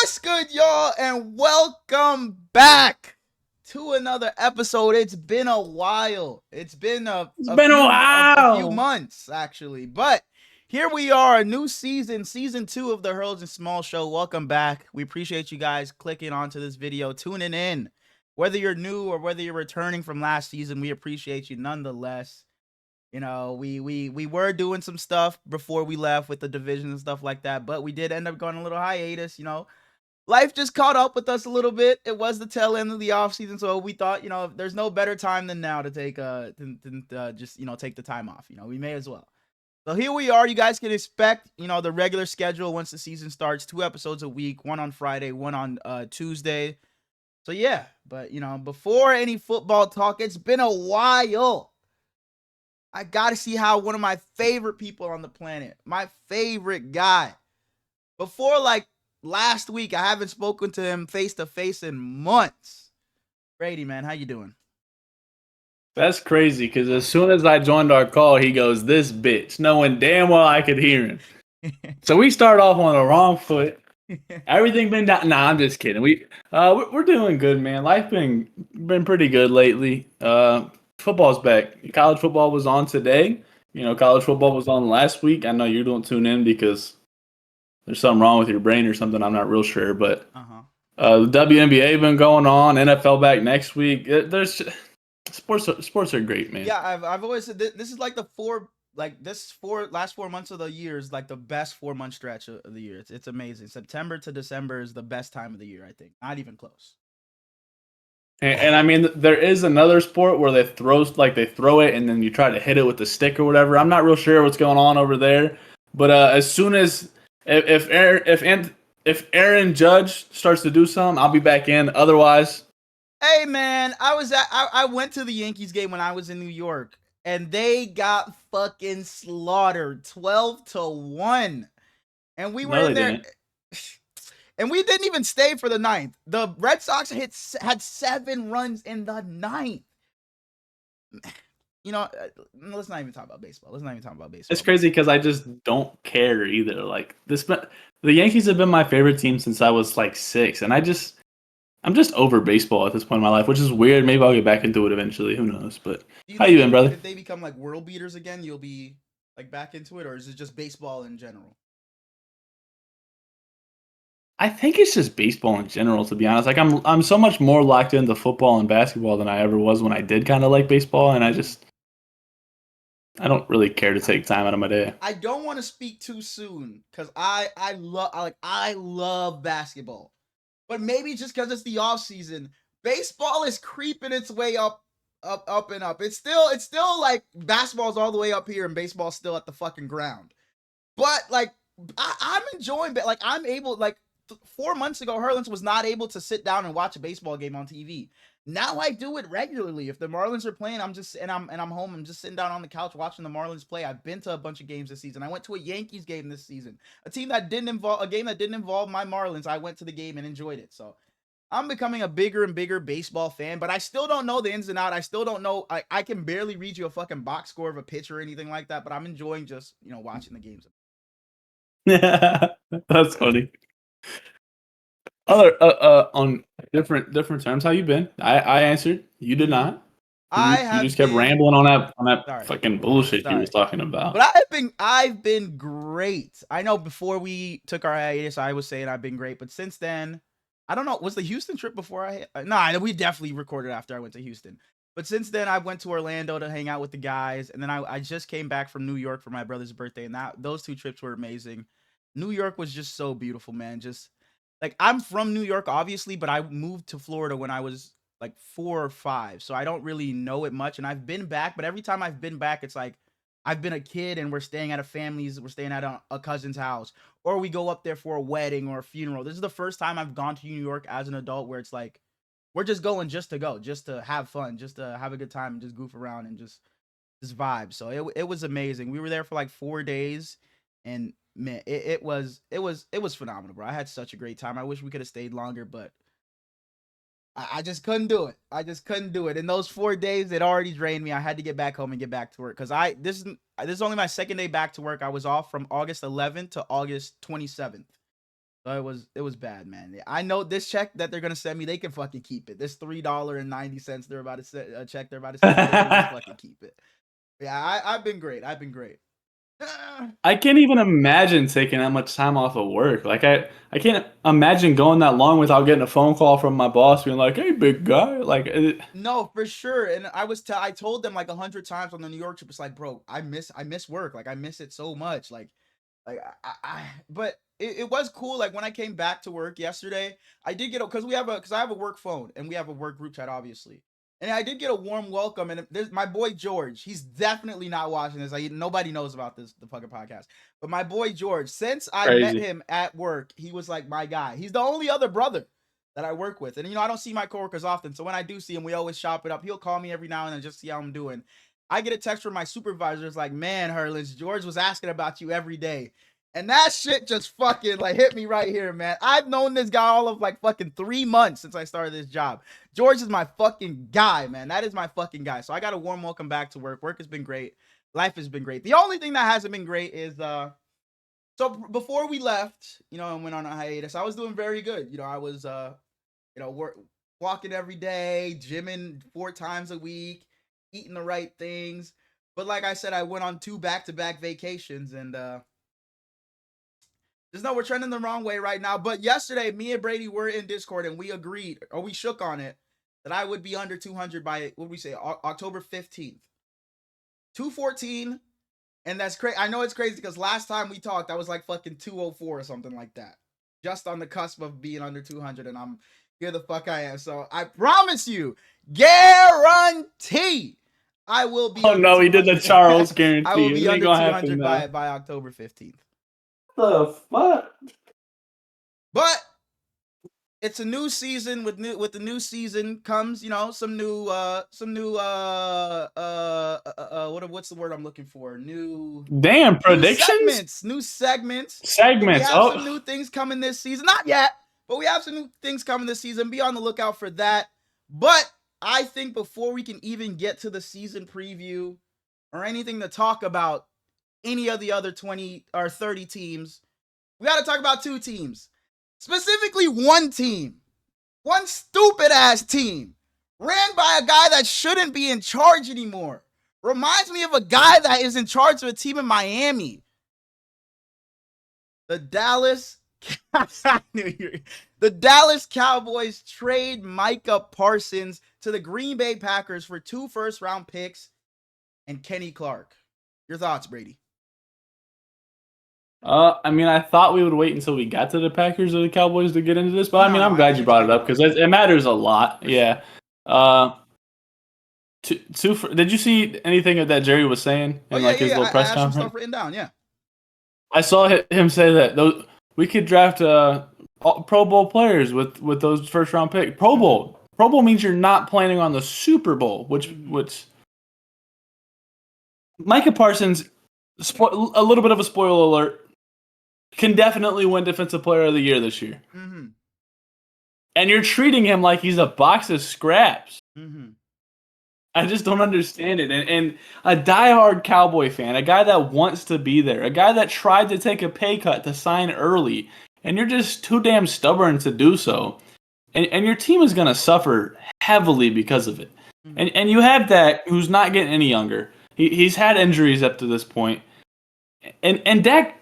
What's good, y'all, and welcome back to another episode. It's been a while. It's been a been a few while. months, actually. But here we are, a new season, season 2 of the Hurls and Small Show. Welcome back. We appreciate you guys clicking onto this video, tuning in. Whether you're new or whether you're returning from last season, we appreciate you nonetheless. You know, we were doing some stuff before we left with the division and stuff like that, but we did end up going on a little hiatus. You know, life just caught up with us a little bit. It was the tail end of the off season, so we thought, you know, there's no better time than now to take just, you know, take the time off. You know, we may as well. So here we are. You guys can expect, you know, the regular schedule once the season starts. 2 episodes a week, one on Friday, one on Tuesday. So yeah, but you know, before any football talk, it's been a while. I got to see how one of my favorite people on the planet, my favorite guy, before like last week, I haven't spoken to him face to face in months. Brady, man, how you doing? That's crazy because as soon as I joined our call, he goes, "This bitch," knowing damn well I could hear him. So we start off on the wrong foot. Everything been down. Nah, I'm just kidding. We're doing good, man. Life been pretty good lately. Football's back. College football was on today. You know, college football was on last week. I know you don't tune in because there's something wrong with your brain or something. I'm not real sure, but the WNBA been going on. NFL back next week. There's sports are great, man. Yeah, I've always said this is like the last 4 months of the year is like the best 4 month stretch of the year. It's amazing. September to December is the best time of the year, I think. Not even close. And I mean, there is another sport where they throw it and then you try to hit it with the stick or whatever. I'm not real sure what's going on over there, but as soon as if Aaron Judge starts to do something, I'll be back in. Otherwise, hey man, I went to the Yankees game when I was in New York, and they got fucking slaughtered 12-1, and we were in there. Didn't. And we didn't even stay for the ninth. The Red Sox had 7 runs in the ninth. You know, let's not even talk about baseball. It's crazy because I just don't care either. Like the Yankees have been my favorite team since I was like 6, and I'm just over baseball at this point in my life, which is weird. Maybe I'll get back into it eventually. Who knows? But how you been, brother? If they become like world beaters again, you'll be like back into it, or is it just baseball in general? I think it's just baseball in general, to be honest. Like I'm so much more locked into football and basketball than I ever was when I did kind of like baseball, and I don't really care to take time out of my day. I don't want to speak too soon because I love basketball, but maybe just because it's the off season, baseball is creeping its way up. It's still like basketball's all the way up here and baseball's still at the fucking ground. But like I'm enjoying, but like I'm able, like 4 months ago, Hurlins was not able to sit down and watch a baseball game on TV. Now I do it regularly. If the Marlins are playing, I'm home. I'm just sitting down on the couch watching the Marlins play. I've been to a bunch of games this season. I went to a Yankees game this season. A game that didn't involve my Marlins. I went to the game and enjoyed it. So I'm becoming a bigger and bigger baseball fan, but I still don't know the ins and outs. I still don't know. I can barely read you a fucking box score of a pitch or anything like that, but I'm enjoying just, you know, watching the games. Yeah, that's funny. On different terms, how you been? I answered. You did not. You just kept rambling on that fucking bullshit you was talking about. But I've been great. I know before we took our hiatus, I was saying I've been great, but since then, I don't know. Was the Houston trip before Nah, we definitely recorded after I went to Houston. But since then, I went to Orlando to hang out with the guys, and then I just came back from New York for my brother's birthday, and those 2 trips were amazing. New York was just so beautiful, man. Just like, I'm from New York, obviously, but I moved to Florida when I was like 4 or 5, so I don't really know it much. And I've been back, but every time I've been back, it's like I've been a kid and we're staying at we're staying at a cousin's house, or we go up there for a wedding or a funeral. This is the first time I've gone to New York as an adult where it's like we're just going just to go, just to have fun, just to have a good time and just goof around and just vibe. So it was amazing. We were there for like 4 days, and man, it was phenomenal, bro. I had such a great time. I wish we could have stayed longer, but I just couldn't do it. In those 4 days, it already drained me. I had to get back home and get back to work because this is only my second day back to work. I was off from August 11th to August 27th. So it was bad, man. I know this check that they're gonna send me, they can fucking keep it. This $3.90 they're about to send a check they're about to send me, they can just fucking keep it. Yeah, I've been great. I've been great. I can't even imagine taking that much time off of work. Like I can't imagine going that long without getting a phone call from my boss being like, "Hey, big guy." Like No, for sure. And I told them like 100 times on the New York trip. It's like, bro, I miss work. Like I miss it so much. Like but it was cool. Like when I came back to work yesterday, I did get because I have a work phone and we have a work group chat, obviously. And I did get a warm welcome. And there's my boy George. He's definitely not watching this. Like nobody knows about the fucking podcast. But my boy George, since I met crazy. him at work, he was like my guy. He's the only other brother that I work with. And I don't see my coworkers often. So when I do see him, we always chop it up. He'll call me every now and then just see how I'm doing. I get a text from my supervisor. It's like, man, Herlins, George was asking about you every day. And that shit just fucking like hit me right here, man. I've known this guy all of like fucking 3 months since I started this job. George is my fucking guy, man. That is my fucking guy. So I got a warm welcome back to work. Work has been great. Life has been great. The only thing that hasn't been great is so before we left, and went on a hiatus, I was doing very good. I was walking every day, gymming 4 times a week, eating the right things. But like I said, I went on 2 back-to-back vacations and just know we're trending the wrong way right now. But yesterday, me and Brady were in Discord and we agreed, or we shook on it, that I would be under 200 by, what did we say, October 15th. 214, and that's crazy. I know it's crazy because last time we talked, I was like fucking 204 or something like that. Just on the cusp of being under 200, and I'm here the fuck I am. So I promise you, guarantee, I will be. Oh no, he did the Charles guarantee. I will be under 200 by October 15th. The fuck? But it's a new season. With the new season comes, some new what's the word I'm looking for? New predictions? New segments. Segments. We have some new things coming this season. Not yet, but we have some new things coming this season. Be on the lookout for that. But I think before we can even get to the season preview or anything to talk about any of the other 20 or 30 teams, we got to talk about 2 teams. Specifically one team. One stupid ass team. Ran by a guy that shouldn't be in charge anymore. Reminds me of a guy that is in charge of a team in Miami. The Dallas Cowboys trade Micah Parsons to the Green Bay Packers for 2 first-round picks and Kenny Clark. Your thoughts, Brady? I mean, I thought we would wait until we got to the Packers or the Cowboys to get into this, but I'm glad you brought it up because it matters a lot. Yeah. Did you see anything of that Jerry was saying in his little press conference? Some stuff written down. Yeah. I saw him say that we could draft Pro Bowl players with those first round picks. Pro Bowl means you're not planning on the Super Bowl, which Micah Parsons, a little bit of a spoiler alert, can definitely win Defensive Player of the Year this year. Mm-hmm. And you're treating him like he's a box of scraps. Mm-hmm. I just don't understand it. And a diehard Cowboy fan, a guy that wants to be there, a guy that tried to take a pay cut to sign early, and you're just too damn stubborn to do so. And your team is going to suffer heavily because of it. Mm-hmm. And you have Dak, who's not getting any younger. He's had injuries up to this point. And Dak,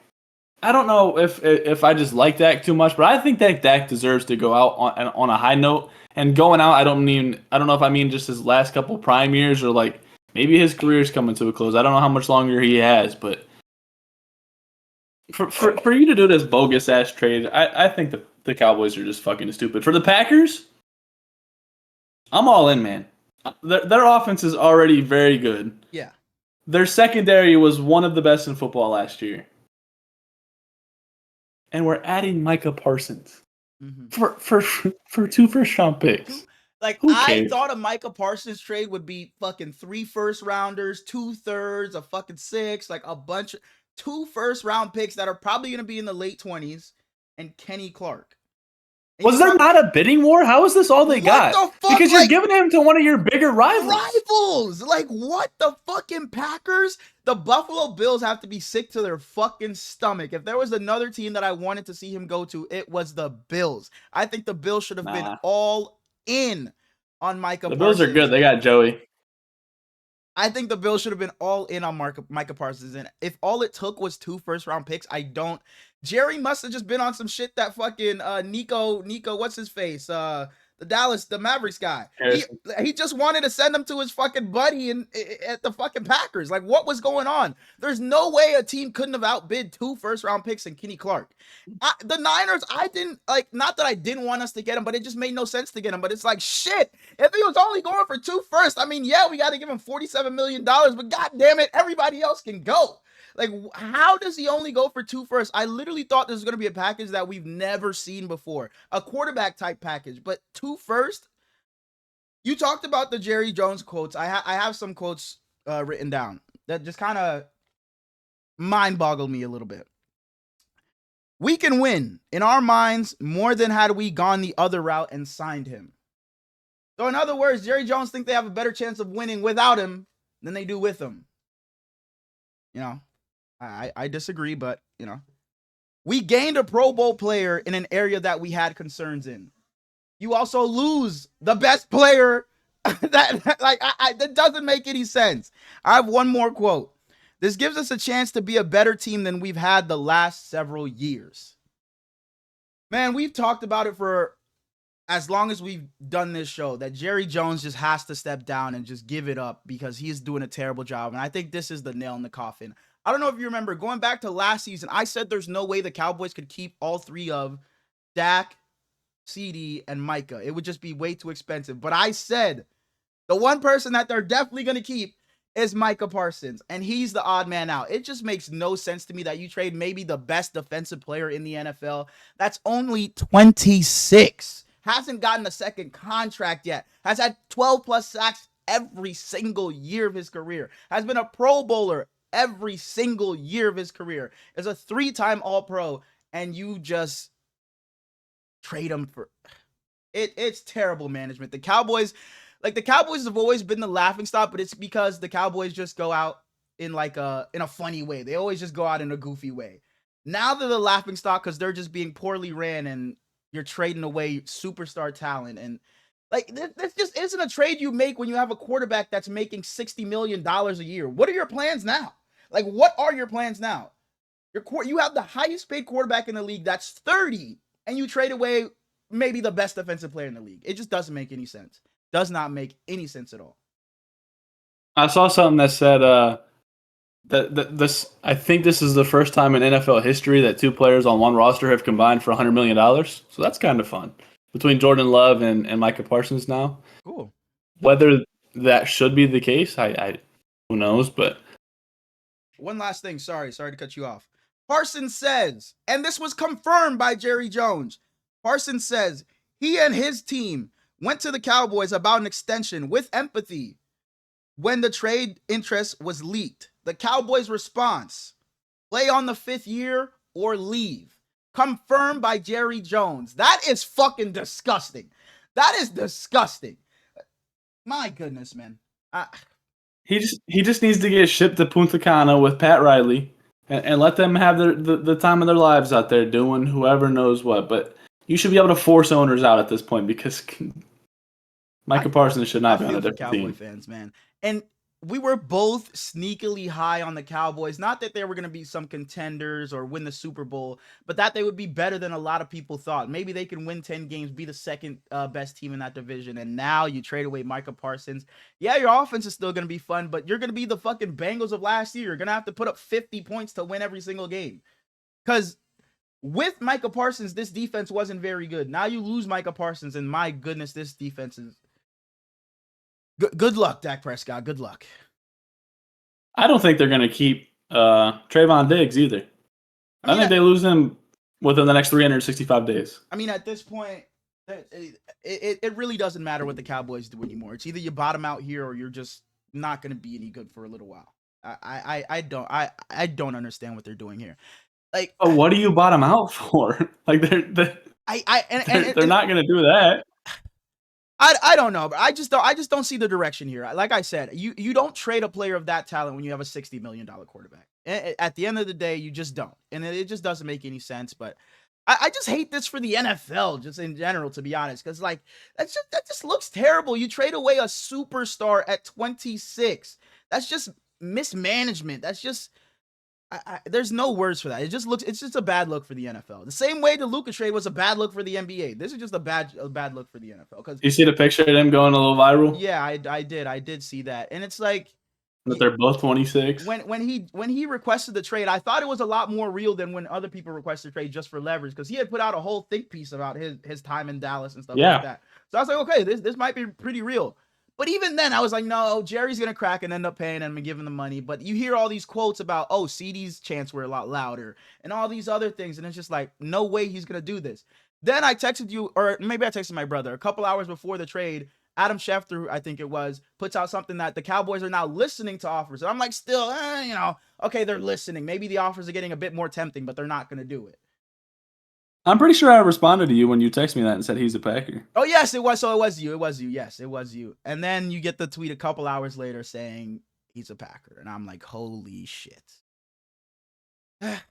I don't know if I just like Dak too much, but I think that Dak deserves to go out on a high note. And going out, I don't know if I mean just his last couple prime years or like maybe his career's coming to a close. I don't know how much longer he has, but for you to do this bogus ass trade, I think the Cowboys are just fucking stupid. For the Packers, I'm all in, man. Their offense is already very good. Yeah. Their secondary was one of the best in football last year. And we're adding Micah Parsons for 2 first-round picks. Like, I thought a Micah Parsons trade would be fucking 3 first-rounders, 2/3, a fucking 6, like a bunch of 2 first-round picks that are probably going to be in the late 20s, and Kenny Clark. Was there not a bidding war? How is this all they got? What the fuck? Because you're giving him to one of your bigger rivals. Like, what the fucking Packers? The Buffalo Bills have to be sick to their fucking stomach. If there was another team that I wanted to see him go to, it was the Bills. I think the Bills should have been all in on Micah Parsons. The Bills are good. They got Joey. I think the Bills should have been all in on Micah Parsons. And if all it took was 2 first-round picks, Jerry must have just been on some shit that fucking Nico, what's his face? The Mavericks guy. He just wanted to send him to his fucking buddy at the fucking Packers. Like, what was going on? There's no way a team couldn't have outbid 2 first-round picks and Kenny Clark. The Niners, not that I didn't want us to get him, but it just made no sense to get him. But it's like, shit, if he was only going for 2 first, I mean, yeah, we got to give him $47 million, but god damn it, everybody else can go. Like, how does he only go for 2 first? I literally thought this was going to be a package that we've never seen before. A quarterback type package, but 2 first? You talked about the Jerry Jones quotes. I have some quotes written down that just kind of mind boggled me a little bit. We can win in our minds more than had we gone the other route and signed him. So in other words, Jerry Jones think they have a better chance of winning without him than they do with him. You know, I disagree, but, you know. We gained a Pro Bowl player in an area that we had concerns in. You also lose the best player. That doesn't make any sense. I have one more quote. This gives us a chance to be a better team than we've had the last several years. Man, we've talked about it for as long as we've done this show, that Jerry Jones just has to step down and just give it up because he's doing a terrible job. And I think this is the nail in the coffin. I don't know if you remember, going back to last season, I said there's no way the Cowboys could keep all 3 of Dak, CD, and Micah. It would just be way too expensive. But I said the one person that they're definitely going to keep is Micah Parsons, and he's the odd man out. It just makes no sense to me that you trade maybe the best defensive player in the NFL. That's only 26. Hasn't gotten a second contract yet. Has had 12-plus sacks every single year of his career. Has been a Pro Bowler every single year of his career. Is a 3-time All-Pro, and you just trade him for it's terrible management. The Cowboys have always been the laughingstock, but it's because the Cowboys just go out in a funny way. They always just go out in a goofy way. Now they're the laughingstock because they're just being poorly ran, and you're trading away superstar talent. And this just isn't a trade you make when you have a quarterback that's making $60 million a year. What are your plans now? What are your plans now? You have the highest paid quarterback in the league that's 30, and you trade away maybe the best defensive player in the league. It just doesn't make any sense. Does not make any sense at all. I saw something that said that I think this is the first time in NFL history that 2 players on one roster have combined for $100 million. So that's kind of fun. Between Jordan Love and Micah Parsons now. Cool. Whether that should be the case, I who knows, but one last thing, sorry to cut you off. Parsons says, and this was confirmed by Jerry Jones, Parsons says he and his team went to the Cowboys about an extension with empathy when the trade interest was leaked. The Cowboys' response, play on the 5th year or leave. Confirmed by Jerry Jones. That is fucking disgusting. That is disgusting. My goodness, man. He just needs to get shipped to Punta Cana with Pat Riley and let them have the time of their lives out there doing whoever knows what. But you should be able to force owners out at this point because Micah Parsons should not be on a different Cowboy team. Fans, man. And we were both sneakily high on the Cowboys. Not that they were going to be some contenders or win the Super Bowl, but that they would be better than a lot of people thought. Maybe they can win 10 games, be the second best team in that division. And now you trade away Micah Parsons. Yeah, your offense is still going to be fun, but you're going to be the fucking Bengals of last year. You're going to have to put up 50 points to win every single game. Because with Micah Parsons, this defense wasn't very good. Now you lose Micah Parsons, and my goodness, this defense is... Good luck, Dak Prescott. Good luck. I don't think they're going to keep Trayvon Diggs either. I think they lose him within the next 365 days. I mean, at this point, it really doesn't matter what the Cowboys do anymore. It's either you bottom out here or you're just not going to be any good for a little while. I don't understand what they're doing here. What do you bottom out for? They're not going to do that. I don't know, but I just don't see the direction here. Like I said, you don't trade a player of that talent when you have a $60 million quarterback. At the end of the day, you just don't, and it just doesn't make any sense. But I just hate this for the NFL, just in general, to be honest, because like that just looks terrible. You trade away a superstar at 26. That's just mismanagement. That's just there's no words for that. It's just a bad look for the NFL. The same way the Luka trade was a bad look for the NBA. This is just a bad look for the NFL. Because you see the picture of them going a little viral? Yeah, I did see that, and it's like that they're both 26. When he requested the trade, I thought it was a lot more real than when other people requested trade just for leverage, because he had put out a whole think piece about his time in Dallas and stuff like that. So I was like, okay, this might be pretty real. But even then, I was like, no, Jerry's going to crack and end up paying him and give him the money. But you hear all these quotes about, oh, CD's chants were a lot louder and all these other things. And it's just like, no way he's going to do this. Then I texted you, or maybe I texted my brother, a couple hours before the trade. Adam Schefter, I think it was, puts out something that the Cowboys are now listening to offers. And I'm like, still, okay, they're listening. Maybe the offers are getting a bit more tempting, but they're not going to do it. I'm pretty sure I responded to you when you texted me that and said he's a Packer. Oh, yes, it was. So it was you. It was you. Yes, it was you. And then you get the tweet a couple hours later saying he's a Packer. And I'm like, holy shit. It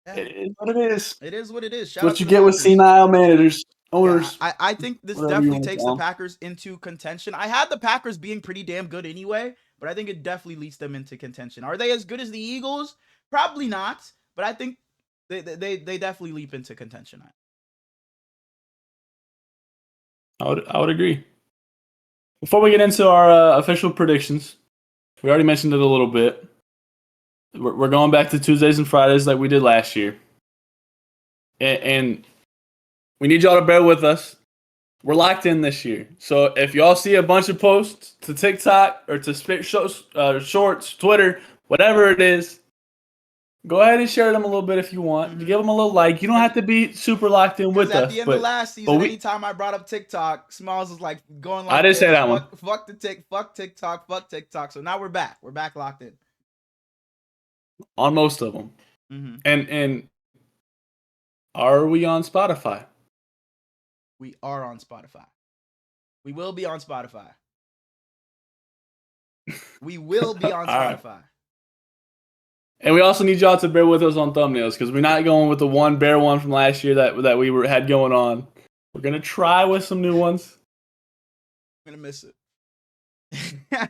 is what it is. It is what it is. Shout what you get with senile managers, owners. Yeah, I think this definitely takes the Packers into contention. I had the Packers being pretty damn good anyway, but I think it definitely leads them into contention. Are they as good as the Eagles? Probably not, but I think they definitely leap into contention. I would agree. Before we get into our official predictions, we already mentioned it a little bit. We're going back to Tuesdays and Fridays like we did last year. And we need y'all to bear with us. We're locked in this year. So if y'all see a bunch of posts to TikTok or to Shorts, Twitter, whatever it is, go ahead and share them a little bit if you want. Give them a little like. You don't have to be super locked in with us. At the end of last season, anytime I brought up TikTok, Smallz was like going like, I didn't say that one. Fuck TikTok, fuck TikTok. So now we're back. We're back locked in. On most of them. And are we on Spotify? We are on Spotify. We will be on Spotify. We will be on Spotify. Right. And we also need y'all to bear with us on thumbnails, because we're not going with the one bare one from last year that we had going on. We're gonna try with some new ones. I'm gonna miss it.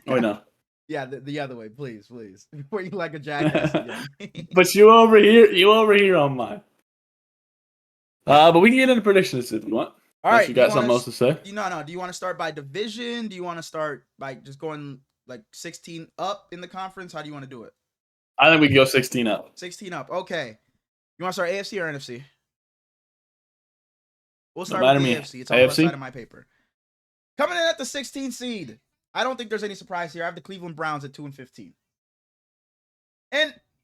Oh no. Yeah, the other way, please. Before you like a jackass again. But you over here on mine. But we can get into predictions if you want. All right. You got something else to say? No. Do you want to start by division? Do you want to start by just going like 16 up in the conference? How do you want to do it? I think we can go 16 up. 16 up. Okay. You want to start AFC or NFC? We'll start with the AFC. It's on the left side of my paper. Coming in at the 16th seed. I don't think there's any surprise here. I have the Cleveland Browns at 2-15.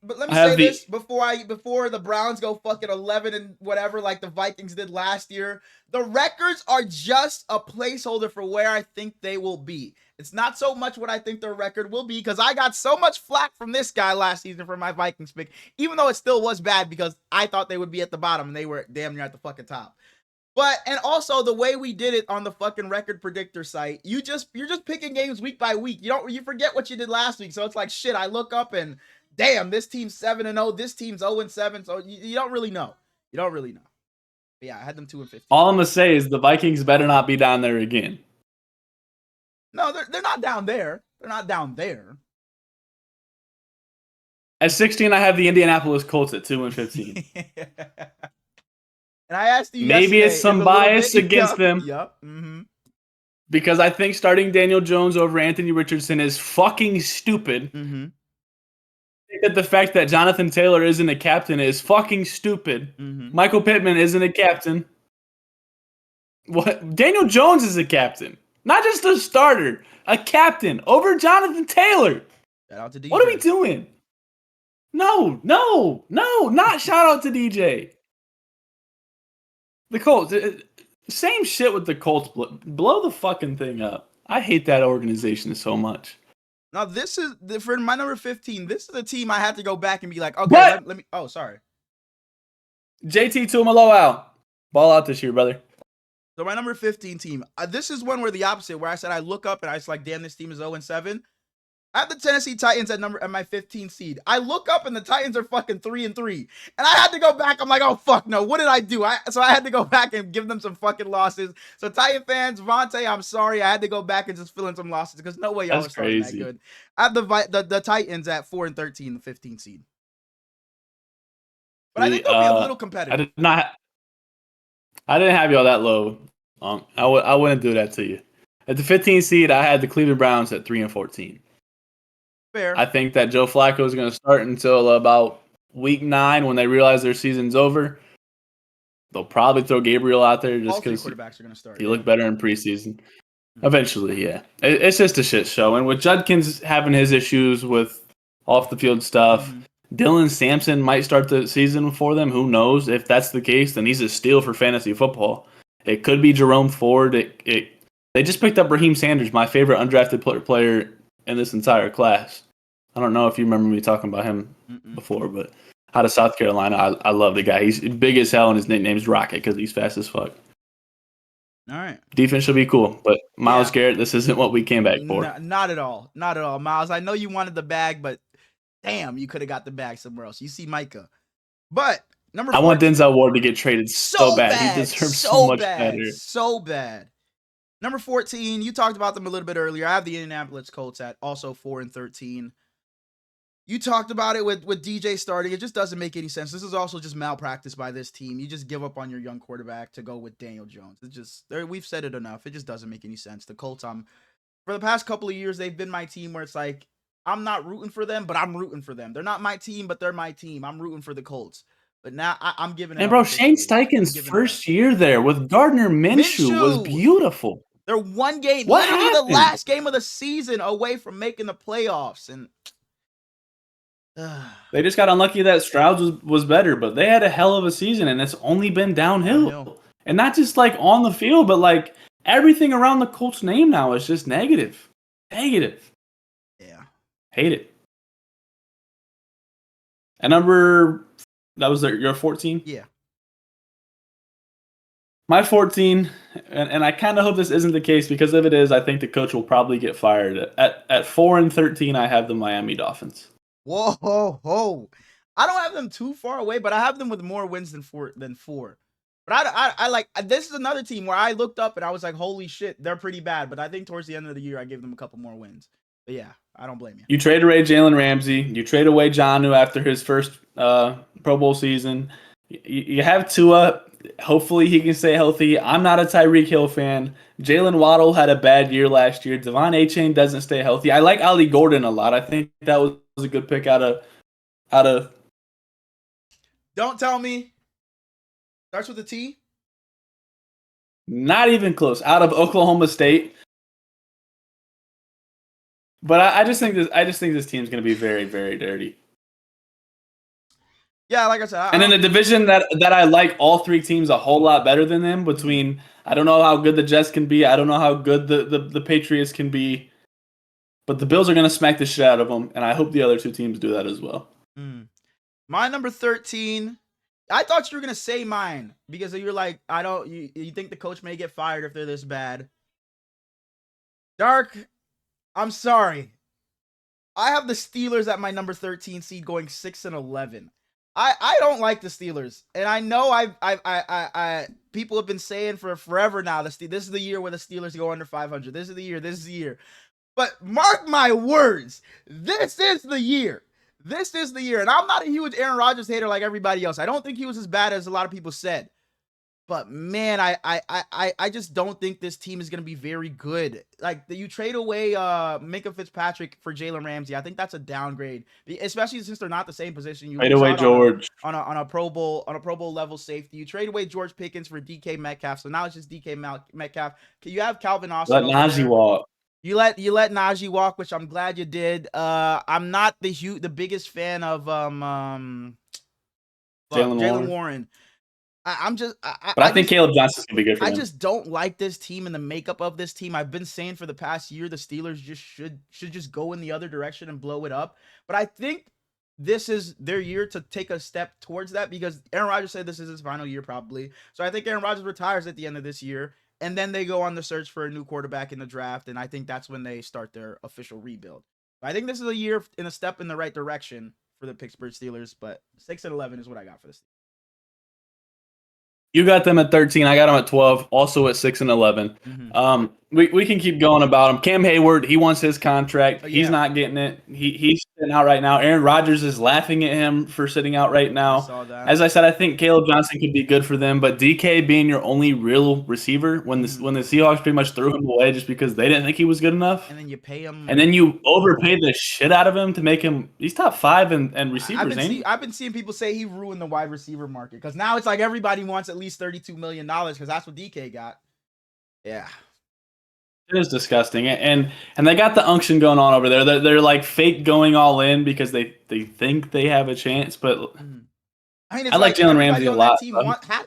But let me say this before the Browns go fucking 11 and whatever like the Vikings did last year. The records are just a placeholder for where I think they will be. It's not so much what I think their record will be, because I got so much flack from this guy last season for my Vikings pick, even though it still was bad because I thought they would be at the bottom and they were damn near at the fucking top. And also the way we did it on the fucking record predictor site, you're just picking games week by week. You forget what you did last week. So it's like, shit, I look up and damn, this team's 7-0, this team's 0-7. So you don't really know. You don't really know. But yeah, I had them 2-15. All I'm gonna say is the Vikings better not be down there again. No, they're not down there. They're not down there. At 16, I have the Indianapolis Colts at 2-15. And I asked you maybe it's some bias against them. Yep. Because I think starting Daniel Jones over Anthony Richardson is fucking stupid. I think that the fact that Jonathan Taylor isn't a captain is fucking stupid. Michael Pittman isn't a captain. What? Daniel Jones is a captain. Not just a starter. A captain over Jonathan Taylor. Shout out to DJ. What are we doing? No. Not shout out to DJ. The Colts, same shit with the Colts. Blow the fucking thing up. I hate that organization so much. Now, this is, for my number 15, this is a team I had to go back and be like, okay, let me, oh, sorry. JT Tuimoloau. Ball out this year, brother. So my number 15 team. This is one where the opposite, where I said I look up and I was like, damn, this team is 0-7. I have the Tennessee Titans at my 15 seed. I look up and the Titans are fucking 3-3. And I had to go back. I'm like, oh fuck no. What did I do? So I had to go back and give them some fucking losses. So Titan fans, Vontae, I'm sorry. I had to go back and just fill in some losses because no way y'all are starting that good. I have the Titans at 4-13, the 15 seed. But I think they'll be a little competitive. I didn't have y'all that low. I wouldn't do that to you. At the 15 seed, I had the Cleveland Browns at 3-14. Fair. I think that Joe Flacco is going to start until about week 9 when they realize their season's over. They'll probably throw Gabriel out there just because quarterbacks are going to start. He looked better in preseason. Eventually, yeah. It's just a shit show. And with Judkins having his issues with off the field stuff, Dylan Sampson might start the season for them. Who knows? If that's the case, then he's a steal for fantasy football. It could be Jerome Ford. They just picked up Raheem Sanders, my favorite undrafted player in this entire class. I don't know if you remember me talking about him before, but out of South Carolina, I love the guy. He's big as hell, and his nickname's Rocket because he's fast as fuck. All right. Defense should be cool, but Myles Garrett, this isn't what we came back for. Not at all. Not at all, Myles. I know you wanted the bag, but damn, you could have got the bag somewhere else. You see Micah. But number 14, I want Denzel Ward to get traded so bad. He deserves so much better. So bad. Number 14, you talked about them a little bit earlier. I have the Indianapolis Colts at also 4-13. You talked about it with DJ starting. It just doesn't make any sense. This is also just malpractice by this team. You just give up on your young quarterback to go with Daniel Jones. It's just, we've said it enough. It just doesn't make any sense. The Colts, for the past couple of years, they've been my team where it's like, I'm not rooting for them, but I'm rooting for them. They're not my team, but they're my team. I'm rooting for the Colts. But now I'm giving it. And bro, Shane Steichen's first year there with Gardner Minshew was beautiful. They're one game, literally the last game of the season away from making the playoffs. And they just got unlucky that Stroud was better, but they had a hell of a season, and it's only been downhill. And not just like on the field, but like everything around the Colts name now is just negative. Negative. Yeah. Hate it. And that was your 14? Yeah. My 14, and I kind of hope this isn't the case, because if it is, I think the coach will probably get fired. At 4-13, I have the Miami Dolphins. Whoa. I don't have them too far away, but I have them with more wins than four. But I like, this is another team where I looked up and I was like, holy shit, they're pretty bad. But I think towards the end of the year, I gave them a couple more wins. But yeah, I don't blame you. You trade away Jalen Ramsey. You trade away Jonnu after his first Pro Bowl season. You have Tua. Hopefully he can stay healthy. I'm not a Tyreek Hill fan. Jalen Waddle had a bad year last year. Devon Achane doesn't stay healthy. I like Ali Gordon a lot. I think that was a good pick out of. Don't tell me. Starts with a T? Not even close. Out of Oklahoma State. But I just think this team's going to be very, very dirty. Yeah, like I said. And in a division that I like all three teams a whole lot better than them, between, I don't know how good the Jets can be. I don't know how good the Patriots can be. But the Bills are going to smack the shit out of them, and I hope the other two teams do that as well. My number 13, I thought you were going to say mine, because you're like, you think the coach may get fired if they're this bad. Dark, I'm sorry. I have the Steelers at my number 13 seed going 6-11. I don't like the Steelers, and I know I people have been saying for forever now, this is the year where the Steelers go under 500. This is the year. But mark my words, this is the year. And I'm not a huge Aaron Rodgers hater like everybody else. I don't think he was as bad as a lot of people said. But man, I just don't think this team is going to be very good. Like, you trade away Micah Fitzpatrick for Jalen Ramsey. I think that's a downgrade, especially since they're not the same position. You trade away George on a Pro Bowl level safety. You trade away George Pickens for DK Metcalf. So now it's just DK Metcalf. You have Calvin Austin. Let Najee walk. You let Najee walk, which I'm glad you did. I'm not the biggest fan of Jalen Warren. I think Caleb Johnson's gonna be good for him. I just don't like this team and the makeup of this team. I've been saying for the past year the Steelers just should just go in the other direction and blow it up. But I think this is their year to take a step towards that, because Aaron Rodgers said this is his final year probably. So I think Aaron Rodgers retires at the end of this year, and then they go on the search for a new quarterback in the draft, and I think that's when they start their official rebuild. I think this is a year in a step in the right direction for the Pittsburgh Steelers, but 6-11 is what I got for this. You got them at 13. I got them at 12. Also at 6-11. Mm-hmm. We can keep going about him. Cam Hayward, he wants his contract. He's not getting it. He's sitting out right now. Aaron Rodgers is laughing at him for sitting out right now. I saw that. As I said, I think Caleb Johnson could be good for them, but DK being your only real receiver when the Seahawks pretty much threw him away just because they didn't think he was good enough. And then you pay him. And then you overpay the shit out of him to make him. He's top 5 and receivers. I've been seeing people say he ruined the wide receiver market, because now it's like everybody wants at least $32 million because that's what DK got. Yeah. It is disgusting, and they got the unction going on over there. They're like fake going all in because they think they have a chance. But I mean, I like Jalen Ramsey a lot. Team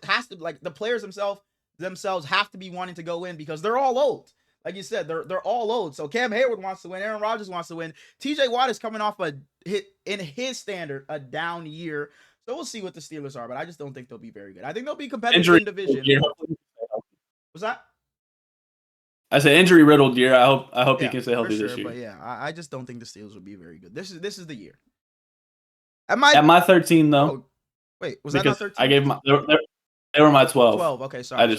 has to, like, the players themselves have to be wanting to go in because they're all old. Like you said, they're all old. So Cam Hayward wants to win. Aaron Rodgers wants to win. TJ Watt is coming off a hit in his standard a down year. So we'll see what the Steelers are, but I just don't think they'll be very good. I think they'll be competitive in division. Was that? I said injury riddled year. I hope he can stay healthy this year. But yeah, I just don't think the Steelers will be very good. This is the year. At my 13 though. Oh, wait, was that not 13? I gave they were my 12. 12. Okay, sorry.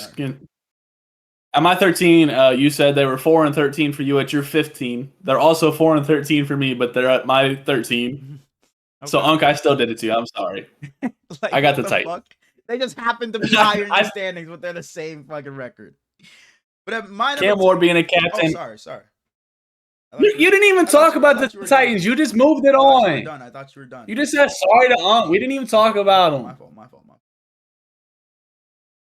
At my 13, you said they were 4-13 for you at your 15. They're also 4-13 for me, but they're at my 13. Okay. So Unc, I still did it to you. I'm sorry. Like, I got the Titans. They just happen to be higher in the standings, but they're the same fucking record. But at mine, Cam Ward being a captain. Oh, sorry. You didn't even talk about the Titans. You just moved it on. I thought you were done. You just said sorry to Unc. We didn't even talk about them. My fault.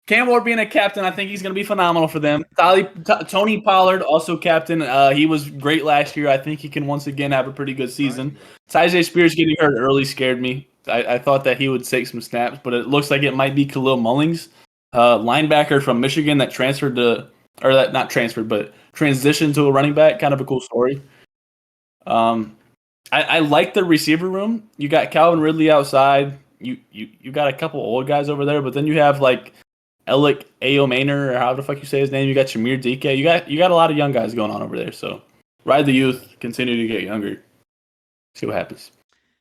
Cam Ward being a captain, I think he's going to be phenomenal for them. Tony Pollard, also captain. He was great last year. I think he can once again have a pretty good season. Tyjae Spears getting hurt early scared me. I thought that he would take some snaps, but it looks like it might be Khalil Mullings, linebacker from Michigan that transferred to, or that not transferred, but transitioned to a running back. Kind of a cool story. I like the receiver room. You got Calvin Ridley outside. You got a couple old guys over there, but then you have like Alec Ayomaner, or how the fuck you say his name. You got Shamir DK. You got a lot of young guys going on over there. So ride the youth, continue to get younger. See what happens.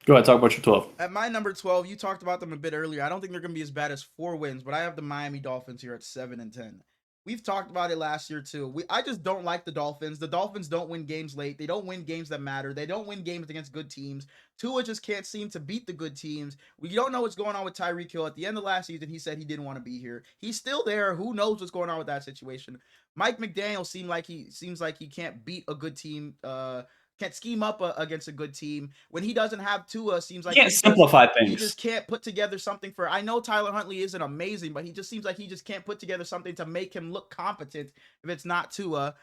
Go ahead, talk about your 12. At my number 12, you talked about them a bit earlier. I don't think they're going to be as bad as 4 wins, but I have the Miami Dolphins here at 7-10. We've talked about it last year too. I just don't like the Dolphins. The Dolphins don't win games late. They don't win games that matter. They don't win games against good teams. Tua just can't seem to beat the good teams. We don't know what's going on with Tyreek Hill. At the end of last season, he said he didn't want to be here. He's still there. Who knows what's going on with that situation? Mike McDaniel seems like he can't beat a good team. Can't scheme up against a good team. When he doesn't have Tua, seems like he can't simplify things. He just can't put together something for. I know Tyler Huntley isn't amazing, but he just seems like he just can't put together something to make him look competent if it's not Tua.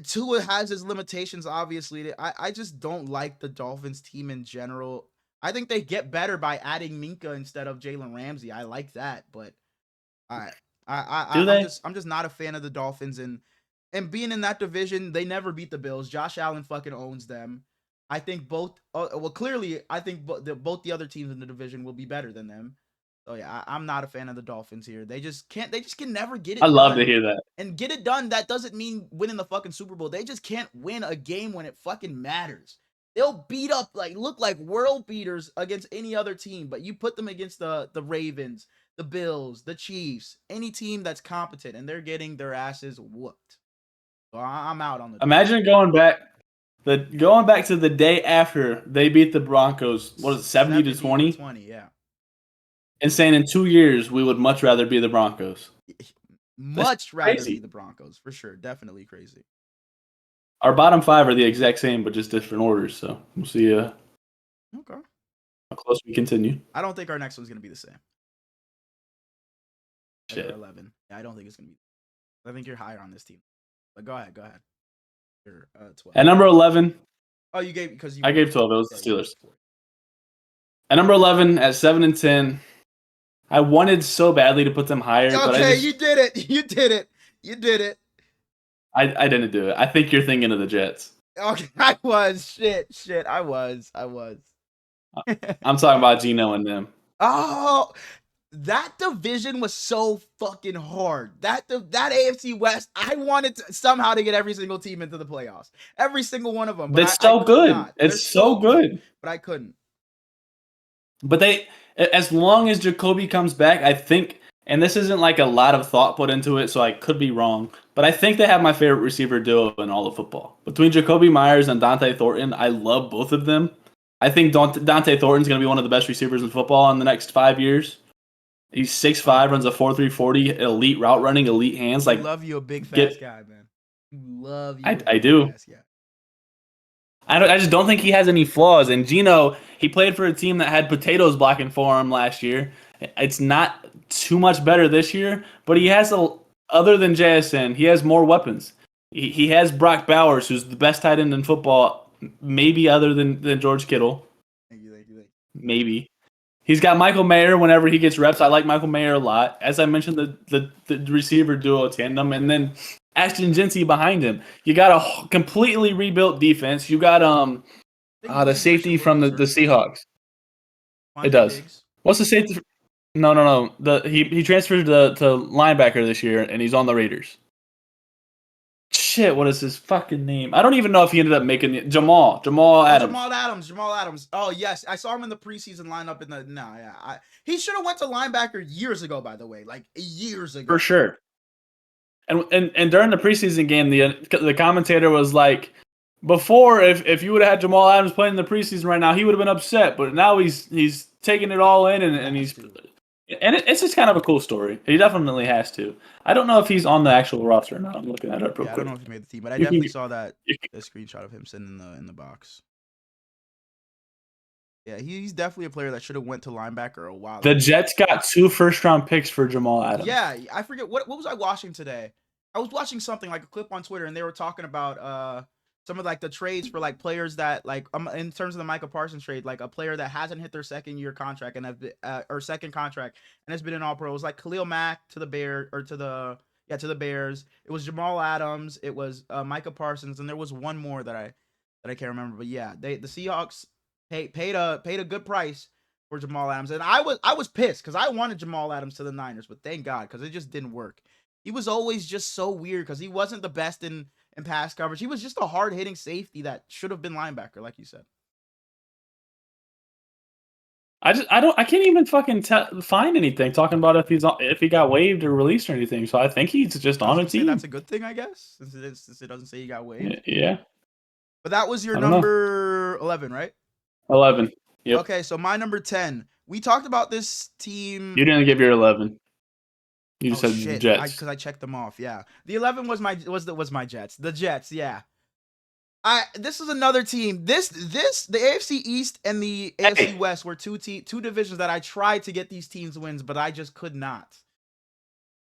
Tua has his limitations, obviously. I just don't like the Dolphins team in general. I think they get better by adding Minka instead of Jalen Ramsey. I like that, but I'm just not a fan of the Dolphins, and being in that division, they never beat the Bills. Josh Allen fucking owns them. I think clearly, I think both the other teams in the division will be better than them. So yeah, I'm not a fan of the Dolphins here. They just can never get it done. I love to hear that. And get it done, that doesn't mean winning the fucking Super Bowl. They just can't win a game when it fucking matters. They'll beat up, look like world beaters against any other team, but you put them against the Ravens, the Bills, the Chiefs, any team that's competent, and they're getting their asses whooped. So I'm out on the. Imagine going back to the day after they beat the Broncos. What is it, 70-20? 20, yeah. And saying in 2 years we would much rather be the Broncos. Much rather be the Broncos, for sure. Definitely crazy. Our bottom 5 are the exact same, but just different orders. So we'll see. Okay. How close we continue. I don't think our next one's gonna be the same. Shit. 11. Yeah, I don't think it's gonna be. I think you're higher on this team. But go ahead. You're 12. At number 11. Oh, you gave because you. I gave 12. It was the Steelers. At number 11, at 7-10, I wanted so badly to put them higher. Okay, you did it. You did it. I didn't do it. I think you're thinking of the Jets. Okay, I was. Shit. I was. I'm talking about Geno and them. Oh, that division was so fucking hard. That AFC West, I wanted to, somehow to get every single team into the playoffs. Every single one of them. But That's I so could good. not. They're It's so good. but I couldn't. But as long as Jacoby comes back, I think, and this isn't like a lot of thought put into it, so I could be wrong, but I think they have my favorite receiver duo in all of football. Between Jacoby Myers and Dante Thornton, I love both of them. I think Dante Thornton's going to be one of the best receivers in football in the next 5 years. He's 6'5", runs a 4.3 40, elite route running, elite hands. Like, love you a big fast guy, man. Love you. I do. Fast guy. I just don't think he has any flaws. And Geno, he played for a team that had potatoes blocking for him last year. It's not too much better this year, but he has other than JSN, he has more weapons. He has Brock Bowers, who's the best tight end in football, maybe other than George Kittle. Thank you. Maybe. He's got Michael Mayer whenever he gets reps. I like Michael Mayer a lot. As I mentioned, the receiver duo tandem, and then Ashton Jincy behind him. You got a completely rebuilt defense. You got the safety from the Seahawks. It does. Diggs. What's the safety? No. He transferred to linebacker this year, and he's on the Raiders. Shit, what is his fucking name? I don't even know if he ended up making it. Jamal Adams. Jamal Adams. Oh yes, I saw him in the preseason lineup in the. No, yeah, he should have went to linebacker years ago. By the way, like years ago. For sure. And during the preseason game, the commentator was like, before if you would have had Jamal Adams playing in the preseason right now, he would have been upset. But now he's taking it all in, and it's just kind of a cool story. He definitely has to. I don't know if he's on the actual roster or not. I'm looking at it real quick. I don't know if he made the team, but I definitely saw that a screenshot of him sitting in the box. Yeah, he's definitely a player that should have went to linebacker a while ago. The Jets got 2 first-round picks for Jamal Adams. Yeah, I forget what was I watching today. I was watching something like a clip on Twitter, and they were talking about some of like the trades for like players that like in terms of the Micah Parsons trade, like a player that hasn't hit their second year contract and have been, or second contract and has been in all pro. It was like Khalil Mack to the to the Bears. It was Jamal Adams. It was Micah Parsons, and there was one more that I can't remember. But yeah, the Seahawks paid a good price for Jamal Adams, and I was pissed because I wanted Jamal Adams to the Niners, but thank God because it just didn't work. He was always just so weird because he wasn't the best in pass coverage. He was just a hard-hitting safety that should have been linebacker, like you said. I can't even fucking find anything talking about if he got waived or released or anything. So I think he's just on a team. That's a good thing, I guess, since it doesn't say he got waived. Yeah. But that was your number 11, right? 11. Yep. Okay, so my number 10. We talked about this team. You didn't give your 11. You just said Jets. Because I checked them off. Yeah, the 11 was my Jets. The Jets, yeah. This is another team. The AFC East and the AFC West were two divisions that I tried to get these teams wins, but I just could not.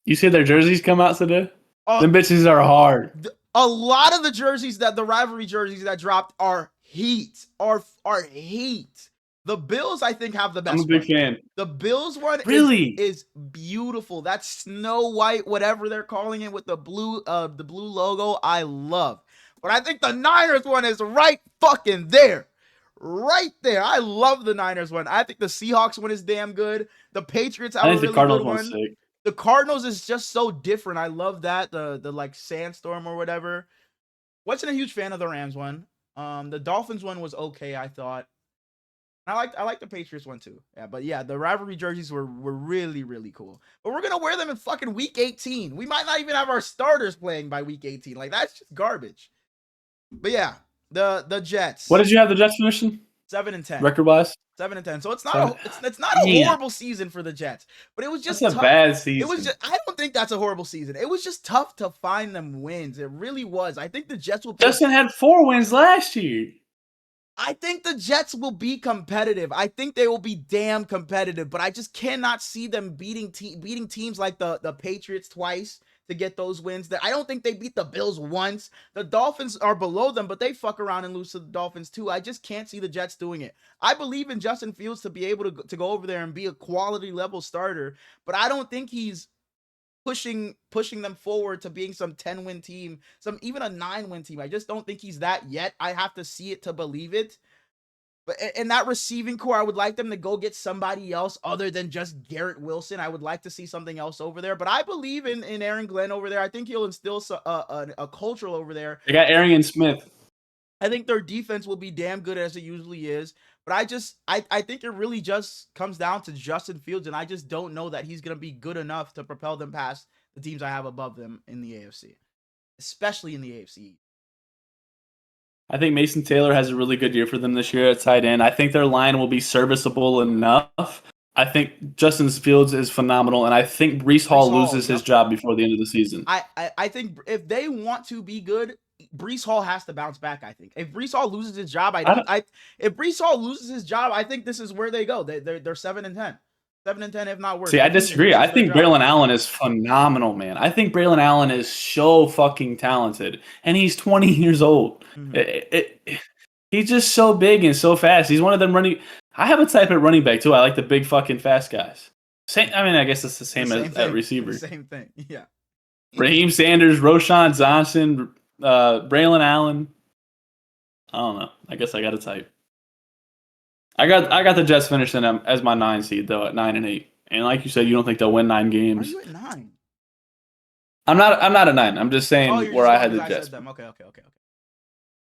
You see their jerseys come out today? Them bitches are hard. A lot of the jerseys the rivalry jerseys that dropped are heat. Are heat. The Bills, I think, have the best. I'm a big fan. The Bills one really is beautiful. That snow white, whatever they're calling it, with the blue logo, I love. But I think the Niners one is right fucking there. Right there. I love the Niners one. I think the Seahawks one is damn good. The Patriots have a really good one. The Cardinals is just so different. I love that. The like sandstorm or whatever. Wasn't a huge fan of the Rams one. The Dolphins one was okay, I thought. I like the Patriots one too. Yeah, but yeah, the rivalry jerseys were really, really cool. But we're gonna wear them in fucking week 18. We might not even have our starters playing by week 18. Like, that's just garbage. But yeah, the Jets. What did you have the Jets finishing? 7-10. Record wise? 7-10. So it's not a horrible season for the Jets. But it was just a bad season. It was just, I don't think that's a horrible season. It was just tough to find them wins. It really was. I think the Jets will Justin had 4 wins last year. I think the Jets will be competitive. I think they will be damn competitive, but I just cannot see them beating teams like the Patriots twice to get those wins. I don't think they beat the Bills once. The Dolphins are below them, but they fuck around and lose to the Dolphins too. I just can't see the Jets doing it. I believe in Justin Fields to be able to go over there and be a quality level starter, but I don't think he's pushing them forward to being some 10-win team, even a 9-win team. I just don't think he's that yet. I have to see it to believe it. But in that receiving core, I would like them to go get somebody else other than just Garrett Wilson. I would like to see something else over there. But I believe in Aaron Glenn over there. I think he'll instill a cultural over there. They got Arian Smith. I think their defense will be damn good as it usually is. But I think it really just comes down to Justin Fields, and I just don't know that he's going to be good enough to propel them past the teams I have above them in the AFC, especially in the AFC. I think Mason Taylor has a really good year for them this year at tight end. I think their line will be serviceable enough. I think Justin Fields is phenomenal, and I think Breece Hall loses his job before the end of the season. I think if they want to be good, Breece Hall has to bounce back. I think if Breece Hall loses his job, if Breece Hall loses his job, I think this is where they go. They're 7-10. 7-10, if not worse. See, I disagree. I think Braylon Allen is phenomenal, man. I think Braylon Allen is so fucking talented, and he's 20 years old. Mm-hmm. He's just so big and so fast. He's one of them running. I have a type at running back too. I like the big fucking fast guys. I guess it's the same as at receiver. Same thing. Yeah. Raheem Sanders, Roshan Johnson, Braylon Allen. I don't know. I guess I got a type. I got the Jets finishing them as my 9 seed though at 9-8, and like you said, you don't think they'll win 9 games. Why are you at 9? I'm not at 9. I'm just saying where I had the Jets. Okay.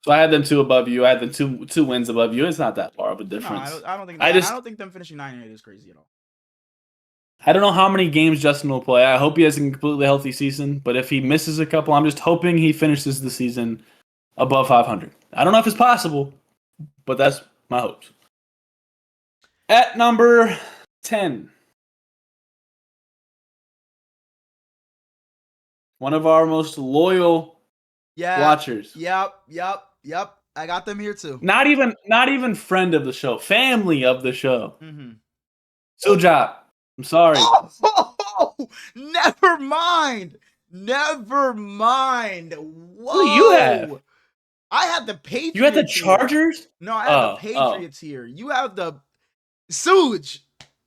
So I had them 2 above you. I had them two wins above you. It's not that far of a difference. No, I don't think them finishing 9-8 is crazy at all. I don't know how many games Justin will play. I hope he has a completely healthy season, but if he misses a couple, I'm just hoping he finishes the season above 500. I don't know if it's possible, but that's my hopes. At number 10, one of our most loyal watchers. Yep. I got them here too. Not even friend of the show, family of the show. Mm-hmm. Sujat, I'm sorry. Oh, never mind. Whoa. Who do you have? I have the Patriots. You had the Chargers? Here. No, I have the Patriots here. You have the Suge.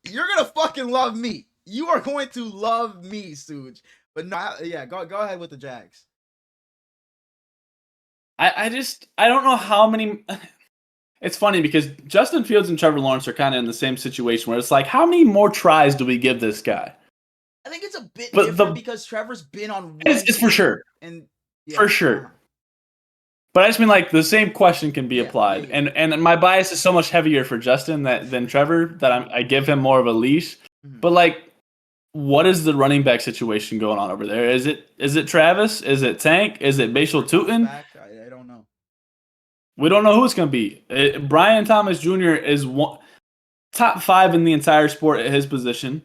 You're gonna fucking love me. You are going to love me, Suge. But no, go ahead with the Jags. I don't know how many. It's funny because Justin Fields and Trevor Lawrence are kind of in the same situation where it's like, how many more tries do we give this guy? I think it's a bit different because Trevor's been on one. It's for sure. And for sure. But I just mean like the same question can be applied. Yeah. And my bias is so much heavier for Justin than Trevor that I give him more of a leash. Mm-hmm. But like, what is the running back situation going on over there? Is it Travis? Is it Tank? Is it Bashal Tootin? I don't know. We don't know who it's going to be. Brian Thomas Jr. is top 5 in the entire sport at his position.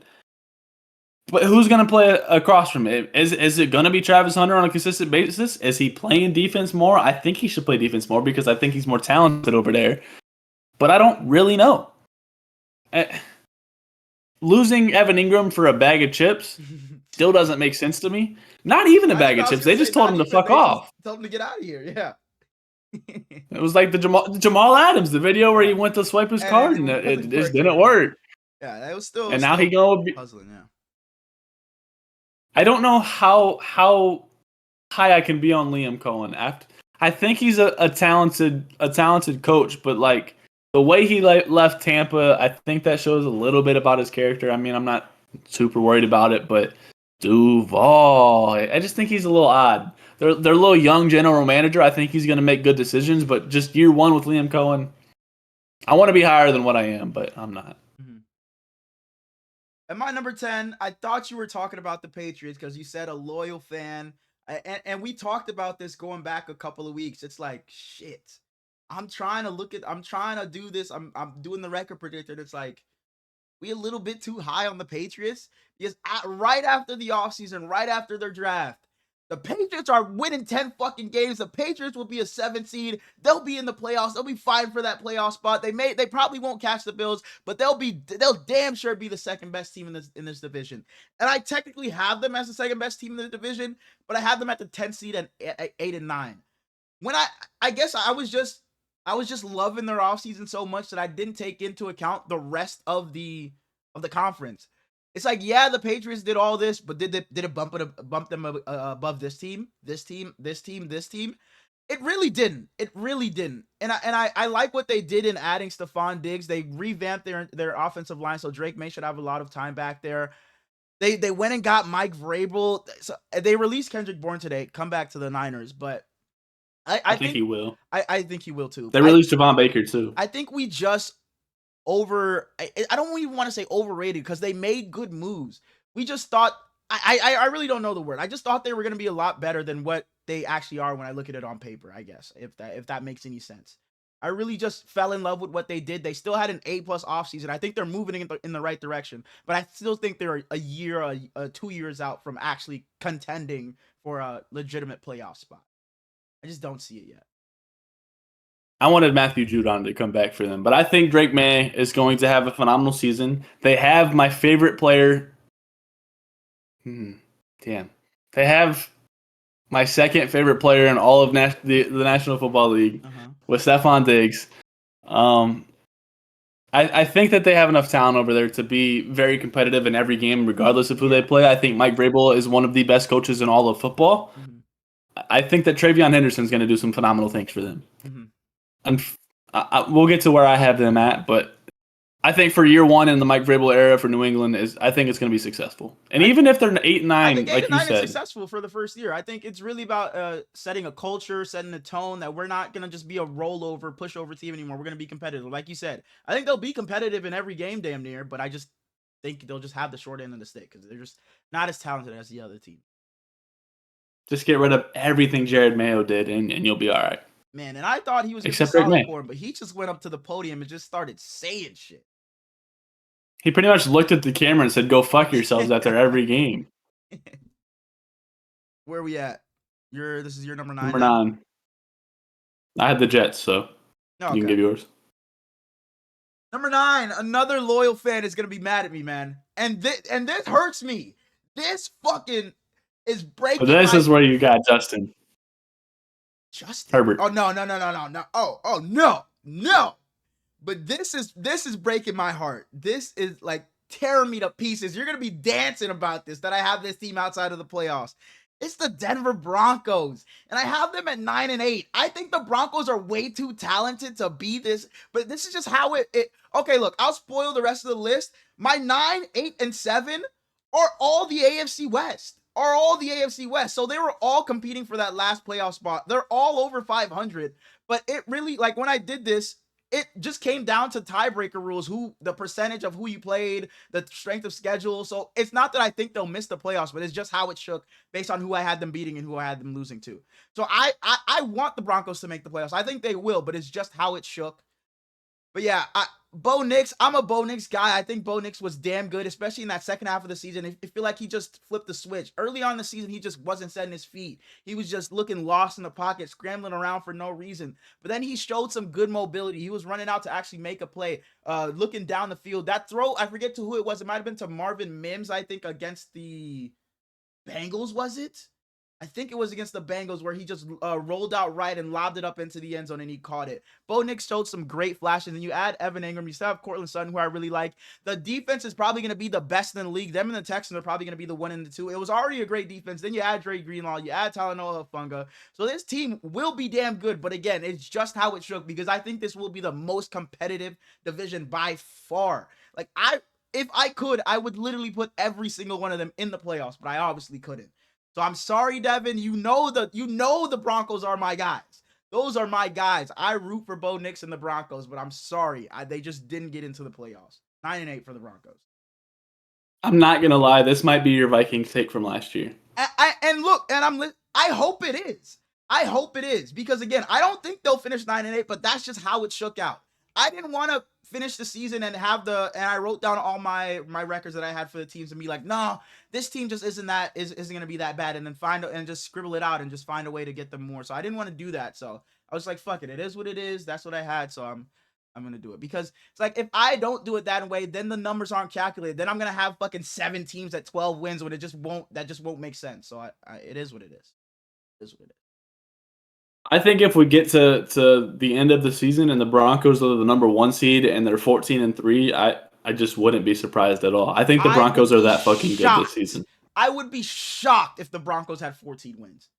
But who's going to play across from him? Is it going to be Travis Hunter on a consistent basis? Is he playing defense more? I think he should play defense more because I think he's more talented over there. But I don't really know. Losing Evan Ingram for a bag of chips still doesn't make sense to me. Not even a bag of chips. They just told him to fuck off. Told him to get out of here, yeah. It was like the Jamal Adams, the video where he went to swipe his card and it just didn't work. Yeah, that was still. And now he going puzzling. Yeah. I don't know how high I can be on Liam Cohen. I think he's a talented coach, but like the way he left Tampa, I think that shows a little bit about his character. I mean, I'm not super worried about it, but Duval, I just think he's a little odd. They're a little young general manager. I think he's going to make good decisions, but just year one with Liam Cohen, I want to be higher than what I am, but I'm not. Mm-hmm. At my number 10, I thought you were talking about the Patriots because you said a loyal fan. And we talked about this going back a couple of weeks. It's like, shit. I'm trying to do this. I'm doing the record predictor. It's like, we a little bit too high on the Patriots because right after the offseason, right after their draft, the Patriots are winning 10 fucking games. The Patriots will be a 7 seed. They'll be in the playoffs. They'll be fighting for that playoff spot. They probably won't catch the Bills, but they'll damn sure be the second best team in this division. And I technically have them as the second best team in the division, but I have them at the 10th seed at 8 and 9. When I guess I was just loving their offseason so much that I didn't take into account the rest of the conference. It's like, yeah, the Patriots did all this, but did it bump them above this team? It really didn't. It really didn't. And I like what they did in adding Stephon Diggs. They revamped their offensive line, so Drake May should have a lot of time back there. They went and got Mike Vrabel. So they released Kendrick Bourne today. Come back to the Niners, but I think he will. I think he will too. They released Javon Baker too. I think we just I don't even want to say overrated because they made good moves. We just thought I really don't know the word. I just thought they were going to be a lot better than what they actually are when I look at it on paper, I guess, if that makes any sense. I really just fell in love with what they did. They still had an A+ offseason. I think they're moving in the right direction, but I still think they're a year, 2 years out from actually contending for a legitimate playoff spot. I just don't see it yet. I wanted Matthew Judon to come back for them, but I think Drake May is going to have a phenomenal season. They have my favorite player. Damn. They have my second favorite player in all of the National Football League with Stephon Diggs. I think that they have enough talent over there to be very competitive in every game, regardless of who they play. I think Mike Vrabel is one of the best coaches in all of football. I think that Travion Henderson is going to do some phenomenal things for them. And we'll get to where I have them at, but I think for year one in the Mike Vrabel era for New England I think it's going to be successful. And even if they're 8-9, like you said, is successful for the first year. I think it's really about setting a culture, setting a tone that we're not going to just be a rollover, pushover team anymore. We're going to be competitive. Like you said, I think they'll be competitive in every game damn near, but I just think they'll just have the short end of the stick because they're just not as talented as the other team. Just get rid of everything Jared Mayo did, and you'll be all right. Man, and I thought he was just a solid for him, but he just went up to the podium and just started saying shit. He pretty much looked at the camera and said, "Go fuck yourselves" after every game. Where are we at? This is your number 9. Number 9. I had the Jets, so you can give yours. Number 9, another loyal fan is gonna be mad at me, man. And this hurts me. This fucking is breaking. But this is where you got Justin. Herbert. Oh no. Oh no. But this is breaking my heart. This is like tearing me to pieces. You're gonna be dancing about this, that I have this team outside of the playoffs. It's the Denver Broncos, and I have them at 9-8. I think the Broncos are way too talented to be this, but this is just how it. Okay, look, I'll spoil the rest of the list. My 9, 8, and 7 are all the AFC West. So they were all competing for that last playoff spot. They're all over 500, but it really, like, when I did this, it just came down to tiebreaker rules, the percentage of who you played, the strength of schedule. So it's not that I think they'll miss the playoffs, but it's just how it shook based on who I had them beating and who I had them losing to. So I want the Broncos to make the playoffs. I think they will, but it's just how it shook. But yeah, Bo Nix, I'm a Bo Nix guy. I think Bo Nix was damn good, especially in that second half of the season. I feel like he just flipped the switch. Early on in the season, he just wasn't setting his feet. He was just looking lost in the pocket, scrambling around for no reason. But then he showed some good mobility. He was running out to actually make a play, looking down the field. That throw, I forget to who it was. It might have been to Marvin Mims, I think, against the Bengals, was it? I think it was against the Bengals where he just rolled out right and lobbed it up into the end zone and he caught it. Bo Nix showed some great flashes, and you add Evan Ingram, you still have Cortland Sutton, who I really like. The defense is probably going to be the best in the league. Them and the Texans are probably going to be the 1 and the 2. It was already a great defense. Then you add Dre Greenlaw, you add Talanoa Hufanga. So this team will be damn good, but again, it's just how it shook because I think this will be the most competitive division by far. Like, if I could, I would literally put every single one of them in the playoffs, but I obviously couldn't. So I'm sorry, Devin. You know the Broncos are my guys. Those are my guys. I root for Bo Nix and the Broncos, but I'm sorry. They just didn't get into the playoffs. 9-8 for the Broncos. I'm not gonna lie. This might be your Vikings take from last year. I hope it is. I hope it is because again, I don't think they'll finish 9-8, but that's just how it shook out. I didn't want to finish the season and I wrote down all my records that I had for the teams and be like, no, this team just isn't going to be that bad, and then just scribble it out and just find a way to get them more. So I didn't want to do that. So I was like, fuck it. It is what it is. That's what I had. So I'm going to do it because it's like, if I don't do it that way, then the numbers aren't calculated. Then I'm going to have fucking 7 teams at 12 wins when that just won't make sense. So it is what it is. It is what it is. I think if we get to the end of the season and the Broncos are the number 1 seed and they're 14-3, I just wouldn't be surprised at all. I think the Broncos are that fucking good this season. I would be shocked if the Broncos had 14 wins.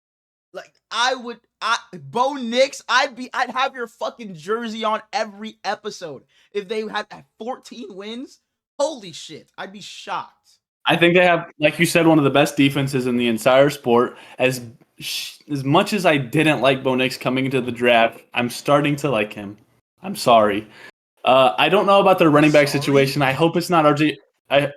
Like Bo Nix, I'd have your fucking jersey on every episode if they had 14 wins. Holy shit, I'd be shocked. I think they have, like you said, one of the best defenses in the entire sport. As much as I didn't like Bo Nix coming into the draft, I'm starting to like him. I'm sorry. I don't know about their running back situation. I hope it's not RJ. I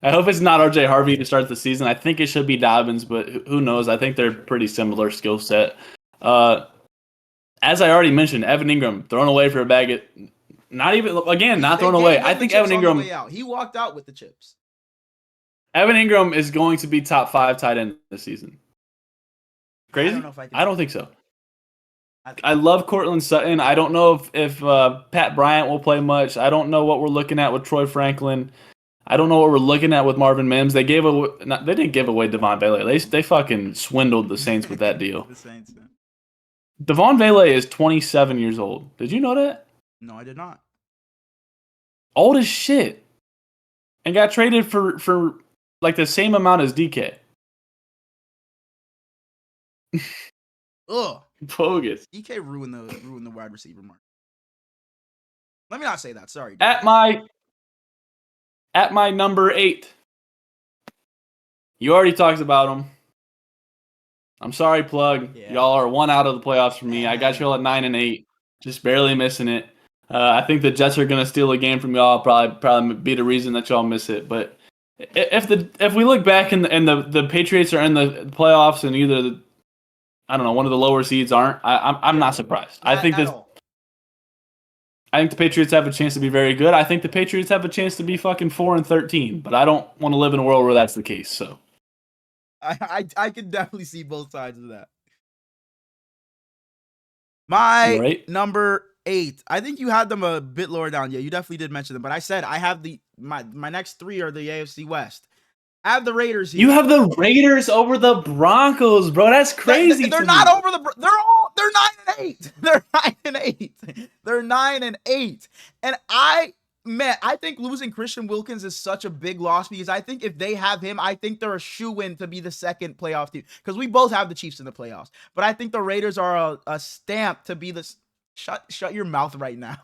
hope it's not RJ Harvey to start the season. I think it should be Dobbins, but who knows? I think they're pretty similar skill set. As I already mentioned, Evan Ingram thrown away for a bag of, not thrown away. I think Evan Ingram. He walked out with the chips. Evan Ingram is going to be top 5 tight end this season. Crazy? I don't think so. I love Cortland Sutton. I don't know if Pat Bryant will play much. I don't know what we're looking at with Troy Franklin. I don't know what we're looking at with Marvin Mims. They didn't give away Devon Bailey. They fucking swindled the Saints with that deal. The Saints. Man. Devon Bailey is 27 years old. Did you know that? No, I did not. Old as shit. And got traded for like the same amount as DK. Ugh. Bogus. DK ruined the wide receiver market. Let me not say that. Sorry. At my number 8. You already talked about him. I'm sorry, plug. Yeah. Y'all are 1 out of the playoffs for me. I got y'all at 9 and 8, just barely missing it. I think the Jets are gonna steal a game from y'all. Probably be the reason that y'all miss it. But if we look back and the Patriots are in the playoffs and either one of the lower seeds aren't, I'm not surprised. I think the Patriots have a chance to be very good. I think the Patriots have a chance to be fucking 4-13, but I don't want to live in a world where that's the case. So I can definitely see both sides of that. My number 8. I think you had them a bit lower down. Yeah, you definitely did mention them, but I said I have my next 3 are the AFC West. I have the Raiders here. You have the Raiders over the Broncos, bro. That's crazy. They're not over the. They're 9-8. They're 9-8. They're 9-8. And I think losing Christian Wilkins is such a big loss because I think if they have him, I think they're a shoo-in to be the second playoff team because we both have the Chiefs in the playoffs. But I think the Raiders are a stamp to be the. Shut your mouth right now.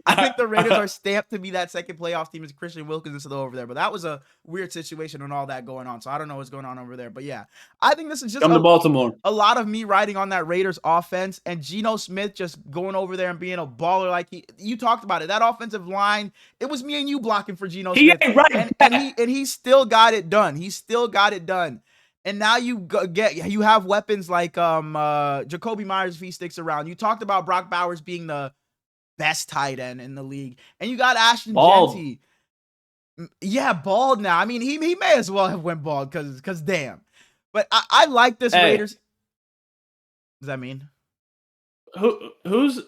I think the Raiders are stamped to be that second playoff team as Christian Wilkins is still over there. But that was a weird situation and all that going on. So I don't know what's going on over there. But yeah, I think this is just come to Baltimore. A lot of me riding on that Raiders offense and Geno Smith just going over there and being a baller like you talked about it. That offensive line, it was me and you blocking for Geno Smith. And he still got it done. He still got it done. And now you have weapons like Jacoby Myers if he sticks around. You talked about Brock Bowers being the best tight end in the league, and you got Ashton Jeanty. Yeah, bald now. I mean, he may as well have went bald because damn. But I like this Raiders. What does that mean? Who's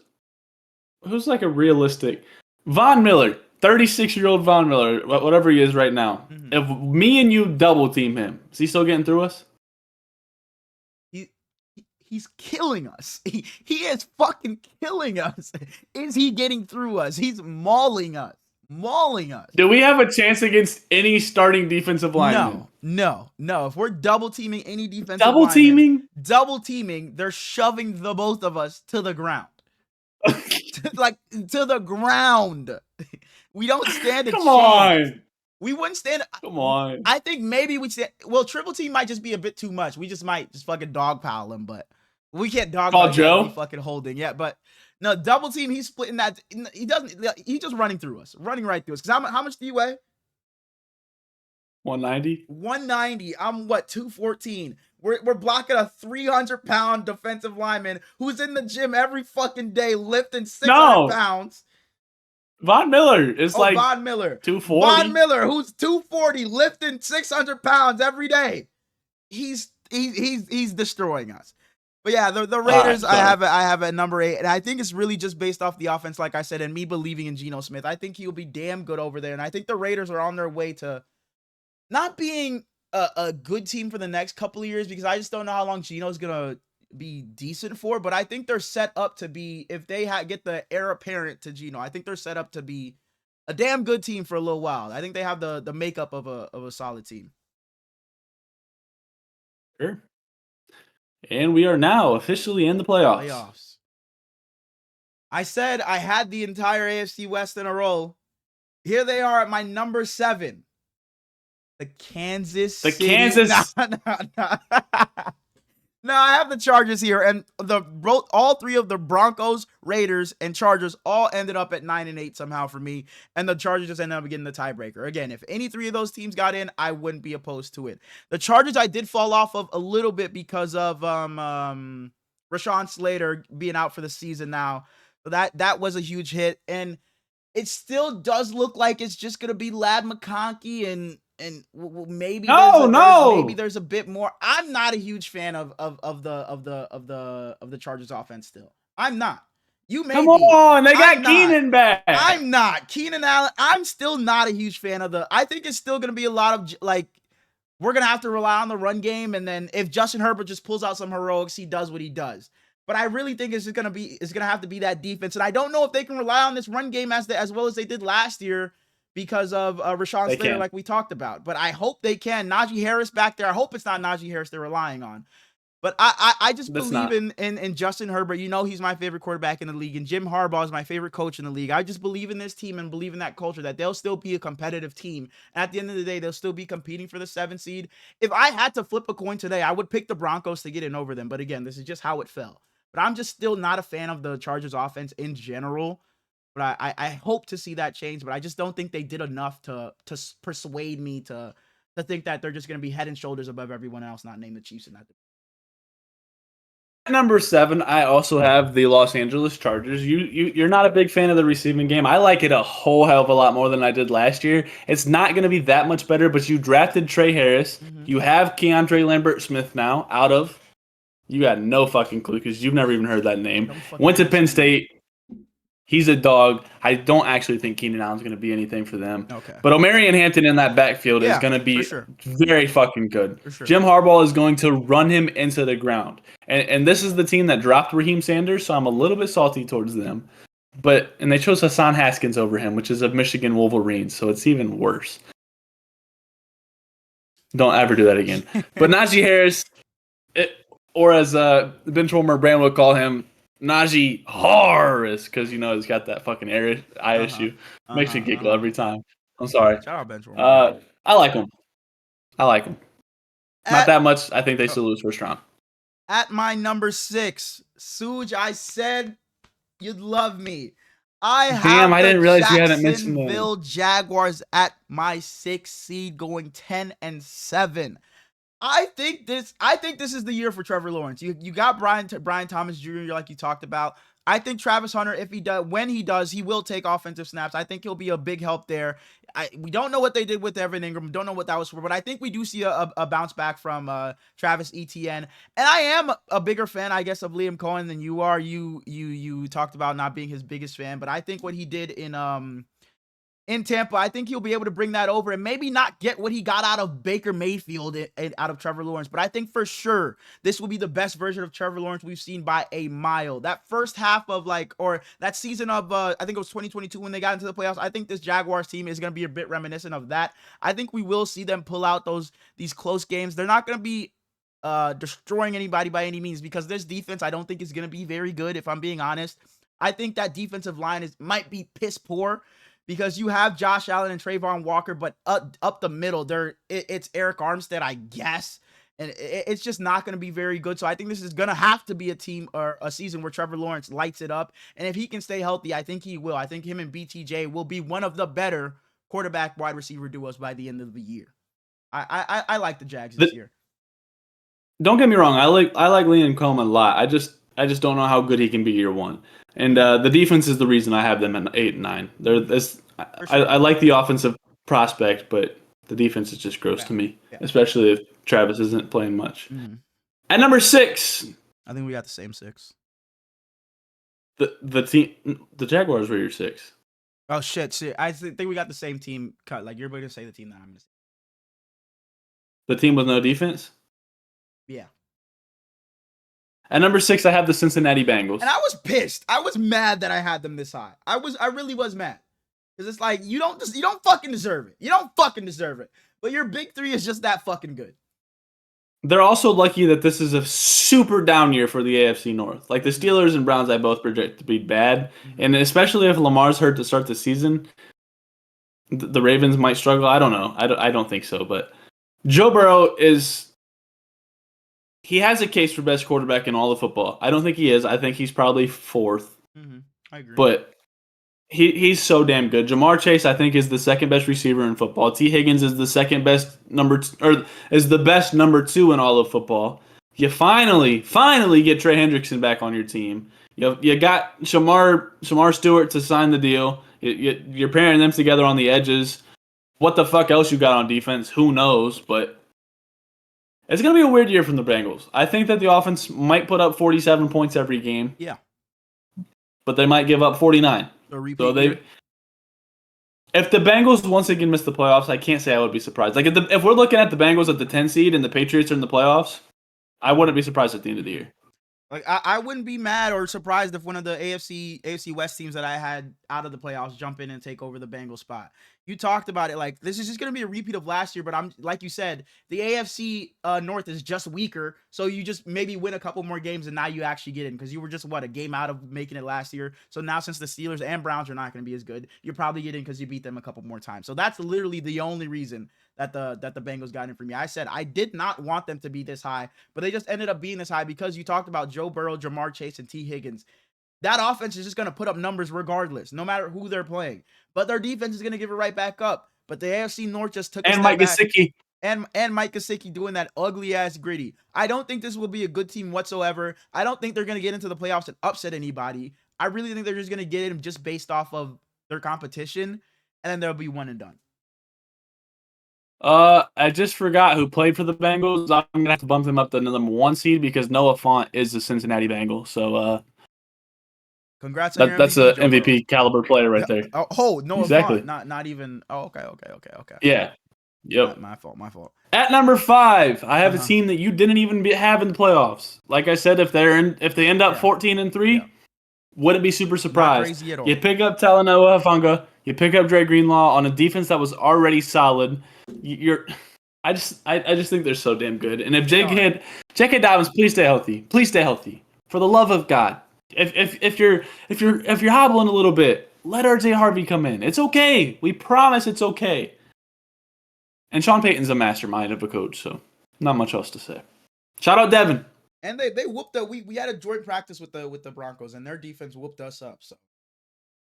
like a realistic Von Miller? 36-year-old Von Miller, whatever he is right now. Mm-hmm. If me and you double team him, is he still getting through us? He's killing us. He is fucking killing us. Is he getting through us? He's mauling us. Do we have a chance against any starting defensive lineman? No. If we're double teaming any defensive double teaming, they're shoving the both of us to the ground. to the ground. We don't stand a chance. Come on. We wouldn't stand. Come on. I think maybe we'd stand. Well, triple team might just be a bit too much. We might fucking dogpile him, but we can't dogpile Joe. Fucking holding yet, but no double team. He's splitting that. He doesn't. He's just running through us, running right through us. Because how much do you weigh? 190. 190. I'm what 214. We're blocking a 300-pound defensive lineman who's in the gym every fucking day lifting 600 pounds. Von Miller is Von Miller. 240. Von Miller, who's 240, lifting 600 pounds every day. He's destroying us. But yeah, the Raiders, I have at number 8, and I think it's really just based off the offense, like I said, and me believing in Geno Smith. I think he'll be damn good over there, and I think the Raiders are on their way to not being a good team for the next couple of years because I just don't know how long Geno's gonna be decent for, but I think they're set up to be, if they get the heir apparent to Geno, I think they're set up to be a damn good team for a little while. I think they have the makeup of a solid team. Sure. And we are now officially in the playoffs. I said I had the entire AFC West in a row. Here they are at my number 7. The Kansas City. No, I have the Chargers here, and all 3 of the Broncos, Raiders, and Chargers all ended up at 9 and 8 somehow for me, and the Chargers just ended up getting the tiebreaker. Again, if any 3 of those teams got in, I wouldn't be opposed to it. The Chargers I did fall off of a little bit because of Rashawn Slater being out for the season now. So that was a huge hit, and it still does look like it's just gonna be Ladd McConkey and maybe maybe there's a bit more. I'm not a huge fan of the Chargers offense still. I'm not. You may Come on, they got Keenan back. I'm not. Keenan Allen, I'm still not a huge fan of I think it's still going to be a lot of like, we're going to have to rely on the run game, and then if Justin Herbert just pulls out some heroics, he does what he does. But I really think it's going to have to be that defense, and I don't know if they can rely on this run game as well as they did last year, because of Rashawn Slater, like we talked about. But I hope they can. Najee Harris back there. I hope it's not Najee Harris they're relying on. But I just believe in Justin Herbert. You know, he's my favorite quarterback in the league. And Jim Harbaugh is my favorite coach in the league. I just believe in this team and believe in that culture, that they'll still be a competitive team. And at the end of the day, they'll still be competing for the 7th seed. If I had to flip a coin today, I would pick the Broncos to get in over them. But again, this is just how it fell. But I'm just still not a fan of the Chargers offense in general. But I hope to see that change, but I just don't think they did enough to persuade me to think that they're just going to be head and shoulders above everyone else, not name the Chiefs in that. Number 7, I also have the Los Angeles Chargers. You're not a big fan of the receiving game. I like it a whole hell of a lot more than I did last year. It's not going to be that much better, but you drafted Trey Harris. You have Keandre Lambert-Smith now out of. You got no fucking clue because you've never even heard that name. Went to Penn State. He's a dog. I don't actually think Keenan Allen's going to be anything for them. Okay. But Omarion Hampton in that backfield is going to be very fucking good. Jim Harbaugh is going to run him into the ground. And this is the team that dropped Raheem Sanders, so I'm a little bit salty towards them. And they chose Hassan Haskins over him, which is of Michigan Wolverines, so it's even worse. Don't ever do that again. But Najee Harris, or as Benchwarmer Brand would call him, Najee Harris, because you know he's got that fucking eye issue. Makes me giggle every time. I'm sorry. Shout out Benchwarmer. I like him. Not that much. I think they still lose first round. At my number 6, Suj, I said you'd love me. I didn't realize you hadn't mentioned them. Jacksonville Jaguars at my 6th seed, going 10-7. I think this is the year for Trevor Lawrence. You got Brian Thomas Jr., like you talked about. I think Travis Hunter, when he does, he will take offensive snaps. I think he'll be a big help there. We don't know what they did with Evan Ingram. Don't know what that was for, but I think we do see a bounce back from Travis Etienne. And I am a bigger fan, I guess, of Liam Cohen than you are. You talked about not being his biggest fan, but I think what he did in Tampa, I think he'll be able to bring that over and maybe not get what he got out of Baker Mayfield and out of Trevor Lawrence. But I think for sure this will be the best version of Trevor Lawrence we've seen by a mile. That first half of or that season of, I think it was 2022 when they got into the playoffs, I think this Jaguars team is going to be a bit reminiscent of that. I think we will see them pull out these close games. They're not going to be destroying anybody by any means, because this defense I don't think is going to be very good, if I'm being honest. I think that defensive line might be piss poor, because you have Josh Allen and Trayvon Walker, but up the middle, it's Eric Armstead, I guess. And it's just not going to be very good. So I think this is going to have to be a team or a season where Trevor Lawrence lights it up. And if he can stay healthy, I think he will. I think him and BTJ will be one of the better quarterback wide receiver duos by the end of the year. I like the Jags this year. Don't get me wrong. I like Liam Cohen a lot. I just don't know how good he can be year one. And the defense is the reason I have them at 8 and 9. I like the offensive prospect, but the defense is just gross to me, especially if Travis isn't playing much. At number 6, I think we got the same 6. The Jaguars were your 6. Oh shit! I think we got the same team cut. Like, you're going to say the team that I'm going to say. The team with no defense? Yeah. At number 6, I have the Cincinnati Bengals. And I was pissed. I was mad that I had them this high. I really was mad. Because it's like, you don't fucking deserve it. You don't fucking deserve it. But your big 3 is just that fucking good. They're also lucky that this is a super down year for the AFC North. Like the Steelers and Browns, I both project to be bad, and especially if Lamar's hurt to start the season, the Ravens might struggle. I don't know. I don't think so, but Joe Burrow he has a case for best quarterback in all of football. I don't think he is. I think he's probably fourth. I agree. But he's so damn good. Jamar Chase, I think, is the second best receiver in football. T. Higgins is the second best is the best number 2 in all of football. You finally get Trey Hendrickson back on your team. You got Shamar Stewart to sign the deal. You're pairing them together on the edges. What the fuck else you got on defense? Who knows? But it's going to be a weird year from the Bengals. I think that the offense might put up 47 points every game. Yeah. But they might give up 49. So if the Bengals once again miss the playoffs, I can't say I would be surprised. Like if we're looking at the Bengals at the 10 seed and the Patriots are in the playoffs, I wouldn't be surprised at the end of the year. Like I wouldn't be mad or surprised if one of the AFC West teams that I had out of the playoffs jump in and take over the Bengals spot. You talked about it, like this is just going to be a repeat of last year, but I'm like you said, the AFC North is just weaker, so you just maybe win a couple more games and now you actually get in because you were just a game out of making it last year. So now since the Steelers and Browns are not going to be as good, you're probably getting because you beat them a couple more times. So that's literally the only reason that the Bengals got in for me. I said I did not want them to be this high, but they just ended up being this high because you talked about Joe Burrow, Jamar Chase, and T. Higgins. That offense is just going to put up numbers regardless, no matter who they're playing. But their defense is going to give it right back up. But the AFC North just took a step Mike back. Gesicki. And Mike Gesicki doing that ugly-ass gritty. I don't think this will be a good team whatsoever. I don't think they're going to get into the playoffs and upset anybody. I really think they're just going to get in just based off of their competition, and then they'll be one and done. I just forgot who played for the Bengals. I'm going to have to bump them up to the number 1 seed because Noah Fant is a Cincinnati Bengal. So, congrats on your that's MVP, an MVP caliber player right there. Oh, Noah exactly. Fant, not even. Oh, okay. Yeah. Yep. My fault. At number 5, I have a team that you didn't even have in the playoffs. Like I said, if they end up 14-3, wouldn't be super surprised. Not crazy at all. You pick up Talanoa Hufanga, you pick up Dre Greenlaw on a defense that was already solid. I just think they're so damn good. And if J.K. Dobbins, please stay healthy. Please stay healthy. For the love of God. If you're hobbling a little bit, let RJ Harvey come in. It's okay. We promise it's okay. And Sean Payton's a mastermind of a coach, so not much else to say. Shout out Devin. And they whooped up. We had a joint practice with the Broncos, and their defense whooped us up. So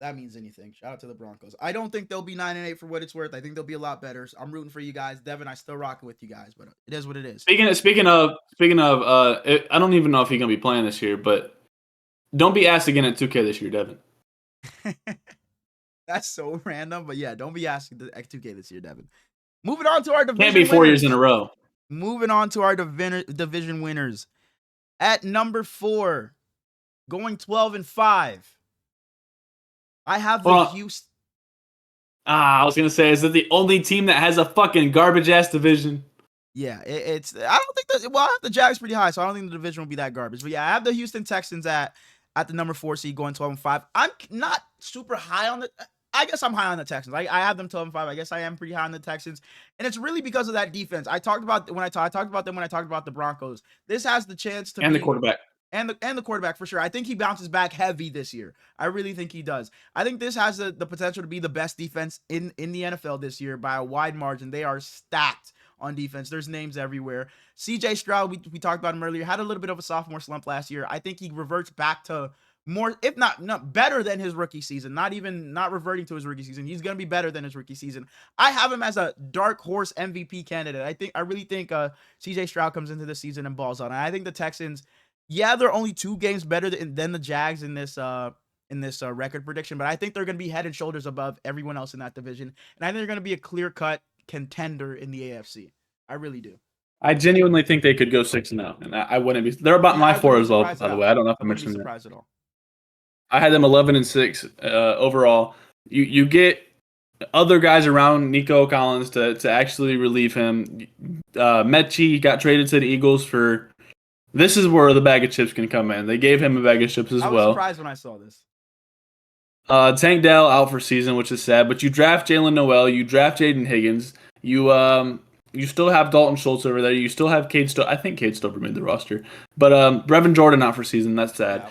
that means anything. Shout out to the Broncos. I don't think they'll be 9-8 for what it's worth. I think they'll be a lot better. So I'm rooting for you guys, Devin. I still rocking with you guys, but it is what it is. Speaking of, I don't even know if he's gonna be playing this year, but don't be asked again at 2K this year, Devin. That's so random, but yeah, don't be asking at 2K this year, Devin. Moving on to our division. Can't be 4 years in a row. Moving on to our division winners. At number 4, going 12-5. I have the Houston. I was gonna say, is it the only team that has a fucking garbage ass division? Yeah, it's. I don't think that. Well, I have the Jags pretty high, so I don't think the division will be that garbage. But yeah, I have the Houston Texans at the number 4 seed, going 12-5. I'm not super high on the. I guess I'm high on the Texans. I have them 12-5. I guess I am pretty high on the Texans, and it's really because of that defense. I talked about them when I talked about the Broncos. This has the chance to the quarterback. And the quarterback for sure. I think he bounces back heavy this year. I really think he does. I think this has the potential to be the best defense in the NFL this year by a wide margin. They are stacked on defense. There's names everywhere. CJ Stroud, we talked about him earlier, had a little bit of a sophomore slump last year. I think he reverts back to more, if not better than his rookie season. Not reverting to his rookie season. He's going to be better than his rookie season. I have him as a dark horse MVP candidate. I really think CJ Stroud comes into the season and balls out. And I think the Texans, yeah, they're only 2 games better than the Jags in this record prediction, but I think they're going to be head and shoulders above everyone else in that division. And I think they're going to be a clear-cut contender in the AFC. I really do. I genuinely think they could go 6-0, and I wouldn't be. They're about my 4 as well, by the way. I don't know if I mentioned that. Surprised at all. I had them 11-6 overall. You get other guys around Nico Collins to actually relieve him. Mechie got traded to the Eagles for. This is where the bag of chips can come in. They gave him a bag of chips as well. I was surprised when I saw this. Tank Dell out for season, which is sad. But you draft Jalen Noel, you draft Jaden Higgins, you You still have Dalton Schultz over there. You still have Cade Stover. I think Cade Stover made the roster. But Brevin Jordan out for season. That's sad. Yeah,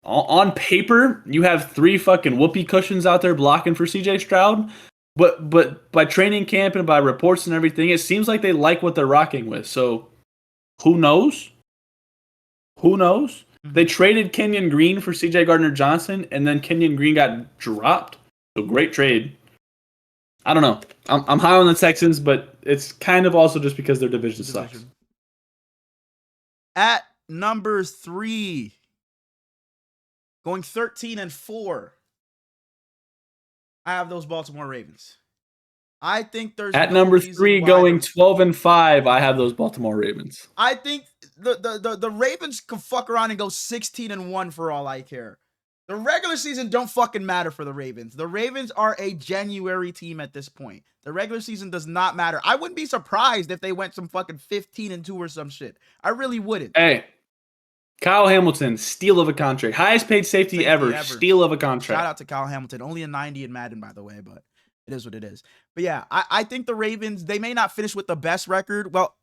On paper, you have 3 fucking whoopee cushions out there blocking for CJ Stroud. But by training camp and by reports and everything, it seems like they like what they're rocking with. So who knows? Who knows? They traded Kenyon Green for CJ Gardner-Johnson, and then Kenyon Green got dropped. So great trade. I don't know. I'm high on the Texans, but it's kind of also just because their division sucks. At number 3, going 13-4, I have those Baltimore Ravens. I think there's at number 3, going 12-5. I have those Baltimore Ravens. I think the Ravens can fuck around and go 16-1 for all I care. The regular season don't fucking matter for the Ravens. The Ravens are a January team at this point. The regular season does not matter. I wouldn't be surprised if they went some fucking 15-2 or some shit. I really wouldn't. Hey, Kyle Hamilton, steal of a contract. Highest paid safety ever. Steal of a contract. Shout out to Kyle Hamilton. Only a 90 in Madden, by the way, but it is what it is. But yeah, I think the Ravens, they may not finish with the best record. Well,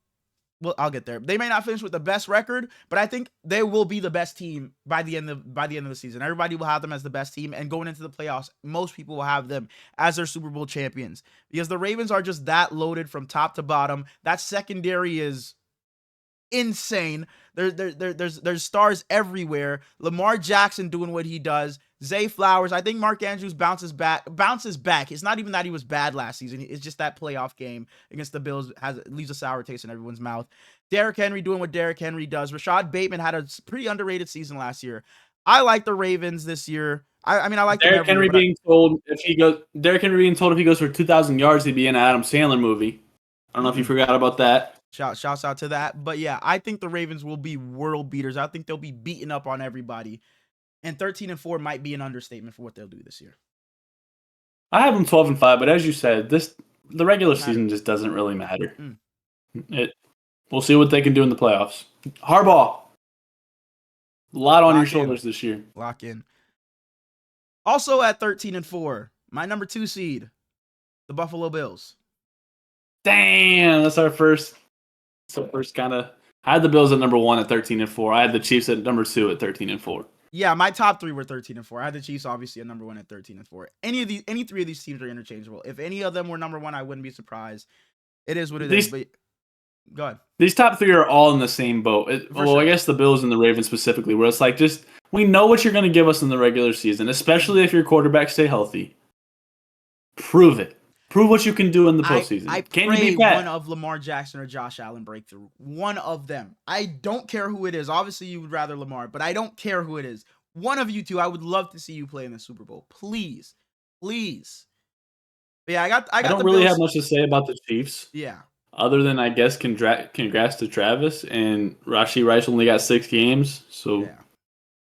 I'll get there. They may not finish with the best record, but I think they will be the best team by the end of the season. Everybody will have them as the best team, and going into the playoffs, most people will have them as their Super Bowl champions because the Ravens are just that loaded from top to bottom. That secondary is insane. There's stars everywhere. Lamar Jackson doing what he does. Zay Flowers. I think Mark Andrews bounces back. It's not even that he was bad last season. It's just that playoff game against the Bills leaves a sour taste in everyone's mouth. Derrick Henry doing what Derrick Henry does. Rashad Bateman had a pretty underrated season last year. I like the Ravens this year. I mean, I like Derrick Henry being told if he goes for 2,000 yards, he'd be in an Adam Sandler movie. I don't know if you forgot about that. Shouts out to that. But yeah, I think the Ravens will be world beaters. I think they'll be beating up on everybody. And 13-4 might be an understatement for what they'll do this year. I have them 12-5, but as you said, the regular season just doesn't really matter. We'll see what they can do in the playoffs. Harbaugh, a lot on your shoulders this year. Lock in. Also at 13-4, my number 2 seed, the Buffalo Bills. Damn, that's our first kind of. I had the Bills at number 1 at 13-4. I had the Chiefs at number 2 at 13-4. Yeah, my top 3 were 13-4. I had the Chiefs obviously at number 1 at 13-4. Any 3 of these teams are interchangeable. If any of them were number 1, I wouldn't be surprised. It is what it is. But go ahead. These top 3 are all in the same boat. Sure. I guess the Bills and the Ravens specifically, where it's like just we know what you're going to give us in the regular season, especially if your quarterbacks stay healthy. Prove it. Prove what you can do in the postseason. I pray one of Lamar Jackson or Josh Allen breakthrough. One of them. I don't care who it is. Obviously, you would rather Lamar, but I don't care who it is. One of you two, I would love to see you play in the Super Bowl. Please. Please. But yeah, I don't really have much to say about the Chiefs. Yeah. Other than, I guess, congrats to Travis. And Rashee Rice only got 6 games. So, yeah.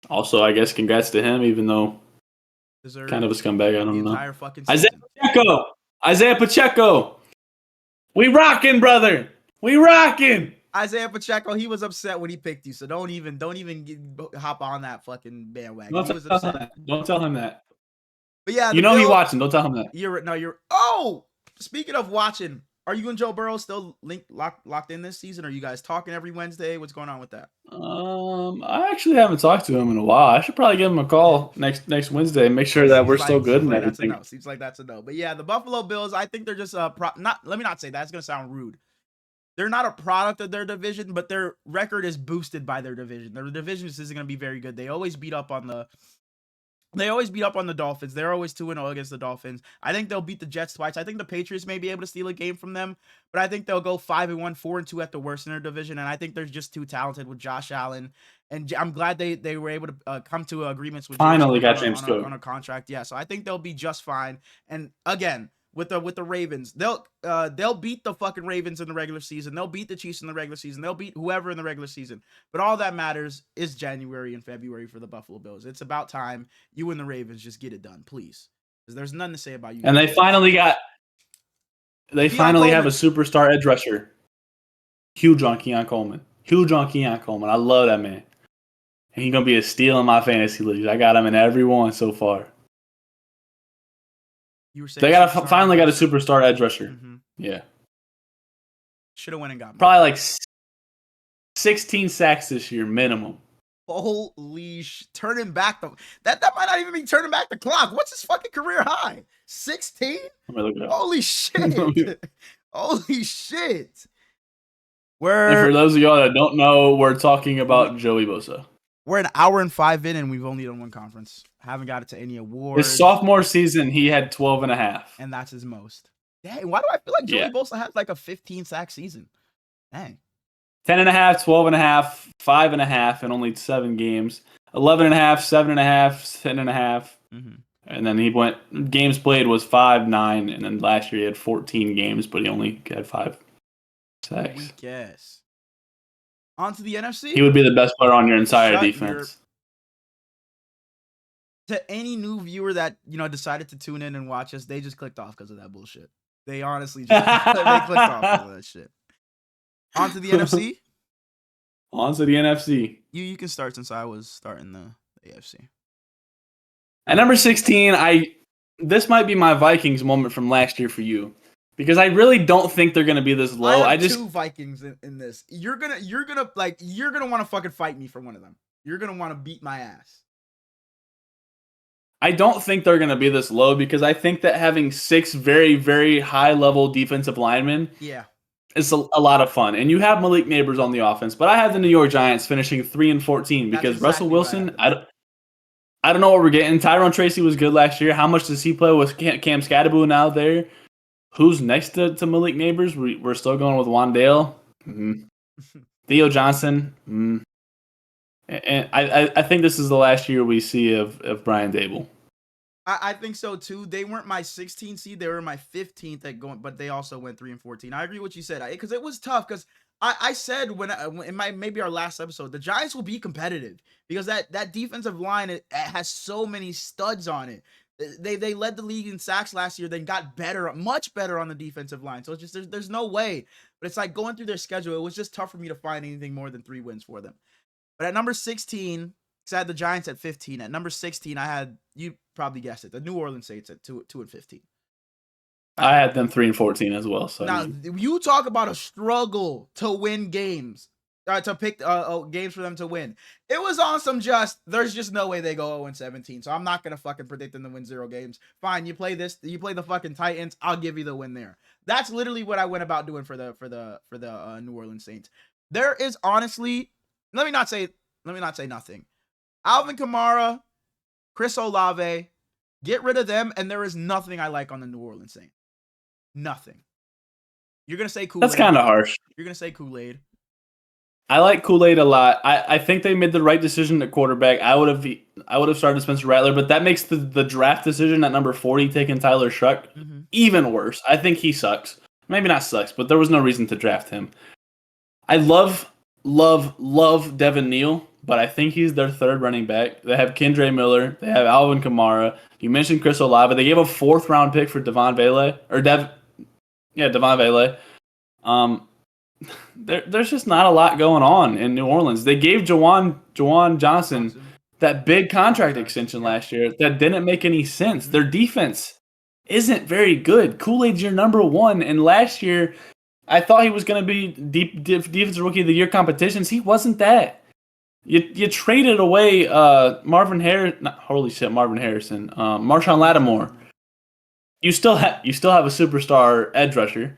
Also, I guess, congrats to him, even though kind of a scumbag. I don't know. Isaiah Pacheco. We rocking, brother. We rocking. Isaiah Pacheco, he was upset when he picked you, so don't even hop on that fucking bandwagon. Don't tell him that. But yeah, he watching. Don't tell him that. Oh, speaking of watching, are you and Joe Burrow still locked in this season? Are you guys talking every Wednesday? What's going on with that? I actually haven't talked to him in a while. I should probably give him a call next Wednesday and make sure that we're still good and everything. Seems like that's a no. But yeah, the Buffalo Bills, I think they're just let me not say that. It's gonna sound rude. They're not a product of their division, but their record is boosted by their division. Their division just isn't gonna be very good. They always beat up on the Dolphins. They're always 2-0 against the Dolphins. I think they'll beat the Jets twice. I think the Patriots may be able to steal a game from them, but I think they'll go 5-1, 4-2 at the worst in their division. And I think they're just too talented with Josh Allen. And I'm glad they were able to come to agreements with finally got James Cook on a contract. Yeah, so I think they'll be just fine. And again, with the Ravens, they'll beat the fucking Ravens in the regular season. They'll beat the Chiefs in the regular season. They'll beat whoever in the regular season. But all that matters is January and February for the Buffalo Bills. It's about time you and the Ravens just get it done, please. Because there's nothing to say about you. And they finally have a superstar edge rusher. Huge on Keon Coleman. I love that man. And he's gonna be a steal in my fantasy leagues. I got him in every one so far. You were saying they finally got a superstar edge rusher. Mm-hmm. Yeah. Should have went and got probably like 16 sacks this year minimum. Holy turning back that might not even be turning back the clock. What's his fucking career high? 16? Holy shit. Holy shit. And for those of y'all that don't know, we're talking about Joey Bosa. We're an hour and 5 in, and we've only done one conference. Haven't got it to any awards. His sophomore season, he had 12.5. And that's his most. Dang, why do I feel like Joey Bosa has like a 15 sack season? Dang. 10.5, 12.5, 5.5 in only 7 games. 11.5, 7.5, 10.5. Mm-hmm. And then he went, games played was 5, 9. And then last year he had 14 games, but he only had 5 sacks. Yes. On to the NFC. He would be the best player on your entire defense. To any new viewer that, decided to tune in and watch us, they just clicked off because of that bullshit. They honestly just they clicked off because of that shit. On to the NFC. On to the NFC. You can start since I was starting the AFC. At number 16, this might be my Vikings moment from last year for you. Because I really don't think they're gonna be this low. I have 2 Vikings in this. You're gonna want to fucking fight me for one of them. You're gonna want to beat my ass. I don't think they're gonna be this low because I think that having 6 very, very high level defensive linemen is a lot of fun. And you have Malik Neighbors on the offense, but I have the New York Giants finishing 3-14 because Russell Wilson, I don't know what we're getting. Tyrone Tracy was good last year. How much does he play with Cam Scatterbo now there? Who's next to Malik Neighbors? We're still going with Wandale. Theo Johnson. And I think this is the last year we see of Brian Dable. I think so too. They weren't my 16th seed; they were my 15th but they also went 3-14. I agree with what you said because it was tough. Because I said in maybe our last episode, the Giants will be competitive because that defensive line it has so many studs on it. They led the league in sacks last year. They got better, much better on the defensive line. So it's just there's no way. But it's like going through their schedule. It was just tough for me to find anything more than 3 wins for them. But at number 16, because I had the Giants at 15. At number 16, I had, you probably guessed it, the New Orleans Saints at 2-15. I had them 3-14 as well. So now you talk about a struggle to win games. To pick games for them to win. It was on some there's just no way they go 0-17. So I'm not going to fucking predict them to win 0 games. Fine, you play the fucking Titans, I'll give you the win there. That's literally what I went about doing for the New Orleans Saints. There is honestly, let me not say nothing. Alvin Kamara, Chris Olave, get rid of them, and there is nothing I like on the New Orleans Saints. Nothing. You're going to say Kool-Aid. That's kind of harsh. You're going to say Kool-Aid. I like Kool-Aid a lot. I think they made the right decision at quarterback. I would have started Spencer Rattler, but that makes the draft decision at number 40 taking Tyler Shuck even worse. I think he sucks. Maybe not sucks, but there was no reason to draft him. I love Devin Neal, but I think he's their 3rd running back. They have Kendre Miller. They have Alvin Kamara. You mentioned Chris Olave. They gave a 4th round pick for Devon Vele. Devon Vele. There's just not a lot going on in New Orleans. They gave Jawan Johnson that big contract extension last year that didn't make any sense. Their defense isn't very good. Kool-Aid's your number 1, and last year I thought he was going to be defensive rookie of the year competitions. He wasn't that. You traded away Marvin Harrison. Marshawn Lattimore. You still have a superstar edge rusher.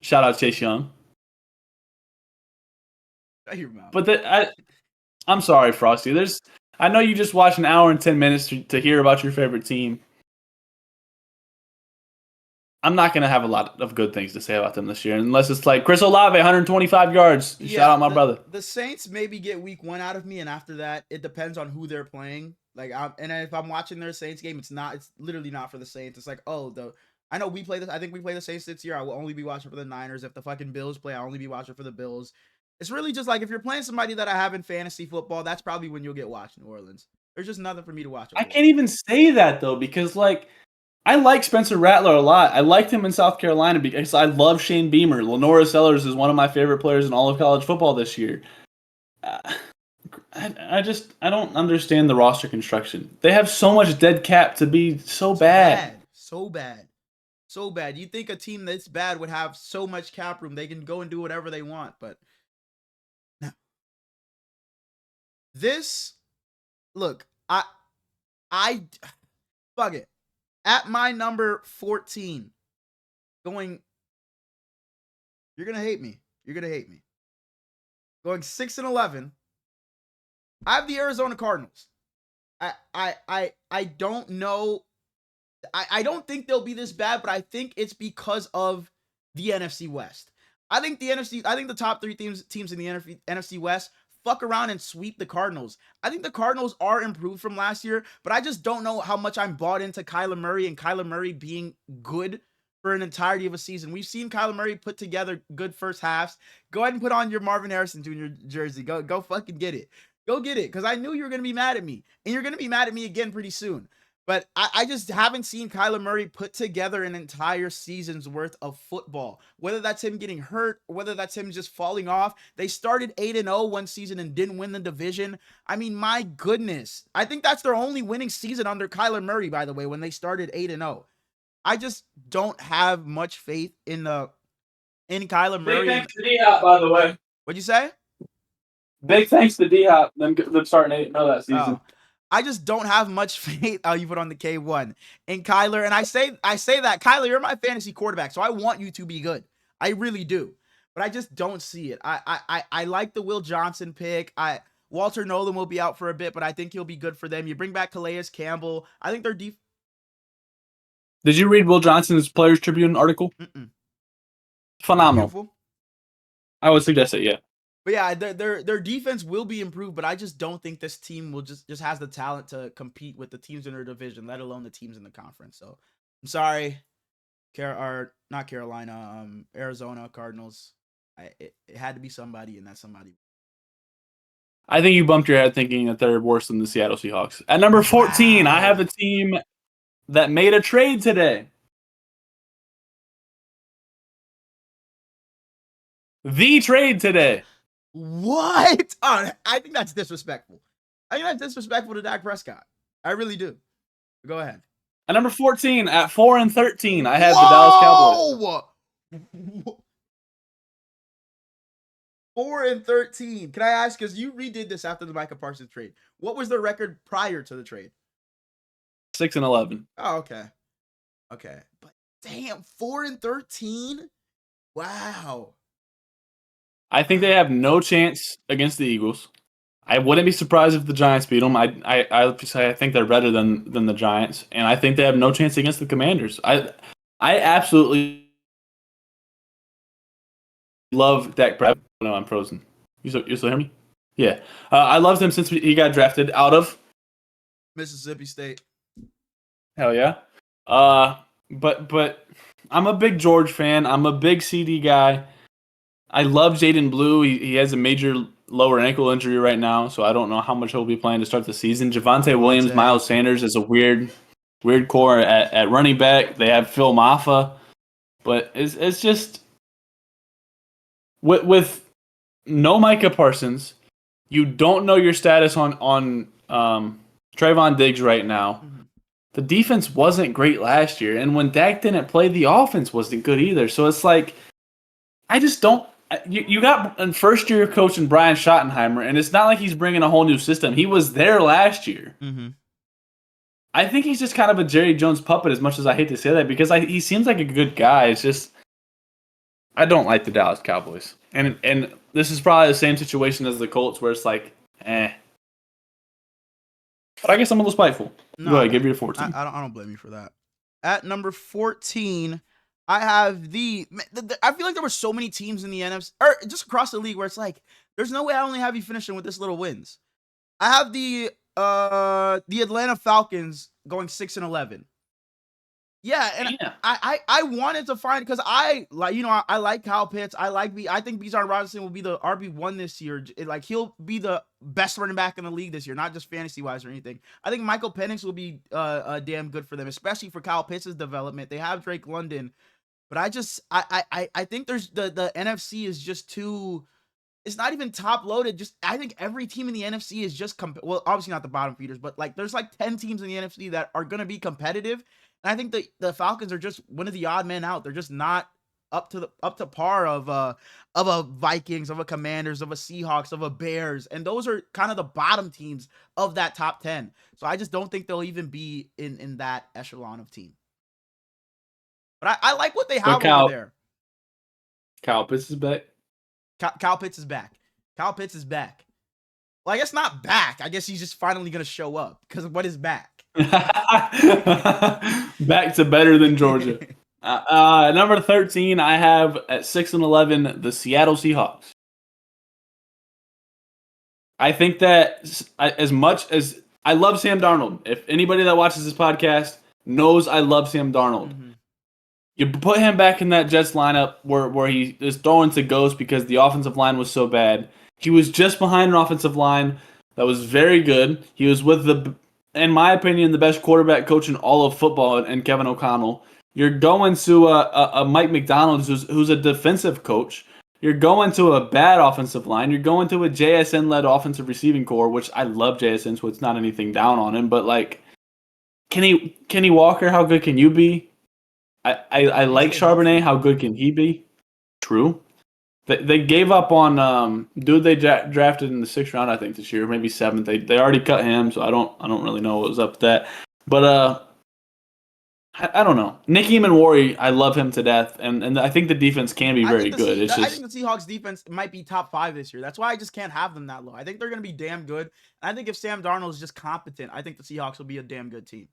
Shout out Chase Young. But I'm sorry, Frosty. I know you just watched an hour and 10 minutes to hear about your favorite team. I'm not going to have a lot of good things to say about them this year, unless it's like Chris Olave, 125 yards. Shout out my brother. The Saints maybe get week 1 out of me, and after that, it depends on who they're playing. And if I'm watching their Saints game, it's literally not for the Saints. It's like, I know we play this. I think we play the Saints this year. I will only be watching for the Niners. If the fucking Bills play, I'll only be watching for the Bills. It's really just like if you're playing somebody that I have in fantasy football, that's probably when you'll get watched in New Orleans. There's just nothing for me to watch. I can't even say that though, because I like Spencer Rattler a lot. I liked him in South Carolina because I love Shane Beamer. Lenora Sellers is one of my favorite players in all of college football this year. I don't understand the roster construction. They have so much dead cap to be so bad. So bad. So bad. You'd think a team that's bad would have so much cap room. They can go and do whatever they want, but no. This, look, I, fuck it. At my number 14, going, you're going to hate me. You're going to hate me. Going 6-11, I have the Arizona Cardinals. I don't know. I don't think they'll be this bad, but I think it's because of the NFC West. I think the top 3 teams in the NFC West fuck around and sweep the Cardinals. I think the Cardinals are improved from last year, but I just don't know how much I'm bought into Kyler Murray and Kyler Murray being good for an entirety of a season. We've seen Kyler Murray put together good first halves. Go ahead and put on your Marvin Harrison Jr. jersey. Go fucking get it. Go get it, because I knew you were going to be mad at me, and you're going to be mad at me again pretty soon. But I just haven't seen Kyler Murray put together an entire season's worth of football. Whether that's him getting hurt, or whether that's him just falling off. They started 8-0 one season and didn't win the division. I mean, my goodness. I think that's their only winning season under Kyler Murray, by the way, when they started 8-0. I just don't have much faith in Kyler Murray. Big thanks to D-Hop, by the way. What'd you say? Big thanks to D-Hop, them starting 8-0 that season. I just don't have much faith. Oh, you put on the K1 and Kyler, and I say that Kyler, you're my fantasy quarterback, so I want you to be good. I really do, but I just don't see it. I like the Will Johnson pick. Walter Nolan will be out for a bit, but I think he'll be good for them. You bring back Calais Campbell. I think they're deep. Did you read Will Johnson's Players Tribune article? Phenomenal. Beautiful. I would suggest it. Yeah. But yeah, their defense will be improved, but I just don't think this team will just has the talent to compete with the teams in their division, let alone the teams in the conference. So I'm sorry, not Carolina, Arizona Cardinals. It had to be somebody, and that's somebody. I think you bumped your head thinking that they're worse than the Seattle Seahawks. At number 14, wow. I have a team that made a trade today. The trade today. What? Oh, I think that's disrespectful. I think that's disrespectful to Dak Prescott. I really do. Go ahead. At number 14, at 4-13, I have the Dallas Cowboys. 4-13. Can I ask, because you redid this after the Micah Parsons trade, what was the record prior to the trade? 6-11. Oh, okay. Okay. But damn, 4-13? Wow. I think they have no chance against the Eagles. I wouldn't be surprised if the Giants beat them. I think they're better than the Giants, and I think they have no chance against the Commanders. I absolutely love Dak Prescott. No, I'm frozen. You still hear me? Yeah. I loved him since he got drafted out of Mississippi State. Hell yeah. But I'm a big George fan. I'm a big CD guy. I love Jaden Blue. He has a major lower ankle injury right now, so I don't know how much he'll be playing to start the season. Javonte Williams, Miles Sanders is a weird core at running back. They have Phil Maffa, but it's just with no Micah Parsons, you don't know your status on Trayvon Diggs right now. The defense wasn't great last year, and when Dak didn't play, the offense wasn't good either. So it's like, I just don't. You got a first-year coach in Brian Schottenheimer, and it's not like he's bringing a whole new system. He was there last year. Mm-hmm. I think he's just kind of a Jerry Jones puppet, as much as I hate to say that, because he seems like a good guy. It's just, I don't like the Dallas Cowboys. And this is probably the same situation as the Colts, where it's like, eh. But I guess I'm a little spiteful. No, go ahead, give me your 14. I don't blame you for that. At number 14, I have I feel like there were so many teams in the NFC, or just across the league, where it's like, there's no way I only have you finishing with this little wins. I have the Atlanta Falcons going 6-11. Yeah, and yeah. I wanted to find, because I like Kyle Pitts. I think Bijan Robinson will be the RB1 this year. Like, he'll be the best running back in the league this year, not just fantasy wise or anything. I think Michael Penix will be damn good for them, especially for Kyle Pitts' development. They have Drake London, but I think there's the NFC is just too. it's not even top loaded. Just I think every team in the NFC is just well, obviously not the bottom feeders, but like there's like 10 teams in the NFC that are going to be competitive. And I think the Falcons are just one of the odd men out. They're just not up to par of a Vikings, of a Commanders, of a Seahawks, of a Bears, and those are kind of the bottom teams of that top 10. So I just don't think they'll even be in that echelon of team. But I like what they have over there. Kyle Pitts is back. Kyle Pitts is back. Kyle Pitts is back. Well, I guess not back. I guess he's just finally going to show up because what is back? Back to better than Georgia. Number 13, I have at 6-11 the Seattle Seahawks. I think that as much as I love Sam Darnold, if anybody that watches this podcast knows I love Sam Darnold, you put him back in that Jets lineup where he is throwing to ghosts because the offensive line was so bad. He was just behind an offensive line that was very good. He was with in my opinion, the best quarterback coach in all of football, and Kevin O'Connell. You're going to a Mike McDonald who's a defensive coach. You're going to a bad offensive line. You're going to a JSN-led offensive receiving core, which I love JSN, so it's not anything down on him. But like, Kenny Walker, how good can you be? I like Charbonnet. How good can he be? True. They gave up on dude they drafted in the 6th round, I think, this year, maybe 7th. They already cut him, so I don't really know what was up with that. But I don't know. Nick Eamon-Warry, I love him to death, and I think the defense can be very good. I think the Seahawks defense might be top 5 this year. That's why I just can't have them that low. I think they're going to be damn good. And I think if Sam Darnold is just competent, I think the Seahawks will be a damn good team.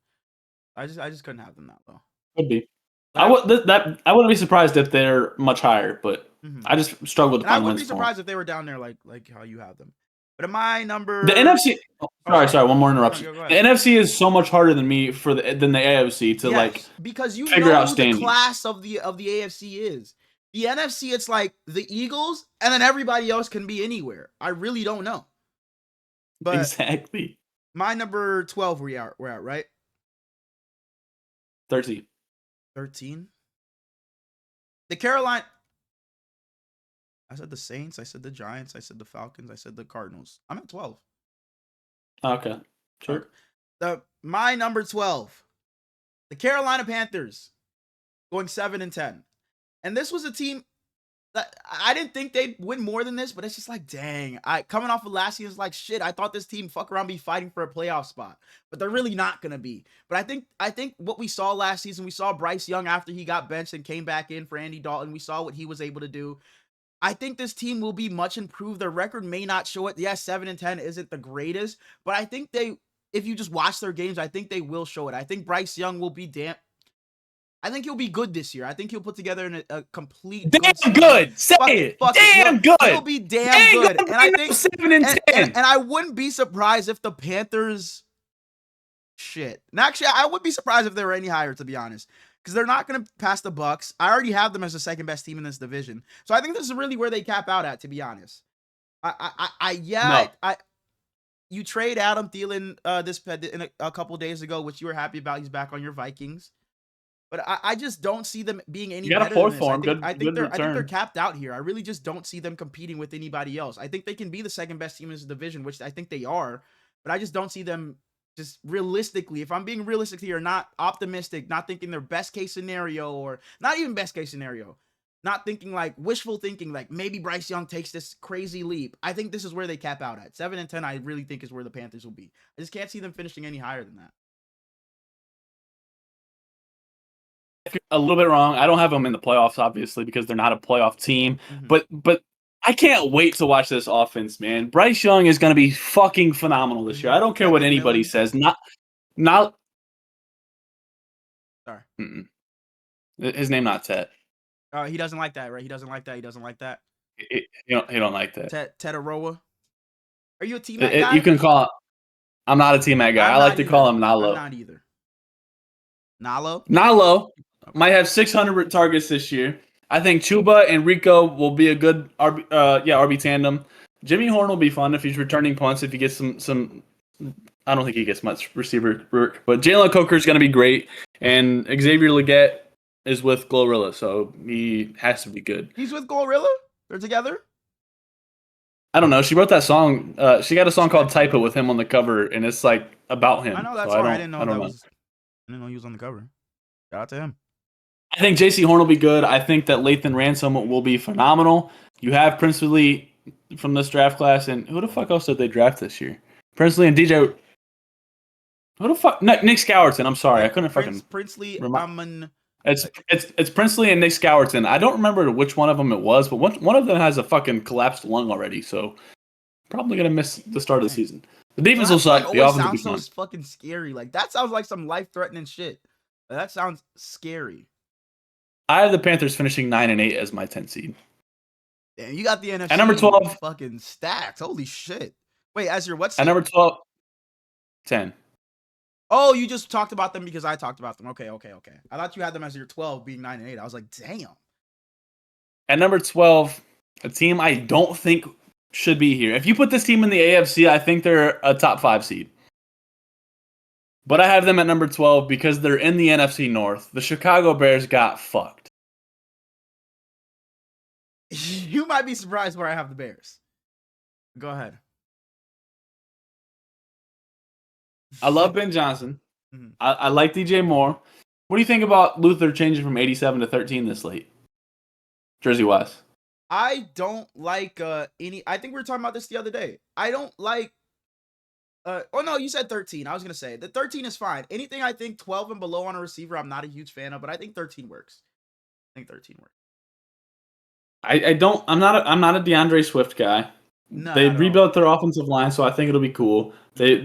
I just couldn't have them that low. Could be. I wouldn't be surprised if they're much higher, but I just struggled to find wins. I wouldn't be surprised if they were down there like how you have them. But in my number, the NFC. Sorry, one more interruption. The NFC is so much harder than me than the AFC to because you figure know out who the class of the AFC is. The NFC, it's like the Eagles, and then everybody else can be anywhere. I really don't know. But exactly. My number 12, we're at right. 13. The Carolina. I said the Saints. I said the Giants. I said the Falcons. I said the Cardinals. I'm at 12. Okay. Sure. My number 12. The Carolina Panthers. Going 7-10. And this was a team that I didn't think they'd win more than this, but it's just like, dang. Coming off of last season, it's like, shit, I thought this team fuck around be fighting for a playoff spot. But they're really not going to be. But I think what we saw last season, we saw Bryce Young after he got benched and came back in for Andy Dalton. We saw what he was able to do. I think this team will be much improved. Their record may not show it. Yes, 7-10 isn't the greatest, but I think if you just watch their games, I think they will show it. I think Bryce Young will be I think he'll be good this year. I think he'll put together a complete good. Say it. Damn good. He'll be damn good. And I think 7-10. And I wouldn't be surprised if the Panthers shit. And actually, I would be surprised if they were any higher, to be honest. Because they're not going to pass the Bucks. I already have them as the second best team in this division. So I think this is really where they cap out at, to be honest. You trade Adam Thielen a couple days ago, which you were happy about. He's back on your Vikings. But I just don't see them being any better. You got a 4th for him. I think they're capped out here. I really just don't see them competing with anybody else. I think they can be the second best team in this division, which I think they are. But I just don't see them. Just realistically, if I'm being realistic here, not optimistic, not thinking their best case scenario, or not even best case scenario, not thinking like wishful thinking, like maybe Bryce Young takes this crazy leap. I think this is where they cap out at. 7-10, I really think is where the Panthers will be. I just can't see them finishing any higher than that. A little bit wrong. I don't have them in the playoffs, obviously, because they're not a playoff team. But I can't wait to watch this offense, man. Bryce Young is going to be fucking phenomenal this year. I don't care what anybody says. Not. Sorry. His name not Ted. He doesn't like that, right? He doesn't like that. He don't like that. He don't like that. Ted Aroa. Are you a T-Mac guy? You can call. I'm not a T-Mac guy. I like to call him Nalo. I'm not either. Nalo might have 600 targets this year. I think Chuba and Rico will be a good RB tandem. Jimmy Horn will be fun if he's returning punts. If he gets some, I don't think he gets much receiver work. But Jalen Coker is going to be great, and Xavier Legette is with Glorilla, so he has to be good. He's with Glorilla? They're together? I don't know. She wrote that song. She got a song called "Type It" with him on the cover, and it's like about him. I know So that song. I didn't I know don't that know. was. I didn't know he was on the cover. Shout out to him. I think J.C. Horn will be good. I think that Lathan Ransom will be phenomenal. You have Princely from this draft class, and who the fuck else did they draft this year? Princely and DJ. Who the fuck? Nick Scowerton. I'm sorry, I couldn't fucking. Princely. It's Princely and Nick Scowerton. I don't remember which one of them it was, but one of them has a fucking collapsed lung already, so probably gonna miss the start of the season. The defense will suck. The offense will be fun. Sounds fucking scary. Like that sounds like some life-threatening shit. That sounds scary. I have the Panthers finishing 9-8 as my 10th seed. Damn, you got the NFC at number 12 fucking stacked. Holy shit! Wait, as your what seed? At number 12, 10. Oh, you just talked about them because I talked about them. Okay. I thought you had them as your 12 being 9-8. I was like, damn. At number 12, a team I don't think should be here. If you put this team in the AFC, I think they're a top 5 seed. But I have them at number 12 because they're in the NFC North. The Chicago Bears got fucked. You might be surprised where I have the Bears. Go ahead. I love Ben Johnson. Mm-hmm. I like DJ Moore. What do you think about Luther changing from 87 to 13 this late? Jersey-wise. I don't like any... I think we were talking about this the other day. I don't like... oh, no, you said 13. I was going to say, the 13 is fine. Anything I think 12 and below on a receiver, I'm not a huge fan of, but I think 13 works. I think 13 works. I'm not a DeAndre Swift guy. No, they rebuilt their offensive line, so I think it'll be cool. It's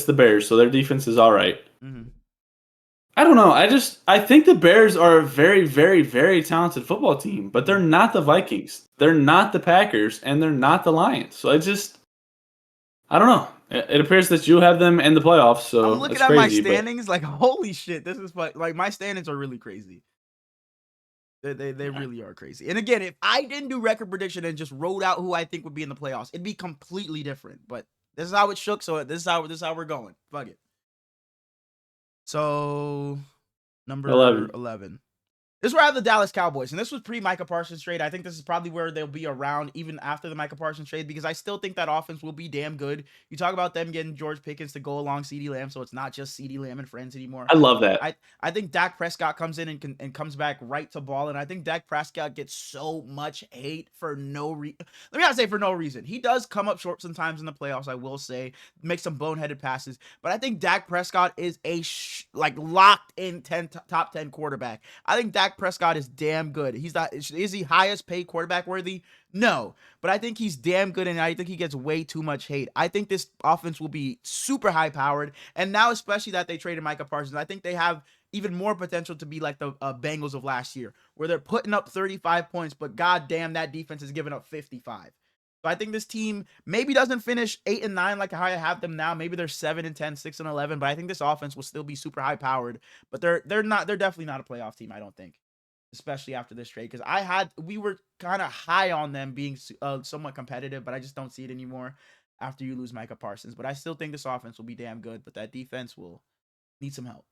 the Bears, so their defense is all right. Mm-hmm. I don't know. I think the Bears are a very, very, very talented football team, but they're not the Vikings. They're not the Packers, and they're not the Lions. So I don't know. It appears that you have them in the playoffs. So I'm looking at my standings, like holy shit, this is like my standings are really crazy. They really are crazy. And again, if I didn't do record prediction and just wrote out who I think would be in the playoffs, it'd be completely different. But this is how it shook. So this is how we're going. Fuck it. So number 11. This is where I have the Dallas Cowboys, and this was pre-Micah Parsons trade. I think this is probably where they'll be around even after the Micah Parsons trade because I still think that offense will be damn good. You talk about them getting George Pickens to go along CeeDee Lamb, so it's not just CeeDee Lamb and friends anymore. I love that. I think Dak Prescott comes in and comes back right to ball, and I think Dak Prescott gets so much hate for no reason. Let me not say for no reason. He does come up short sometimes in the playoffs, I will say, make some boneheaded passes, but I think Dak Prescott is a locked in top 10 quarterback. I think Dak Prescott is damn good. He's not. Is he highest paid quarterback worthy? No, but I think he's damn good, and I think he gets way too much hate. I think this offense will be super high powered, and now especially that they traded Micah Parsons, I think they have even more potential to be like the Bengals of last year, where they're putting up 35 points, but goddamn, that defense is giving up 55. So I think this team maybe doesn't finish 8 and 9 like how I have them now. Maybe they're 7 and 10, 6 and 11, but I think this offense will still be super high powered. But they're definitely not a playoff team, I don't think. Especially after this trade, because we were kind of high on them being somewhat competitive, but I just don't see it anymore after you lose Micah Parsons. But I still think this offense will be damn good, but that defense will need some help.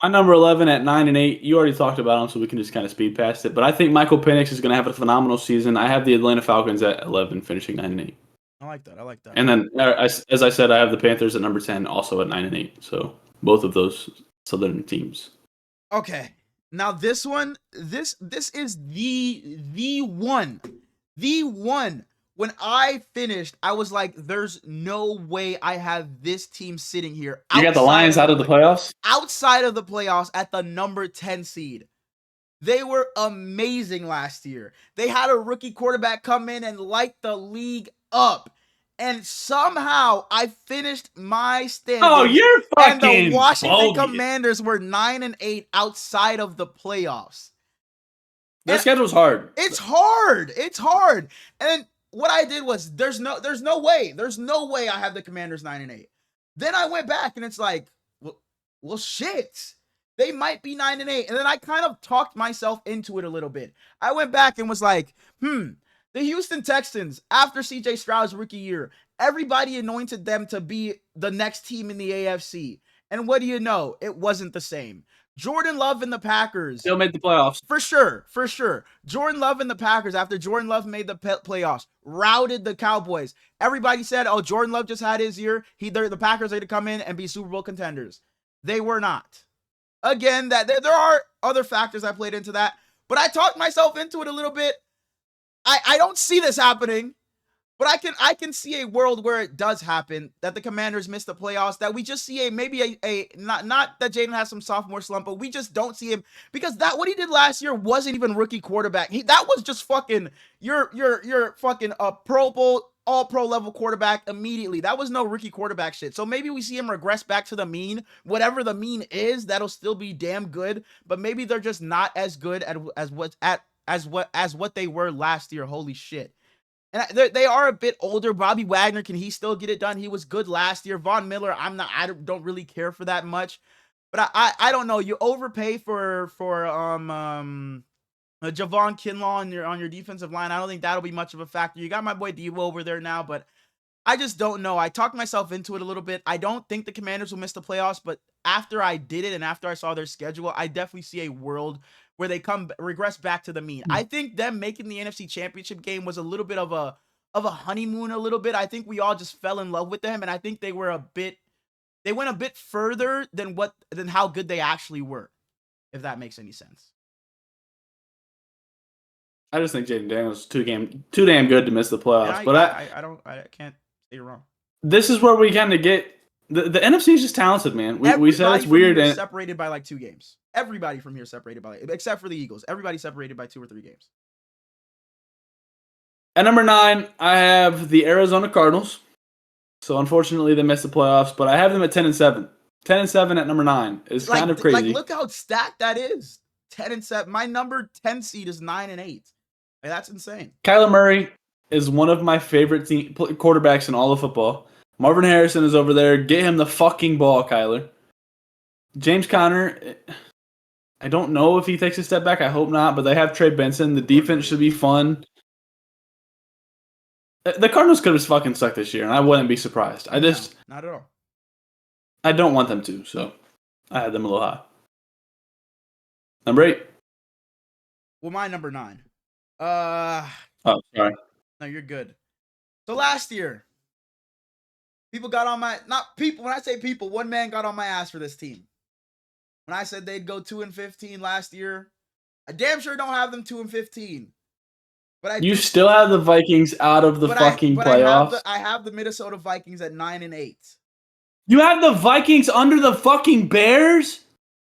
My number 11 at 9-8, you already talked about them, so we can just kind of speed past it. But I think Michael Penix is going to have a phenomenal season. I have the Atlanta Falcons at 11, finishing 9-8. I like that. And then, as I said, I have the Panthers at number 10, also at 9-8. So both of those Southern teams. Okay. Now this one, this is the one. When I finished, I was like, there's no way I have this team sitting here. You got the Lions out of the playoffs? Outside of the playoffs at the number 10 seed. They were amazing last year. They had a rookie quarterback come in and light the league up. And somehow I finished my standings. Oh, you're fucking And the Washington bogus. Commanders were 9 and 8 outside of the playoffs. Their schedule's hard. It's hard. And what I did was there's no way I have the Commanders 9 and 8. Then I went back and it's like, well shit. They might be 9 and 8. And then I kind of talked myself into it a little bit. I went back and was like, the Houston Texans, after CJ Stroud's rookie year, everybody anointed them to be the next team in the AFC. And what do you know? It wasn't the same. Jordan Love and the Packers Still made the playoffs. For sure. Jordan Love and the Packers, after Jordan Love made the playoffs, routed the Cowboys. Everybody said, oh, Jordan Love just had his year. The Packers are going to come in and be Super Bowl contenders. They were not. Again, that there are other factors that played into that, but I talked myself into it a little bit. I don't see this happening. But I can see a world where it does happen, that the Commanders miss the playoffs, that we just see maybe not that Jaden has some sophomore slump, but we just don't see him, because what he did last year wasn't even rookie quarterback. That was just fucking you're fucking a Pro Bowl, all pro level quarterback immediately. That was no rookie quarterback shit. So maybe we see him regress back to the mean, whatever the mean is. That'll still be damn good, but maybe they're just not as good as what they were last year. Holy shit. And they are a bit older. Bobby Wagner, can he still get it done? He was good last year. Von Miller, I don't really care for that much. But I don't know. You overpay for Javon Kinlaw on your defensive line. I don't think that'll be much of a factor. You got my boy Devo over there now, but I just don't know. I talked myself into it a little bit. I don't think the Commanders will miss the playoffs, but after I did it and after I saw their schedule, I definitely see a world where they regress back to the mean. I think them making the NFC Championship game was a little bit of a honeymoon a little bit. I think we all just fell in love with them, and I think they went a bit further than how good they actually were, if that makes any sense. I just think Jaden Daniels is too damn good to miss the playoffs. I can't say you're wrong. This is where we kind of get the NFC is just talented, man. We said it's weird and separated by like 2 games. Everybody from here separated by, except for the Eagles. Everybody separated by 2 or 3 games. At number 9, I have the Arizona Cardinals. So unfortunately, they missed the playoffs, but I have them at 10-7. 10-7 at number 9 is kind of crazy. Look how stacked that is. 10-7. My number 10 seed is 9-8. That's insane. Kyler Murray is one of my favorite quarterbacks in all of football. Marvin Harrison is over there. Get him the fucking ball, Kyler. James Conner, I don't know if he takes a step back. I hope not, but they have Trey Benson. The defense should be fun. The Cardinals could have fucking sucked this year, and I wouldn't be surprised. Not at all. I don't want them to, so I had them a little high. Number 8. Well, my number 9. Oh, sorry. No, you're good. So last year, people got on my, not people, when I say people, one man got on my ass for this team. When I said they'd go 2-15 last year, I damn sure don't have them 2-15. But you still have the Vikings out of the playoffs. I have the Minnesota Vikings at 9-8. You have the Vikings under the fucking Bears?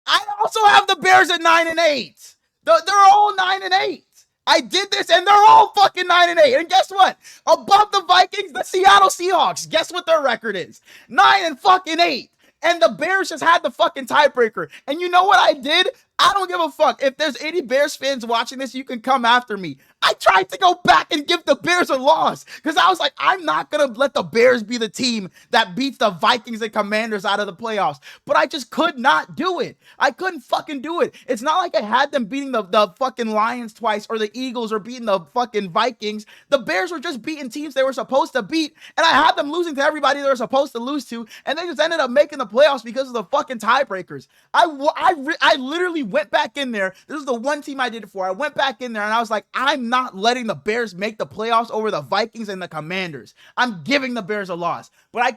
I also have the Bears at 9-8. They're all 9-8. I did this, and they're all fucking 9-8. And guess what? Above the Vikings, the Seattle Seahawks. Guess what their record is? 9-8. And the Bears just had the fucking tiebreaker. And you know what I did? I don't give a fuck. If there's any Bears fans watching this, you can come after me. I tried to go back and give the Bears a loss because I was like, I'm not going to let the Bears be the team that beats the Vikings and Commanders out of the playoffs. But I just could not do it. I couldn't fucking do it. It's not like I had them beating the fucking Lions twice or the Eagles or beating the fucking Vikings. The Bears were just beating teams they were supposed to beat, and I had them losing to everybody they were supposed to lose to, and they just ended up making the playoffs because of the fucking tiebreakers. I literally went back in there. This is the one team I did it for. I went back in there, and I was like, I'm not letting the Bears make the playoffs over the Vikings and the Commanders. I'm giving the Bears a loss, but I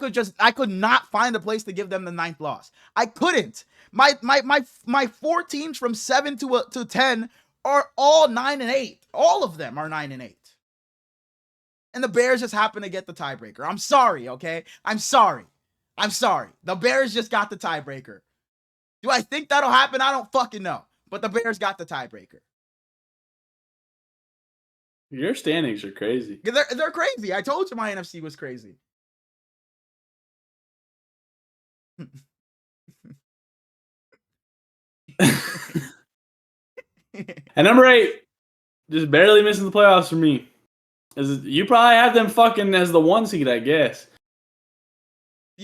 could not find a place to give them the 9th loss. I couldn't. My 4 teams from 7 to 10 are all 9-8. All of them are 9-8. And the Bears just happen to get the tiebreaker. I'm sorry, okay? I'm sorry. The Bears just got the tiebreaker. Do I think that'll happen? I don't fucking know. But the Bears got the tiebreaker. Your standings are crazy. They're crazy. I told you my NFC was crazy. At number 8, just barely missing the playoffs for me. You probably have them fucking as the 1 seed, I guess.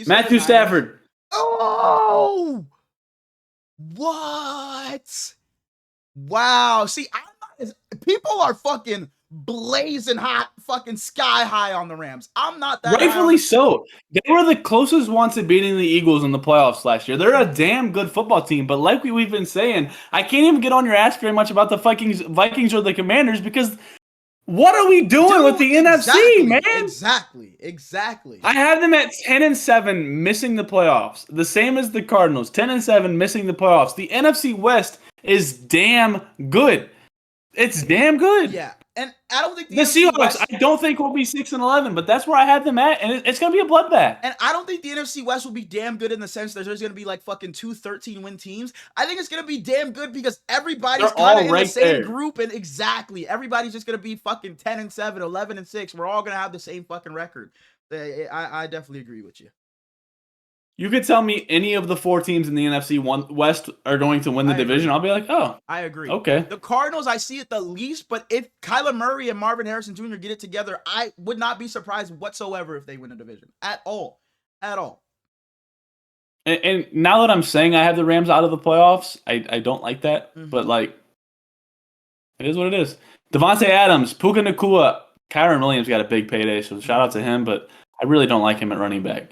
Matthew Stafford. Oh! What? Wow. See, people are fucking blazing hot, fucking sky high on the Rams. I'm not that rightfully so. They were the closest ones to beating the Eagles in the playoffs last year. They're a damn good football team, but like we've been saying, I can't even get on your ass very much about the Vikings or the Commanders because what are we doing with the NFC, man? Exactly. I have them at 10-7, missing the playoffs. The same as the Cardinals, 10-7, missing the playoffs. The NFC West is damn good. It's damn good. Yeah, and I don't think the Seahawks, West, I don't think will be 6-11, but that's where I had them at, and it's going to be a bloodbath. And I don't think the NFC West will be damn good in the sense that there's going to be like fucking 2 13-win teams. I think it's going to be damn good because everybody's kind of in the same group, and everybody's just going to be fucking 10-7, 11-6. We're all going to have the same fucking record. I definitely agree with you. You could tell me any of the 4 teams in the NFC West are going to win the division. I'll be like, oh. I agree. Okay. The Cardinals, I see it the least, but if Kyler Murray and Marvin Harrison Jr. get it together, I would not be surprised whatsoever if they win a division. At all. At all. And now that I'm saying I have the Rams out of the playoffs, I don't like that. Mm-hmm. But, like, it is what it is. Devontae Adams, Puka Nacua, Kyron Williams got a big payday, so shout out to him, but I really don't like him at running back.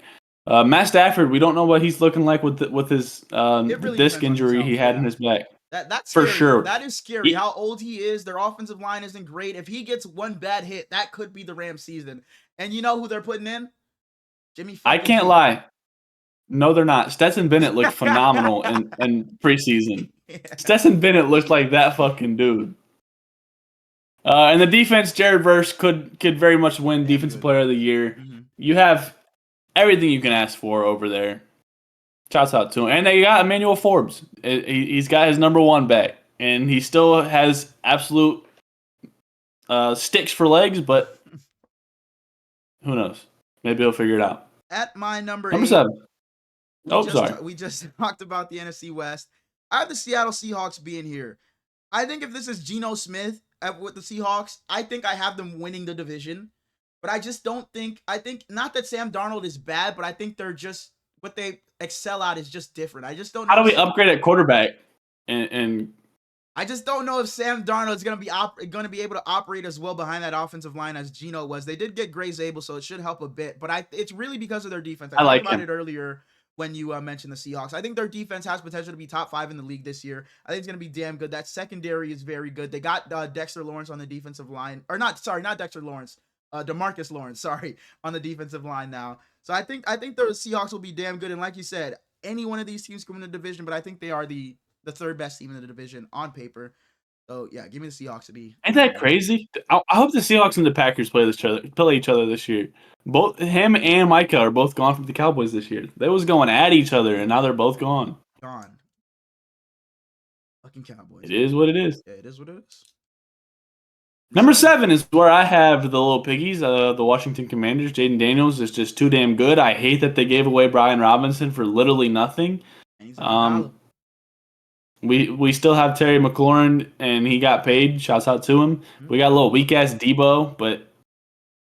Matt Stafford, we don't know what he's looking like with his really disc injury he had in his back. That's for scary. sure. That is scary. How old he is. Their offensive line isn't great. If he gets one bad hit, that could be the Rams season. And you know who they're putting in? Jimmy. I can't lie. No, they're not. Stetson Bennett looked phenomenal in preseason. Yeah. Stetson Bennett looked like that fucking dude. And the defense, Jared Verse could very much win Defensive Player of the Year. Mm-hmm. You have everything you can ask for over there. Shouts out to him. And they got Emmanuel Forbes. He's got his number 1 back. And he still has absolute sticks for legs, but who knows? Maybe he'll figure it out. At my number 7. We just talked about the NFC West. I have the Seattle Seahawks being here. I think if this is Geno Smith with the Seahawks, I think I have them winning the division. But I just don't think, not that Sam Darnold is bad, but I think they're just, what they excel at is just different. I just don't know. How do we upgrade at quarterback? And I just don't know if Sam Darnold is going to be able to operate as well behind that offensive line as Geno was. They did get Gray Zabel, so it should help a bit. But it's really because of their defense. I talked about it earlier when you mentioned the Seahawks. I think their defense has potential to be top 5 in the league this year. I think it's going to be damn good. That secondary is very good. They got Dexter Lawrence on the defensive line. Or not Dexter Lawrence. DeMarcus Lawrence, on the defensive line now. So I think the Seahawks will be damn good. And like you said, any one of these teams can win the division, but I think they are the 3rd best team in the division on paper. So yeah, give me the Seahawks to be. Ain't that crazy? I hope the Seahawks and the Packers play each other this year. Both him and Micah are both gone from the Cowboys this year. They was going at each other, and now they're both gone. Fucking Cowboys. It is what it is. Yeah, it is what it is. Number 7 is where I have the little piggies, the Washington Commanders. Jaden Daniels is just too damn good. I hate that they gave away Brian Robinson for literally nothing. We still have Terry McLaurin, and he got paid. Shouts out to him. Mm-hmm. We got a little weak-ass Debo, but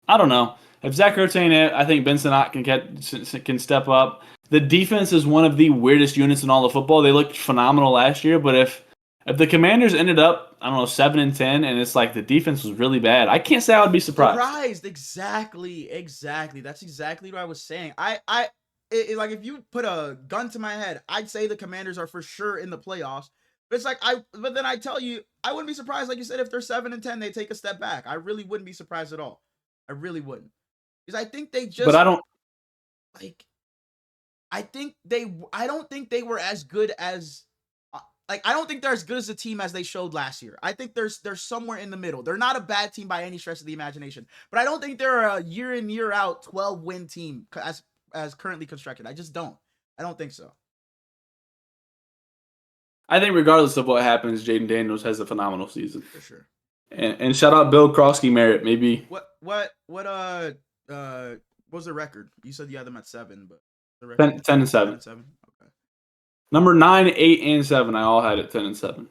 I don't know. If Zach Ertz ain't it, I think Ben Sinnott can step up. The defense is one of the weirdest units in all of football. They looked phenomenal last year, but if the Commanders ended up, 7-10, and it's like the defense was really bad, I can't say I would be surprised. Exactly. That's exactly what I was saying. Like if you put a gun to my head, I'd say the Commanders are for sure in the playoffs. But it's like but then I tell you, I wouldn't be surprised, like you said, if they're 7-10, they take a step back. I really wouldn't be surprised at all. I really wouldn't, because I think they just. But I don't. Like, I don't think they were as good as. I don't think they're as good as a team as they showed last year. I think they're somewhere in the middle. They're not a bad team by any stretch of the imagination, but I don't think they're a year in, year out 12-win team as currently constructed. I just don't. I don't think so. I think regardless of what happens, Jaden Daniels has a phenomenal season. For sure. And shout out Bill Krosky-Merritt, maybe. What was the record? You said you had them at 7, but the record 10-7. 10-7. Okay. Number 9, 8, and 7. I all had it 10-7.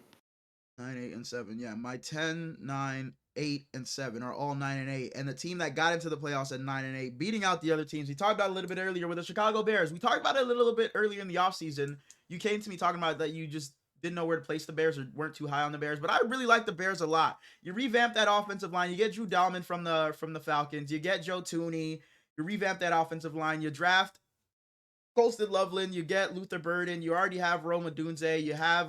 9, 8, and 7. Yeah, my 10, 9, 8, and 7 are all 9 and 8. And the team that got into the playoffs at 9 and 8, beating out the other teams. We talked about it a little bit earlier with the Chicago Bears. We talked about it a little bit earlier in the offseason. You came to me talking about that you just didn't know where to place the Bears or weren't too high on the Bears, but I really like the Bears a lot. You revamp that offensive line. You get Drew Dalman from the Falcons. You get Joe Thuney. You revamp that offensive line. You draft Colston Loveland. You get Luther Burden. You already have Roma Dunze. You have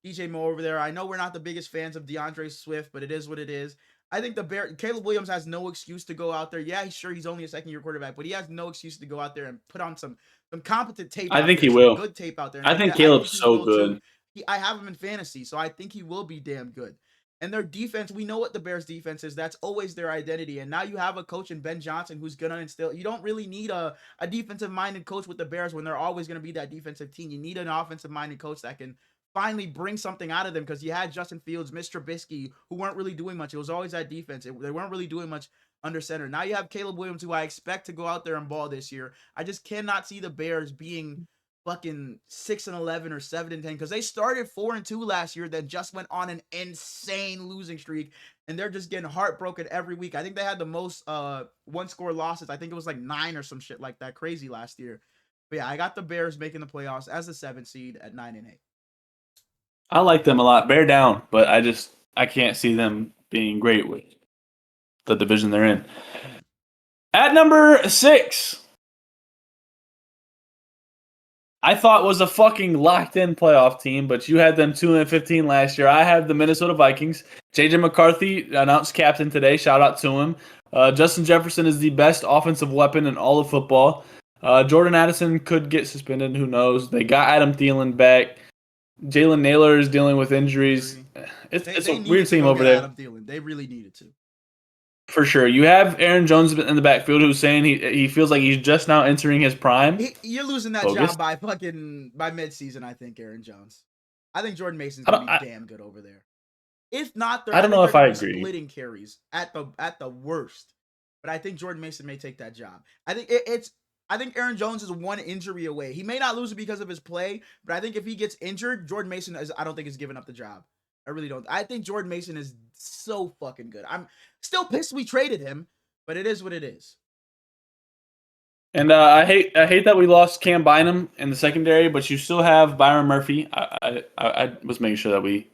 DJ Moore over there. I know we're not the biggest fans of DeAndre Swift, but it is what it is. I think Caleb Williams has no excuse to go out there. Yeah, he's only a second-year quarterback, but he has no excuse to go out there and put on some competent tape. I think he will. Good tape out there. I think Caleb's so good. I have him in fantasy, so I think he will be damn good. And their defense, we know what the Bears' defense is. That's always their identity. And now you have a coach in Ben Johnson who's going to instill. You don't really need a defensive-minded coach with the Bears when they're always going to be that defensive team. You need an offensive-minded coach that can finally bring something out of them, because you had Justin Fields, Mr. Trubisky, who weren't really doing much. It was always that defense. They weren't really doing much under center. Now you have Caleb Williams, who I expect to go out there and ball this year. I just cannot see the Bears being fucking 6-11 or 7-10, because they started 4-2 last year, then just went on an insane losing streak, and they're just getting heartbroken every week. I think they had the most one-score losses. I think it was like 9 or some shit like that, crazy last year. But yeah, I got the Bears making the playoffs as the 7th seed at 9-8. I like them a lot. Bear down, but I can't see them being great with the division they're in. At number 6, I thought was a fucking locked-in playoff team, but you had them 2-15 last year. I had the Minnesota Vikings. J.J. McCarthy announced captain today. Shout out to him. Justin Jefferson is the best offensive weapon in all of football. Jordan Addison could get suspended. Who knows? They got Adam Thielen back. Jalen Naylor is dealing with injuries. It's a weird team over there. Adam Thielen. They really needed to. For sure. You have Aaron Jones in the backfield who's saying he feels like he's just now entering his prime. You're losing that job by midseason, I think, Aaron Jones. I think Jordan Mason's going to be damn good over there. If not, I don't know if I agree. Splitting carries at the worst. But I think Jordan Mason may take that job. I think Aaron Jones is one injury away. He may not lose it because of his play, but I think if he gets injured, Jordan Mason I don't think is giving up the job. I really don't. I think Jordan Mason is so fucking good. I'm still pissed we traded him, but it is what it is. And I hate that we lost Cam Bynum in the secondary, but you still have Byron Murphy. I was making sure that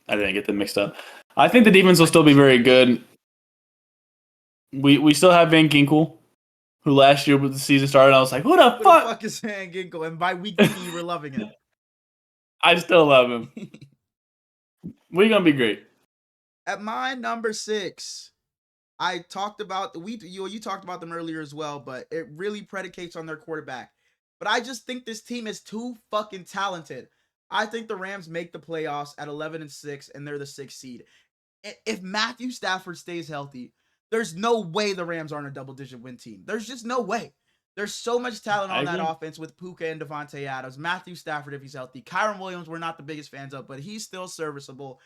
I didn't get them mixed up. I think the defense will still be very good. We still have Van Ginkel, who last year when the season started, I was like, who the fuck is Van Ginkel? And by week 3, you were loving him. I still love him. We're going to be great. At my number 6, I talked about you talked about them earlier as well, but it really predicates on their quarterback. But I just think this team is too fucking talented. I think the Rams make the playoffs at 11-6, and they're the 6th seed. If Matthew Stafford stays healthy, there's no way the Rams aren't a double-digit win team. There's just no way. There's so much talent on that offense with Puka and Devontae Adams. Matthew Stafford, if he's healthy. Kyron Williams, we're not the biggest fans of, but he's still serviceable.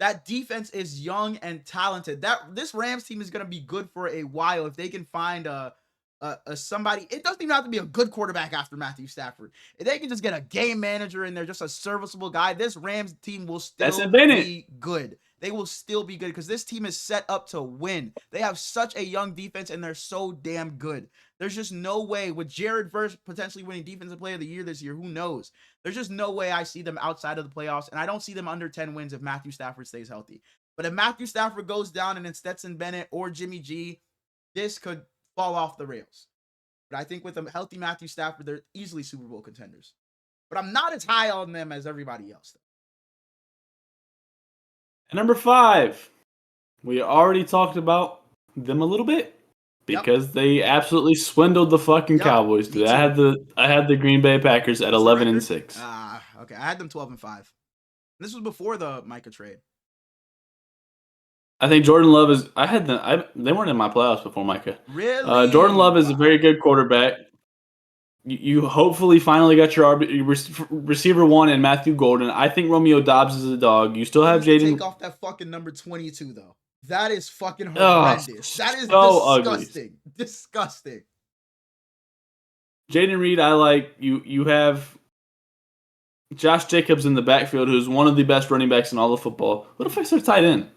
That defense is young and talented. This Rams team is going to be good for a while if they can find a somebody. It doesn't even have to be a good quarterback after Matthew Stafford. If they can just get a game manager in there, just a serviceable guy, this Rams team will still be good. They will still be good because this team is set up to win. They have such a young defense, and they're so damn good. There's just no way, with Jared Verse potentially winning Defensive Player of the Year this year, who knows? There's just no way I see them outside of the playoffs, and I don't see them under 10 wins if Matthew Stafford stays healthy. But if Matthew Stafford goes down and it's Stetson Bennett or Jimmy G, this could fall off the rails. But I think with a healthy Matthew Stafford, they're easily Super Bowl contenders. But I'm not as high on them as everybody else. Number 5, we already talked about them a little bit because they absolutely swindled the fucking Cowboys. Dude, I had the Green Bay Packers at 11-6. Okay, I had them 12-5. This was before the Micah trade. I think Jordan Love is. They weren't in my playoffs before Micah. Really? Jordan Love is a very good quarterback. You hopefully finally got your receiver 1 in Matthew Golden. I think Romeo Doubs is a dog. You still have Jaden. Take off that fucking number 22 though. That is fucking horrendous. That is so disgusting. Ugly. Disgusting. Jaden Reed, I like. You have Josh Jacobs in the backfield, who's one of the best running backs in all of football. What the fuck's their tight end?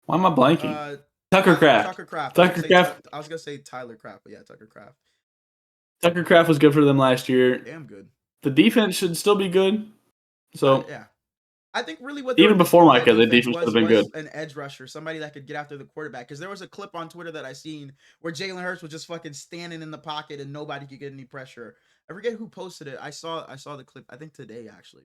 Why am I blanking? Tucker Kraft. I was gonna say Tyler Kraft, but yeah, Tucker Kraft. Tucker Kraft was good for them last year. Damn good. The defense should still be good. So yeah. I think really what they Even were before missing on Micah, the defense defense should have been good. an edge rusher, somebody that could get after the quarterback. Because there was a clip on Twitter that I seen where Jalen Hurts was just fucking standing in the pocket and nobody could get any pressure. I forget who posted it. I saw the clip. I think today actually.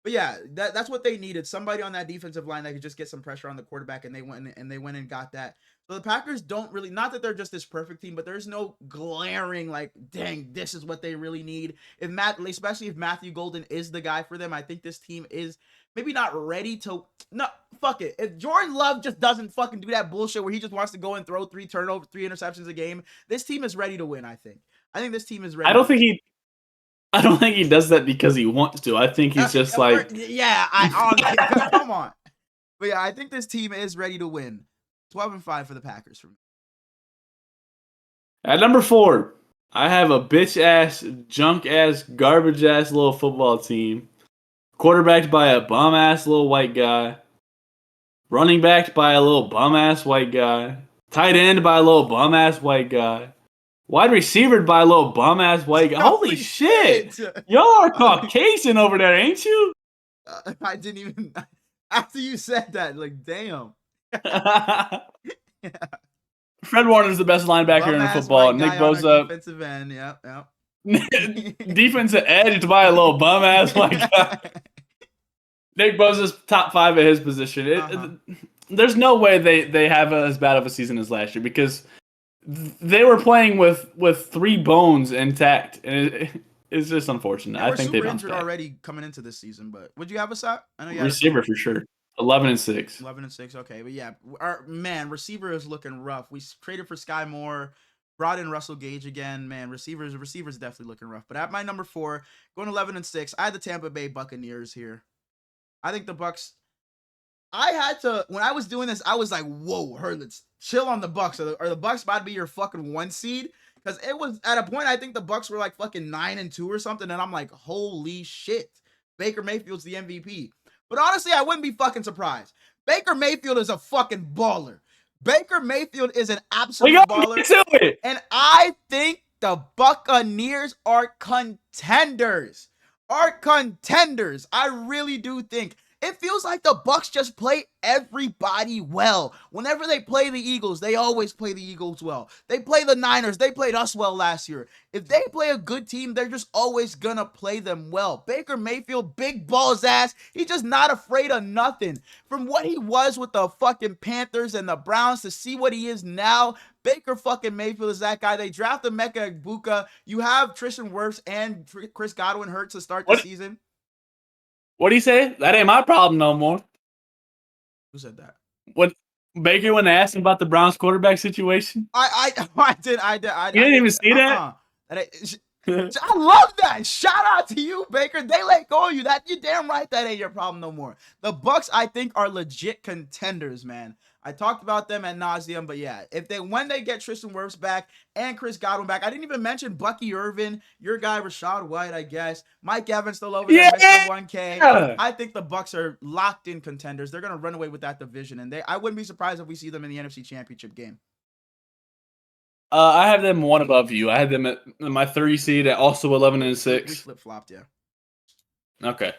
But yeah, that's what they needed. Somebody on that defensive line that could just get some pressure on the quarterback, and they went and got that. So the Packers don't really, not that they're just this perfect team, but there's no glaring like, dang, this is what they really need. Especially if Matthew Golden is the guy for them, I think this team is maybe not ready to. No, fuck it. If Jordan Love just doesn't fucking do that bullshit where he just wants to go and throw 3 interceptions a game, this team is ready to win. I think this team is ready. I don't think he does that because he wants to. I think he's just like, come on. But yeah, I think this team is ready to win. 12-5 for the Packers for me. At number 4, I have a bitch ass, junk ass, garbage ass little football team, quarterbacked by a bum ass little white guy, running backed by a little bum ass white guy, tight end by a little bum ass white guy, wide receiver by a little bum ass white guy. Holy shit! Y'all are Caucasian over there, ain't you? I didn't even. After you said that, like, damn. Yeah. Fred Warner's the best linebacker in football. Nick Bosa, defensive end. Yep. Defensive edge by a little bum ass white guy. Nick Bosa's top 5 at his position. There's no way they have as bad of a season as last year because they were playing with 3 bones intact, and it's just unfortunate. I think they bounced injured back already coming into this season. But would you have us at? I know you receiver for sure. 11-6. 11-6. Okay, but yeah, our receiver is looking rough. We traded for Sky Moore, brought in Russell Gage again. Man, receivers definitely looking rough. But at my number 4, going 11-6, I had the Tampa Bay Buccaneers here. I think the Bucks. I had to, when I was doing this, I was like, whoa, let's chill on the Bucks. Are the Bucks about to be your fucking 1 seed? Because it was at a point, I think the Bucks were like fucking 9-2 or something. And I'm like, holy shit. Baker Mayfield's the MVP. But honestly, I wouldn't be fucking surprised. Baker Mayfield is a fucking baller. Baker Mayfield is an absolute baller. And I think the Buccaneers are contenders. I really do think. It feels like the Bucks just play everybody well. Whenever they play the Eagles, they always play the Eagles well. They play the Niners. They played us well last year. If they play a good team, they're just always gonna play them well. Baker Mayfield, big balls ass. He's just not afraid of nothing. From what he was with the fucking Panthers and the Browns to see what he is now, Baker fucking Mayfield is that guy. They drafted Mecca Egbuka. You have Tristan Wirfs and Chris Godwin hurt to start the season. What'd he say? That ain't my problem no more. Who said that? When Baker, when asked him about the Browns quarterback situation? I did. You didn't even see that? I love that. Shout out to you, Baker. They let go of you. You're damn right that ain't your problem no more. The Bucks, I think, are legit contenders, man. I talked about them at nauseum, but yeah, when they get Tristan Wirfs back and Chris Godwin back, I didn't even mention Bucky Irvin, your guy Rachaad White, I guess. Mike Evans still over there, Mr. 1K. I think the Bucks are locked in contenders. They're gonna run away with that division, and I wouldn't be surprised if we see them in the NFC Championship game. I have them 1 above you. I had them at my 30 seed at also 11-6. We flip-flopped, yeah. Okay.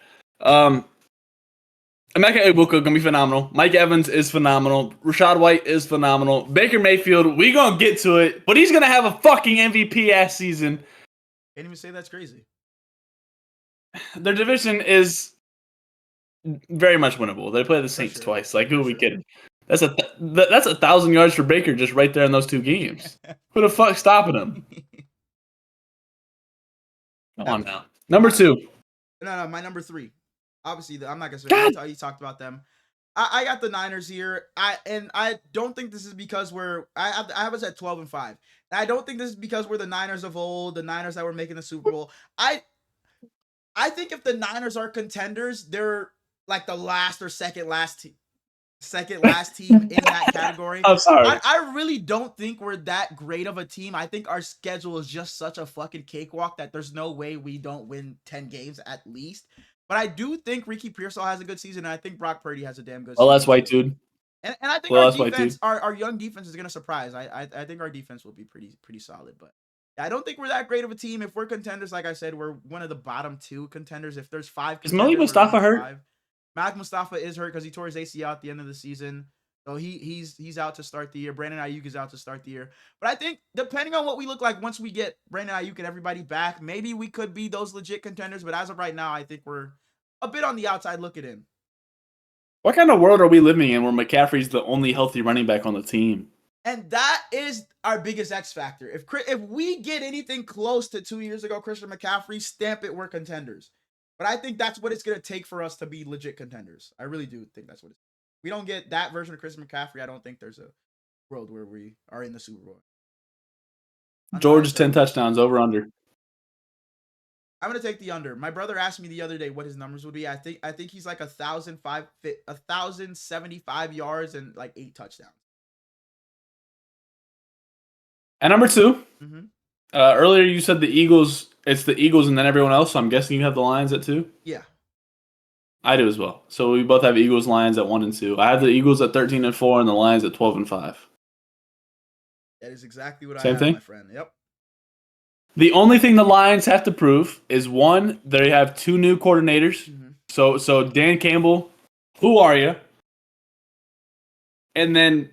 Mecca Egbuka gonna be phenomenal. Mike Evans is phenomenal. Rachaad White is phenomenal. Baker Mayfield, we gonna get to it, but he's gonna have a fucking MVP ass season. Can't even say that's crazy. Their division is very much winnable. They play the Saints twice. Like, who are we kidding? That's 1,000 yards for Baker just right there in those 2 games. Who the fuck's stopping him? Come on now. Number 2. No, my number 3. Obviously, I'm not gonna say you talked about them. I got the Niners here. I don't think this is because I have us at 12-5. And I don't think this is because we're the Niners of old, the Niners that were making the Super Bowl. I think if the Niners are contenders, they're like the last or second last team in that category. I'm sorry. I really don't think we're that great of a team. I think our schedule is just such a fucking cakewalk that there's no way we don't win 10 games at least. But I do think Ricky Pearsall has a good season, and I think Brock Purdy has a damn good season. Oh, that's white, dude. And I think our defense, our young defense is going to surprise. I think our defense will be pretty solid. But I don't think we're that great of a team. If we're contenders, like I said, we're one of the bottom 2 contenders. If there's 5 contenders, is Moey Mustafa hurt? Malik Mustafa is hurt because he tore his ACL at the end of the season. So he's out to start the year. Brandon Ayuk is out to start the year. But I think depending on what we look like once we get Brandon Ayuk and everybody back, maybe we could be those legit contenders. But as of right now, I think we're a bit on the outside looking in. What kind of world are we living in where McCaffrey's the only healthy running back on the team? And that is our biggest X factor. If we get anything close to 2 years ago, Christian McCaffrey, stamp it, we're contenders. But I think that's what it's going to take for us to be legit contenders. I really do think that's what it's. We don't get that version of Christian McCaffrey, I don't think there's a world where we are in the Super Bowl. George, 10 touchdowns, over under. I'm gonna take the under. My brother asked me the other day what his numbers would be. I think he's like 1,075 yards and like 8 touchdowns. And number 2, mm-hmm. Earlier you said the Eagles. It's the Eagles and then everyone else. So I'm guessing you have the Lions at 2. Yeah, I do as well. So we both have Eagles, Lions at 1 and 2. I have the Eagles at 13 and 4, and the Lions at 12 and 5. That is exactly what Same I have, thing? my friend. Yep. The only thing the Lions have to prove is, one, they have 2 new coordinators. Mm-hmm. So Dan Campbell, who are you? And then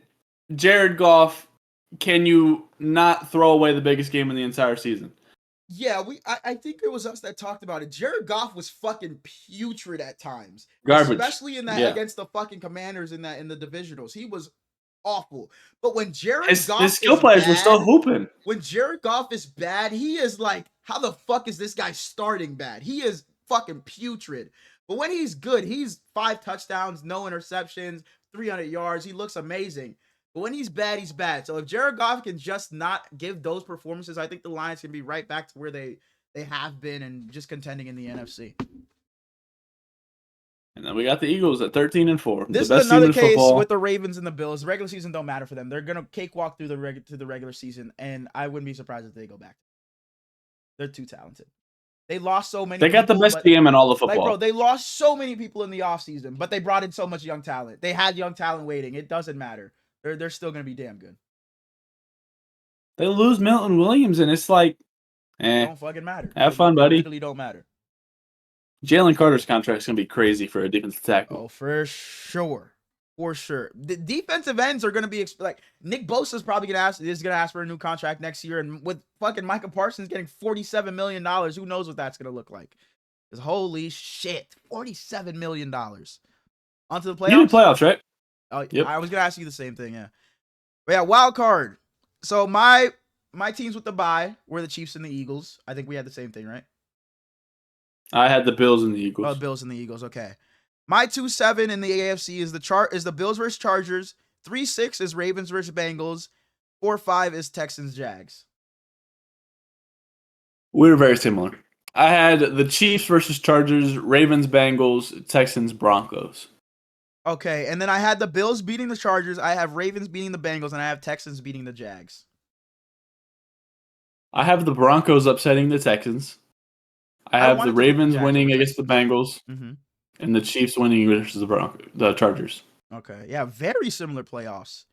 Jared Goff, can you not throw away the biggest game in the entire season? Yeah, I think it was us that talked about it. Jared Goff was fucking putrid at times. Garbage. Especially in that against the fucking Commanders in the divisionals. He was awful. But when Jared Goff his skill players bad, were still hooping. When Jared Goff is bad, he is like, how the fuck is this guy starting bad? He is fucking putrid. But when he's good, he's 5 touchdowns, no interceptions, 300 yards. He looks amazing. But when he's bad, he's bad. So if Jared Goff can just not give those performances, I think the Lions can be right back to where they have been and just contending in the NFC. And then we got the Eagles at 13 and 4. This the best is another team in case football. with the Ravens and the Bills. The regular season don't matter for them. They're gonna cakewalk through the regular season, and I wouldn't be surprised if they go back. They're too talented. They lost so many. They got the best GM in all of football. Like, bro, they lost so many people in the offseason, but they brought in so much young talent. They had young talent waiting. It doesn't matter. They're still gonna be damn good. They lose Milton Williams, and it's like, It don't fucking matter. Have fun, buddy. It literally don't matter. Jalen Carter's contract is going to be crazy for a defensive tackle. Oh, for sure. For sure. The defensive ends are going to be like Nick Bosa's probably going to ask for a new contract next year. And with fucking Micah Parsons getting $47 million, who knows what that's going to look like? Because holy shit, $47 million. Onto the playoffs. You need playoffs, right? Oh, yep. I was going to ask you the same thing. Yeah. But yeah, wild card. So my teams with the bye were the Chiefs and the Eagles. I think we had the same thing, right? I had the Bills and the Eagles. Oh, Bills and the Eagles. Okay. My 2-7 in the AFC is the Bills versus Chargers. 3-6 is Ravens versus Bengals. 4-5 is Texans Jags. We were very similar. I had the Chiefs versus Chargers, Ravens Bengals, Texans Broncos. Okay, and then I had the Bills beating the Chargers. I have Ravens beating the Bengals, and I have Texans beating the Jags. I have the Broncos upsetting the Texans. I have the Ravens winning against the Bengals, and the Chiefs winning versus the Chargers. Okay, yeah, very similar playoffs.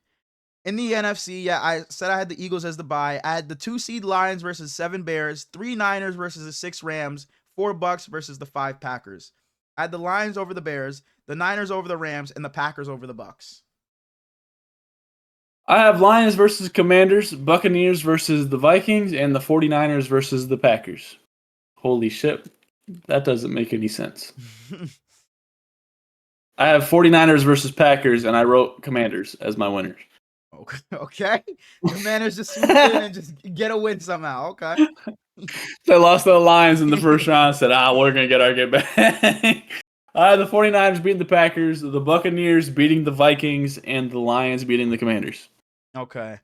In the NFC, yeah, I said I had the Eagles as the bye. I had the 2 seed Lions versus 7 Bears, 3 Niners versus the 6 Rams, 4 Bucks versus the 5 Packers. I had the Lions over the Bears, the Niners over the Rams, and the Packers over the Bucks. I have Lions versus Commanders, Buccaneers versus the Vikings, and the 49ers versus the Packers. Holy shit. That doesn't make any sense. I have 49ers versus Packers, and I wrote Commanders as my winners. Okay. Commanders just swoop in and just get a win somehow. Okay. They lost the Lions in the first round. Said, we're going to get our get back. The 49ers beating the Packers, the Buccaneers beating the Vikings, and the Lions beating the Commanders. Okay.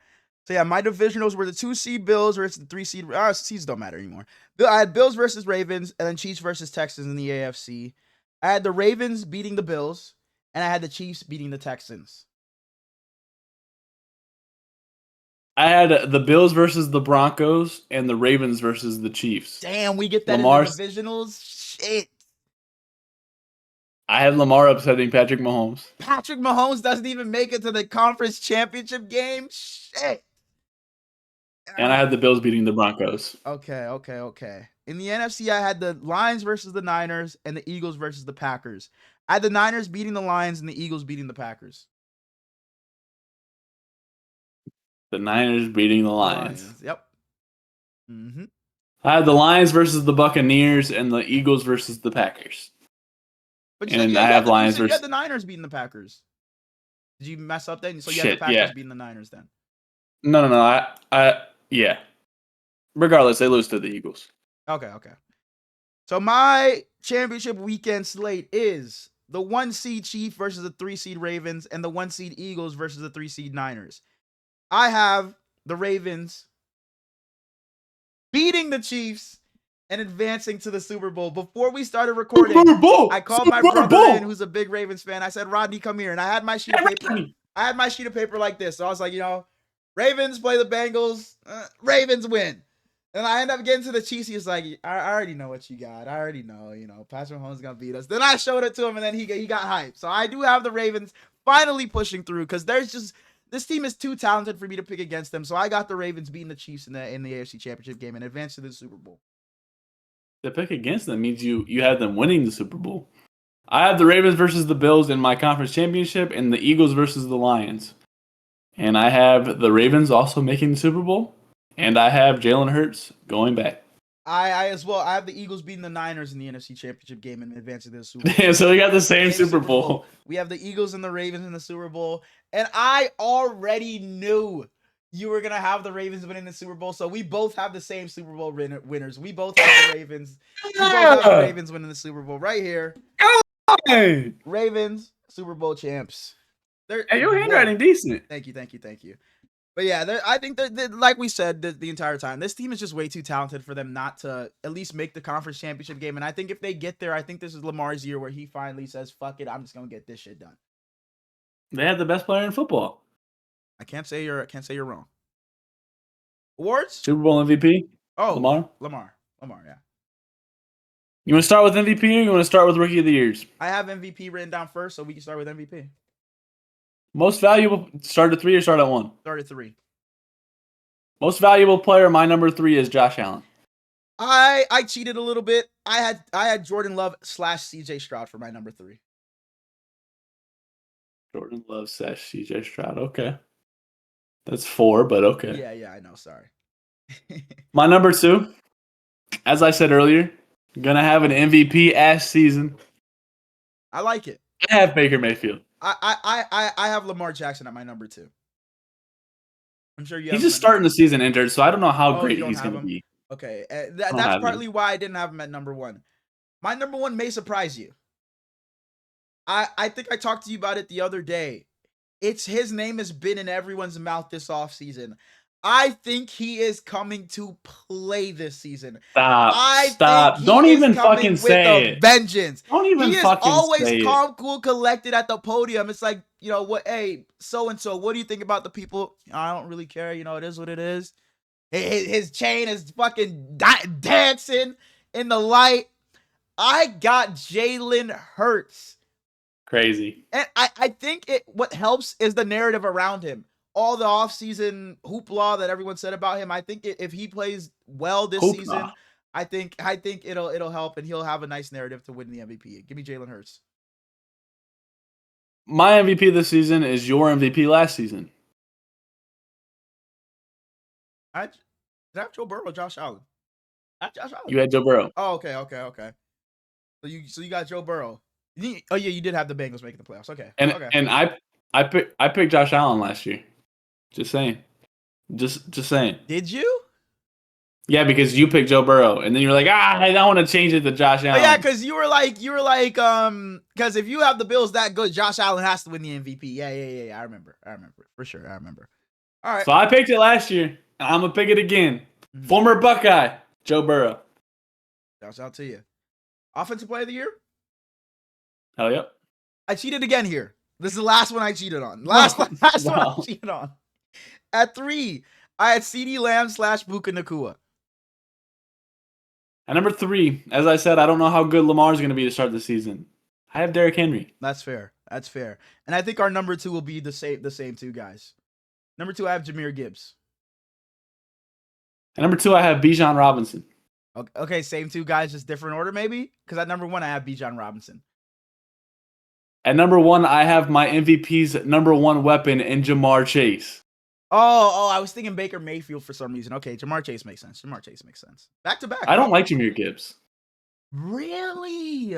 So, yeah, my divisionals were the 2 seed Bills versus the 3 seed. Seeds don't matter anymore. I had Bills versus Ravens, and then Chiefs versus Texans in the AFC. I had the Ravens beating the Bills, and I had the Chiefs beating the Texans. I had the Bills versus the Broncos and the Ravens versus the Chiefs. Damn, we get that in the divisionals? Shit. I had Lamar upsetting Patrick Mahomes. Patrick Mahomes doesn't even make it to the conference championship game? Shit. And I had the Bills beating the Broncos. Okay. In the NFC, I had the Lions versus the Niners and the Eagles versus the Packers. I had the Niners beating the Lions and the Eagles beating the Packers. The Niners beating the Lions. Yep. Mm-hmm. I had the Lions versus the Buccaneers and the Eagles versus the Packers. But and I have Lions you versus had the Niners beating the Packers. Did you mess up then? So you had Shit, the Packers yeah. beating the Niners then. No. Yeah. Regardless, they lose to the Eagles. Okay. So my championship weekend slate is the 1 seed Chiefs versus the 3 seed Ravens and the 1 seed Eagles versus the 3 seed Niners. I have the Ravens beating the Chiefs and advancing to the Super Bowl. Before we started recording, I called my brother in, who's a big Ravens fan. I said, Rodney, come here. And I had my sheet of paper. I had my sheet of paper like this. So I was like, Ravens play the Bengals. Ravens win. And I end up getting to the Chiefs. He was like, I already know what you got. I already know, Patrick Mahomes is going to beat us. Then I showed it to him, and then he got hyped. So I do have the Ravens finally pushing through because this team is too talented for me to pick against them. So I got the Ravens beating the Chiefs in the AFC Championship game and advance to the Super Bowl. The pick against them means you have them winning the Super Bowl. I have the Ravens versus the Bills in my conference championship and the Eagles versus the Lions. And I have the Ravens also making the Super Bowl. And I have Jalen Hurts going back. I as well. I have the Eagles beating the Niners in the NFC Championship game and advancing to the Super Bowl. Yeah, so we got the same Super Bowl. We have the Eagles and the Ravens in the Super Bowl. And I already knew you were going to have the Ravens winning the Super Bowl. So we both have the same Super Bowl winners. We both have the Ravens. We both have the Ravens winning the Super Bowl right here. Hey. Ravens, Super Bowl champs. Hey, your handwriting decent. Thank you. But yeah, I think that like we said the entire time, this team is just way too talented for them not to at least make the conference championship game. And I think if they get there, I think this is Lamar's year where he finally says, fuck it, I'm just going to get this shit done. They have the best player in football. I can't say you're wrong. Awards? Super Bowl MVP? Oh, Lamar, yeah. You want to start with MVP or you want to start with Rookie of the Years? I have MVP written down first, so we can start with MVP. Most valuable, start at 3 or start at 1? Start at 3. Most valuable player, my number 3 is Josh Allen. I cheated a little bit. I had Jordan Love / CJ Stroud for my number 3. Jordan Love / CJ Stroud. Okay. That's 4, but okay. Yeah, I know. Sorry. My number 2, as I said earlier, gonna have an MVP-ass season. I like it. I have Baker Mayfield. I have Lamar Jackson at my number 2. I'm sure you have. He's just starting the season injured, so I don't know how great he's going to be. Okay, that's partly why I didn't have him at number 1. My number 1 may surprise you. I think I talked to you about it the other day. His name has been in everyone's mouth this offseason. I think he is coming to play this season. Stop. Don't even fucking say it. Vengeance. Don't even fucking say it. He is always calm, cool, collected at the podium. It's like, what, hey, so-and-so, what do you think about the people? I don't really care. It is what it is. His chain is fucking dancing in the light. I got Jalen Hurts. Crazy. And I think what helps is the narrative around him. All the offseason hoopla that everyone said about him. I think if he plays well this season, I think it'll help and he'll have a nice narrative to win the MVP. Give me Jalen Hurts. My MVP this season is your MVP last season. Did I have Joe Burrow or Josh Allen? Josh Allen. You had Joe Burrow. Oh, okay. So you got Joe Burrow. Oh yeah, you did have the Bengals making the playoffs. Okay. And I picked Josh Allen last year. Just saying. Just saying. Did you? Yeah, because you picked Joe Burrow, and then you're like, I don't want to change it to Josh Allen. But yeah, because you were like, because if you have the Bills that good, Josh Allen has to win the MVP. Yeah. I remember for sure. I remember. All right. So I picked it last year, and I'm gonna pick it again. Mm-hmm. Former Buckeye, Joe Burrow. Shouts out to you. Offensive Player of the Year. Hell yep. I cheated again here. This is the last one I cheated on. Last one I cheated on. At 3, I had CeeDee Lamb / Puka Nacua. At number 3, as I said, I don't know how good Lamar's going to be to start the season. I have Derrick Henry. That's fair. And I think our number 2 will be the same 2 guys. Number 2, I have Jahmyr Gibbs. At number 2, I have Bijan Robinson. Okay, same 2 guys, just different order maybe? Because at number 1, I have Bijan Robinson. At number 1, I have my MVP's number 1 weapon in Jamar Chase. Oh, I was thinking Baker Mayfield for some reason. Okay, Jamar Chase makes sense. Jamar Chase makes sense. Back to back. I don't like Jahmyr Gibbs. Really?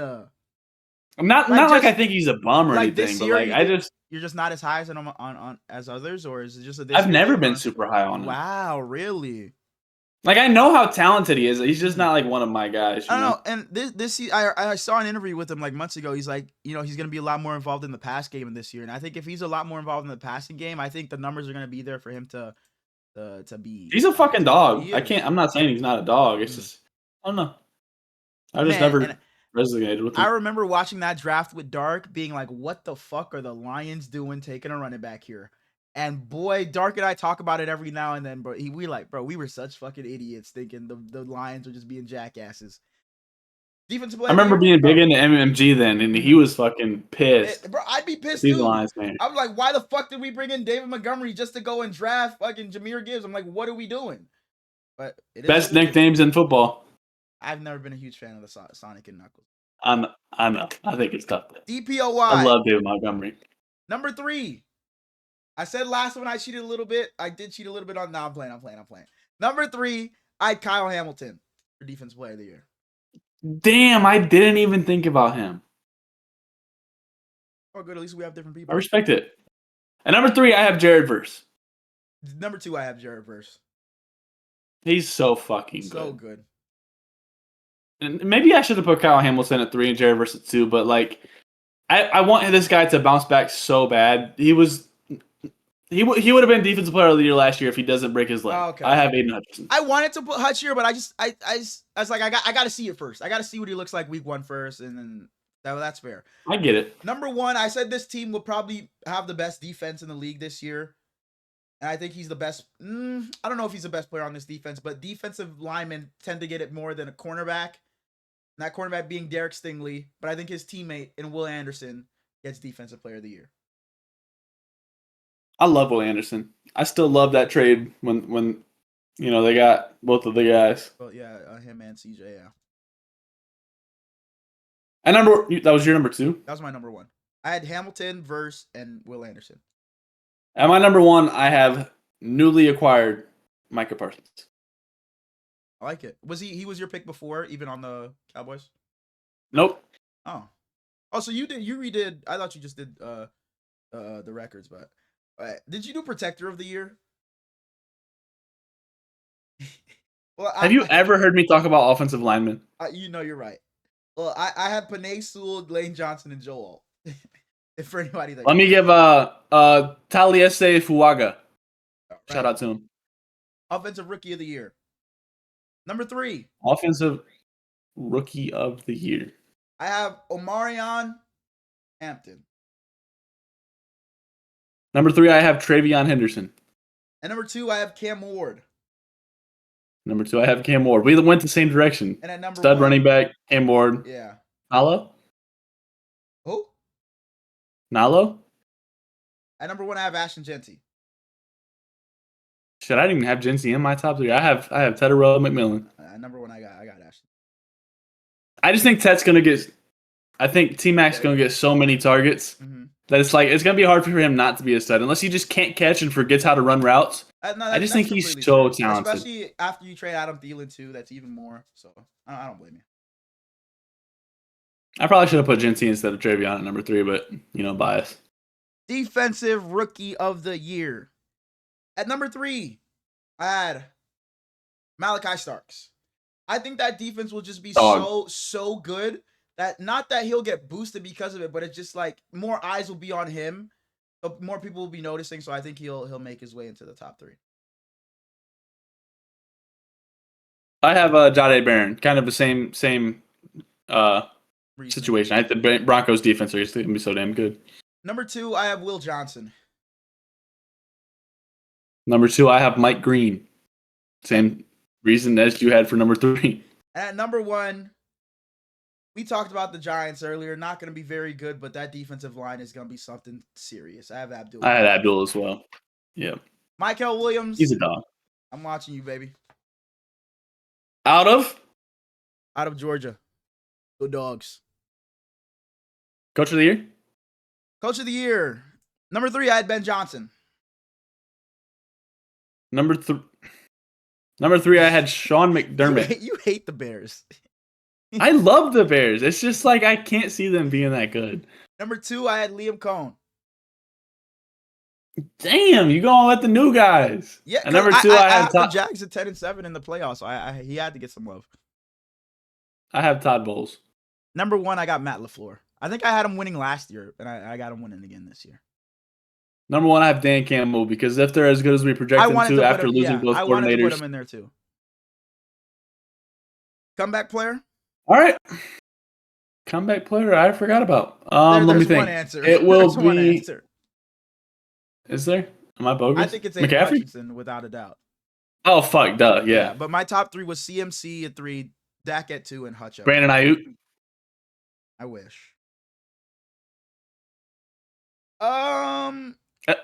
Not like I think he's a bum or like anything, this but year, like you're just not as high as on as others, or is it just a this I've year never thing, been or? super high on him. Wow, really? Like I know how talented he is. He's just not like one of my guys. I don't know. And this I saw an interview with him like months ago. He's like, he's gonna be a lot more involved in the pass game in this year. And I think if he's a lot more involved in the passing game, I think the numbers are gonna be there for him to be. He's a fucking dog. He I'm not saying he's not a dog. It's just I don't know. I just never resonated with him. I remember watching that draft with Dark, being like, "What the fuck are the Lions doing taking a running back here?" And boy, Dark and I talk about it every now and then, bro. We were such fucking idiots thinking the Lions are just being jackasses. Defensive player. I remember being big into MMG then, and he was fucking pissed. Bro, I'd be pissed too. Lions, man. I'm like, why the fuck did we bring in David Montgomery just to go and draft fucking Jahmyr Gibbs? I'm like, what are we doing? But best nicknames in football. I've never been a huge fan of the Sonic and Knuckles. I know. I think it's tough. DPOY. I love David Montgomery. Number 3. I said last one I cheated a little bit. I did cheat a little bit on. No, I'm playing. Number 3, I had Kyle Hamilton for Defensive Player of the Year. Damn, I didn't even think about him. Oh, good. At least we have different people. I respect it. At number 3, I have Jared Verse. Number 2, I have Jared Verse. He's so fucking good. So good. And maybe I should have put Kyle Hamilton at 3 and Jared Verse at 2, but like, I want this guy to bounce back so bad. He would have been Defensive Player of the Year last year if he doesn't break his leg. Oh, okay. I have Aiden Hutchinson. I wanted to put Hutch here, but I was like, I got to see it first. I got to see what he looks like week 1 first, and then that's fair. I get it. Number 1, I said this team will probably have the best defense in the league this year. And I think he's the best. I don't know if he's the best player on this defense, but defensive linemen tend to get it more than a cornerback. And that cornerback being Derek Stingley, but I think his teammate in Will Anderson gets Defensive Player of the Year. I love Will Anderson. I still love that trade when they got both of the guys. Well, yeah, him and CJ, yeah. And that was your number 2? That was my number 1. I had Hamilton, Verse, and Will Anderson. At my number 1, I have newly acquired Micah Parsons. I like it. Was he was your pick before, even on the Cowboys? Nope. Oh, so you redid. I thought you just did the records, but did you do Protector of the Year? Well, have you ever heard me talk about offensive linemen? You're right. Well, I had Panay Sewell, Lane Johnson, and Joel. If for anybody that let me give Taliesin Fuaga. Right. Shout out to him. Offensive Rookie of the Year. Number 3. Offensive Rookie of the Year. I have Omarion Hampton. Number 3, I have Travion Henderson. And number 2, I have Cam Ward. Number 2, I have Cam Ward. We went the same direction. And at number Stud 1, running back, Cam Ward. Yeah. Nalo? Who? Nalo? At number 1, I have Ashton Jeanty. Shit, I didn't even have Jeanty in my top 3. I have Tedderell McMillan. At number 1, I got Ashton. I just think Ted's gonna get. I think T-Mac's gonna get so many targets that it's gonna be hard for him not to be a stud unless he just can't catch and forgets how to run routes. I just think he's so talented, especially after you trade Adam Thielen too. That's even more. So I don't blame you. I probably should have put Jeanty instead of Travion at number 3, but bias. Defensive Rookie of the Year. At number 3, I had Malachi Starks. I think that defense will just be so good that not that he'll get boosted because of it, but it's just like more eyes will be on him. So more people will be noticing. So I think he'll make his way into the top 3. I have Jahdae Barron, kind of the same situation. I think the Broncos defense are going to be so damn good. Number 2, I have Will Johnson. Number 2, I have Mike Green. Same reason as you had for number 3. And at number 1, we talked about the Giants earlier. Not going to be very good, but that defensive line is going to be something serious. I have Abdul. I had Abdul as well. Yeah. Michael Williams. He's a dog. I'm watching you, baby. Out of Georgia. Go Dogs. Coach of the Year? Coach of the year. Number 3, I had Ben Johnson. Number 3, I had Sean McDermott. You hate the Bears. I love the Bears. It's just like I can't see them being that good. Number 2, I had Liam Cohn. Damn, you gonna let the new guys? Yeah, and number 2, I had have the Jags at 10-7 in the playoffs. So he had to get some love. I have Todd Bowles. Number 1, I got Matt LaFleur. I think I had him winning last year, and I got him winning again this year. Number 1, I have Dan Campbell because if they're as good as we project them to after losing both coordinators, I wanted to put him in there too. Comeback player. All right. Comeback player, I forgot about. Let me think. One answer. It will be. One answer. Is there? Am I bogus? I think it's Aiden Hutchinson without a doubt. Oh fuck, duh, yeah. But my top 3 was CMC at 3, Dak at 2, and Hutch. Brandon Ayuk. I wish.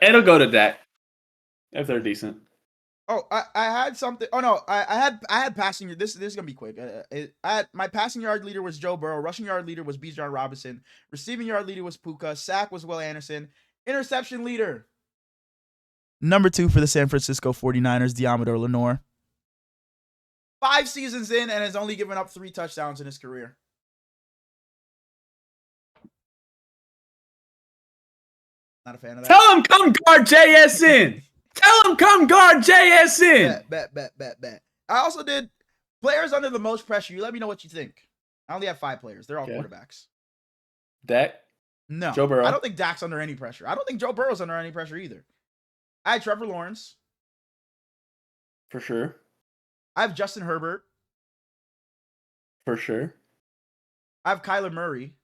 It'll go to Dak if they're decent. Oh, I had something. Oh no, I had passing. This is gonna be quick. My passing yard leader was Joe Burrow. Rushing yard leader was Bijan Robinson. Receiving yard leader was Puka. Sack was Will Anderson. Interception leader. Number 2 for the San Francisco 49ers, Diamador Lenore. 5 seasons in and has only given up 3 touchdowns in his career. Not a fan of that. Tell him come guard JSN. Tell him come guard JSN. Bet. I also did players under the most pressure. You let me know what you think. I only have 5 players. They're all quarterbacks. Dak? No. Joe Burrow? I don't think Dak's under any pressure. I don't think Joe Burrow's under any pressure either. I had Trevor Lawrence. For sure. I have Justin Herbert. For sure. I have Kyler Murray.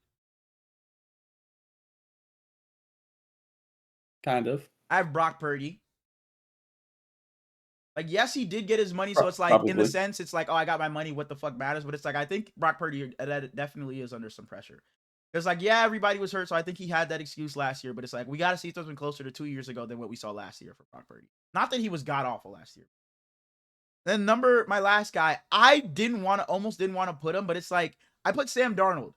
Kind of. I have Brock Purdy. Like, yes, he did get his money, so it's like, in the sense, it's like, oh, I got my money, what the fuck matters? But it's like, I think Brock Purdy definitely is under some pressure. It's like, yeah, everybody was hurt, so I think he had that excuse last year, but it's like, we got to see something closer to 2 years ago than what we saw last year for Brock Purdy. Not that he was god-awful last year. Then my last guy, I almost didn't want to put him, but it's like, I put Sam Darnold.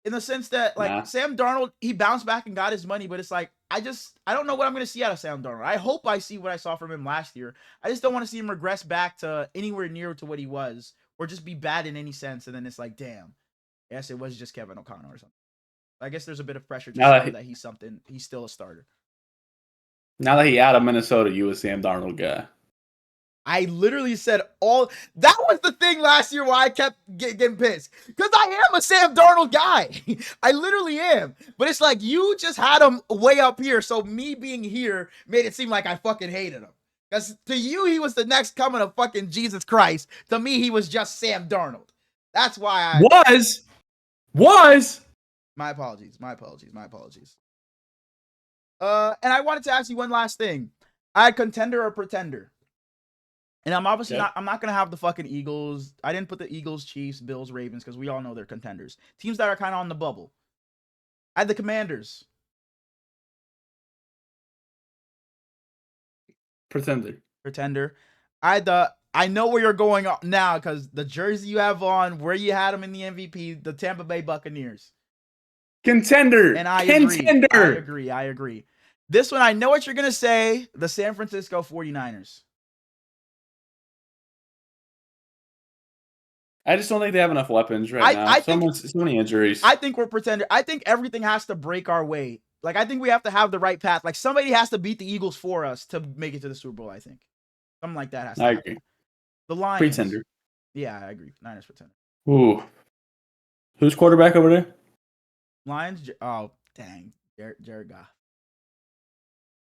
In the sense that, like, Sam Darnold, he bounced back and got his money, but it's like, I don't know what I'm going to see out of Sam Darnold. I hope I see what I saw from him last year. I just don't want to see him regress back to anywhere near to what he was, or just be bad in any sense, and then it's like, damn. Yes, it was just Kevin O'Connor or something. I guess there's a bit of pressure to show that he's still a starter. Now that he out of Minnesota, you a Sam Darnold guy. I literally said that was the thing last year why I kept getting pissed. Because I am a Sam Darnold guy. I literally am. But it's like, you just had him way up here, so me being here made it seem like I fucking hated him. Because to you, he was the next coming of fucking Jesus Christ. To me, he was just Sam Darnold. That's why I... Was! My apologies. And I wanted to ask you one last thing. I had contender or pretender. And I'm obviously not going to have the fucking Eagles. I didn't put the Eagles, Chiefs, Bills, Ravens, because we all know they're contenders. Teams that are kind of on the bubble. I had the Commanders. Pretender. I know where you're going now, because the jersey you have on, where you had them in the MVP, the Tampa Bay Buccaneers. Contender. And I agree. This one, I know what you're going to say. The San Francisco 49ers. I just don't think they have enough weapons right now. So many injuries. I think we're pretender. I think everything has to break our way. Like, I think we have to have the right path. Like, somebody has to beat the Eagles for us to make it to the Super Bowl, I think. Something like that has to happen. I agree. The Lions. Pretender. Yeah, I agree. Niners pretender. Ooh. Who's quarterback over there? Lions. Oh, dang. Jared Goff.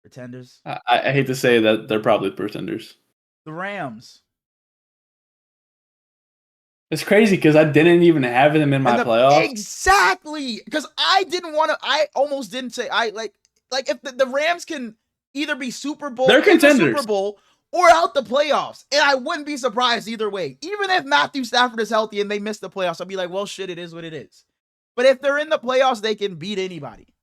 Pretenders. I hate to say that they're probably pretenders. The Rams. It's crazy because I didn't even have them in my playoffs. Exactly. Because I almost didn't say, like if the Rams can either be Super Bowl, they're contenders. Super Bowl, or out the playoffs. And I wouldn't be surprised either way. Even if Matthew Stafford is healthy and they miss the playoffs, I'll be like, well, shit, it is what it is. But if they're in the playoffs, they can beat anybody.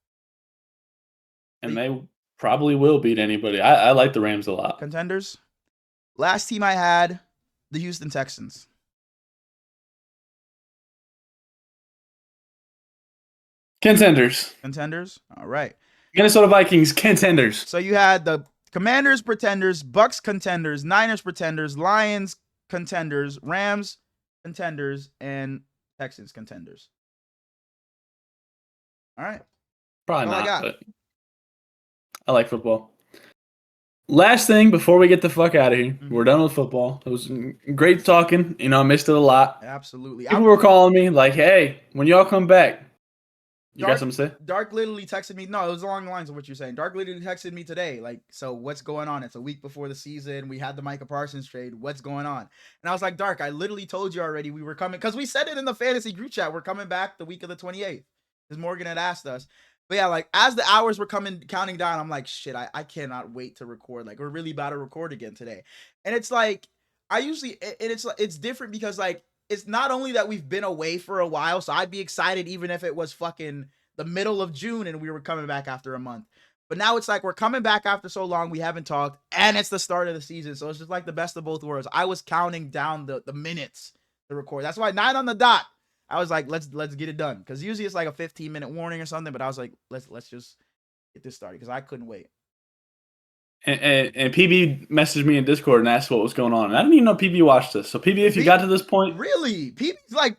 And they probably will beat anybody. I like the Rams a lot. Contenders. Last team I had, the Houston Texans. Contenders. Contenders. All right. Minnesota Vikings contenders. So you had the Commanders pretenders, Bucks contenders, Niners pretenders, Lions contenders, Rams contenders, and Texans contenders. All right. Probably That's all not, but I like football. Last thing before we get the fuck out of here, we're done with football. It was great talking. You know, I missed it a lot. Absolutely. People were calling me like, hey, when y'all come back, you got something to say? Dark literally texted me. No, it was along the lines of what you're saying. Dark literally texted me today. Like, so what's going on? It's a week before the season. We had the Micah Parsons trade. What's going on? And I was like, Dark, I literally told you already we were coming. Because we said it in the fantasy group chat. We're coming back the week of the 28th. Because Morgan had asked us. But yeah, like, as the hours were counting down, I'm like, shit, I cannot wait to record. Like, we're really about to record again today. And it's like, it's different because, like, it's not only that we've been away for a while, so I'd be excited even if it was fucking the middle of June and we were coming back after a month. But now it's like we're coming back after so long, we haven't talked, and it's the start of the season. So it's just like the best of both worlds. I was counting down the minutes to record. That's why 9 on the dot. I was like, let's get it done. Because usually it's like a 15-minute warning or something, but I was like, let's just get this started because I couldn't wait. And PB messaged me in Discord and asked what was going on. And I didn't even know PB watched this. So PB, if you got to this point, really, PB's like,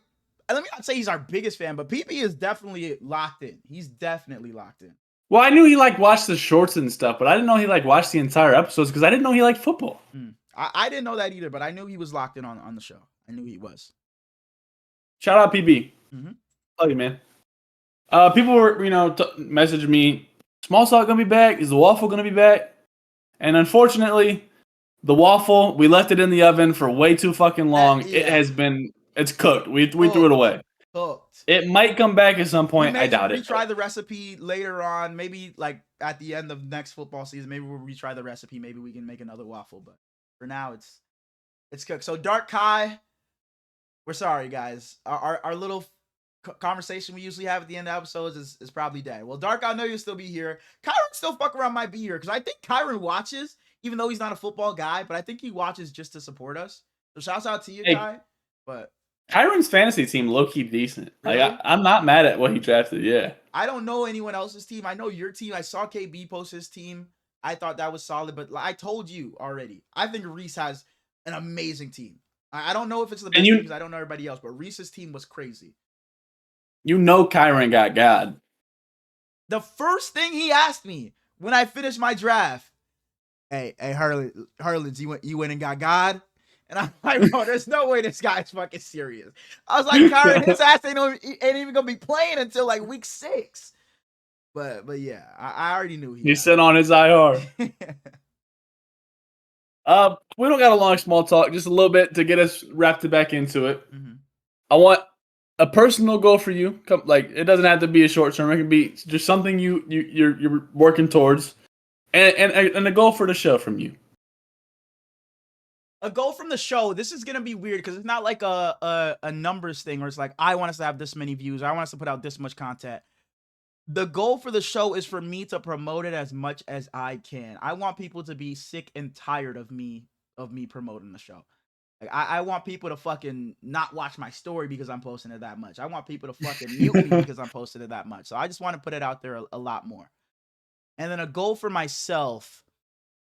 let me not say he's our biggest fan, but PB is definitely locked in. He's definitely locked in. Well, I knew he like watched the shorts and stuff, but I didn't know he like watched the entire episodes because I didn't know he liked football. I didn't know that either, but I knew he was locked in on the show. I knew he was. Shout out PB. Love you, man. People were, messaging me, Smallz gonna be back? Is the waffle gonna be back? And unfortunately, the waffle, we left it in the oven for way too fucking long. Yeah. It's cooked. We threw it away. Cooked. It might come back at some point. I doubt it. Retry the recipe later on. Maybe like at the end of next football season. Maybe we'll retry the recipe. Maybe we can make another waffle. But for now, it's cooked. So Dark Kai, we're sorry, guys. Our little conversation we usually have at the end of episodes is probably dead. Well, Dark, I know you'll still be here. Kyron still fuck around might be here because I think Kyron watches, even though he's not a football guy, but I think he watches just to support us. So shouts out to you, Kai. But Kyron's fantasy team low-key decent. Really? Like I'm not mad at what he drafted. Yeah. I don't know anyone else's team. I know your team. I saw KB post his team. I thought that was solid, but I told you already. I think Reese has an amazing team. I don't know if it's the best team because I don't know everybody else, but Reese's team was crazy. You know Kyron got God. The first thing he asked me when I finished my draft, hey Harlan's, you went and got God? And I'm like, bro, there's no way this guy's fucking serious. I was like, Kyron, his ass ain't even gonna be playing until like week 6. But yeah, I already knew he sent on his IR. We don't got a long small talk, just a little bit to get us wrapped back into it. I want a personal goal for you. Like it doesn't have to be a short term. It can be just something you're working towards, and a goal for the show from you. A goal from the show. This is gonna be weird because it's not like a numbers thing where it's like I want us to have this many views. I want us to put out this much content. The goal for the show is for me to promote it as much as I can. I want people to be sick and tired of me promoting the show. Like I want people to fucking not watch my story because I'm posting it that much. I want people to fucking mute me because I'm posting it that much. So I just want to put it out there a lot more. And then a goal for myself.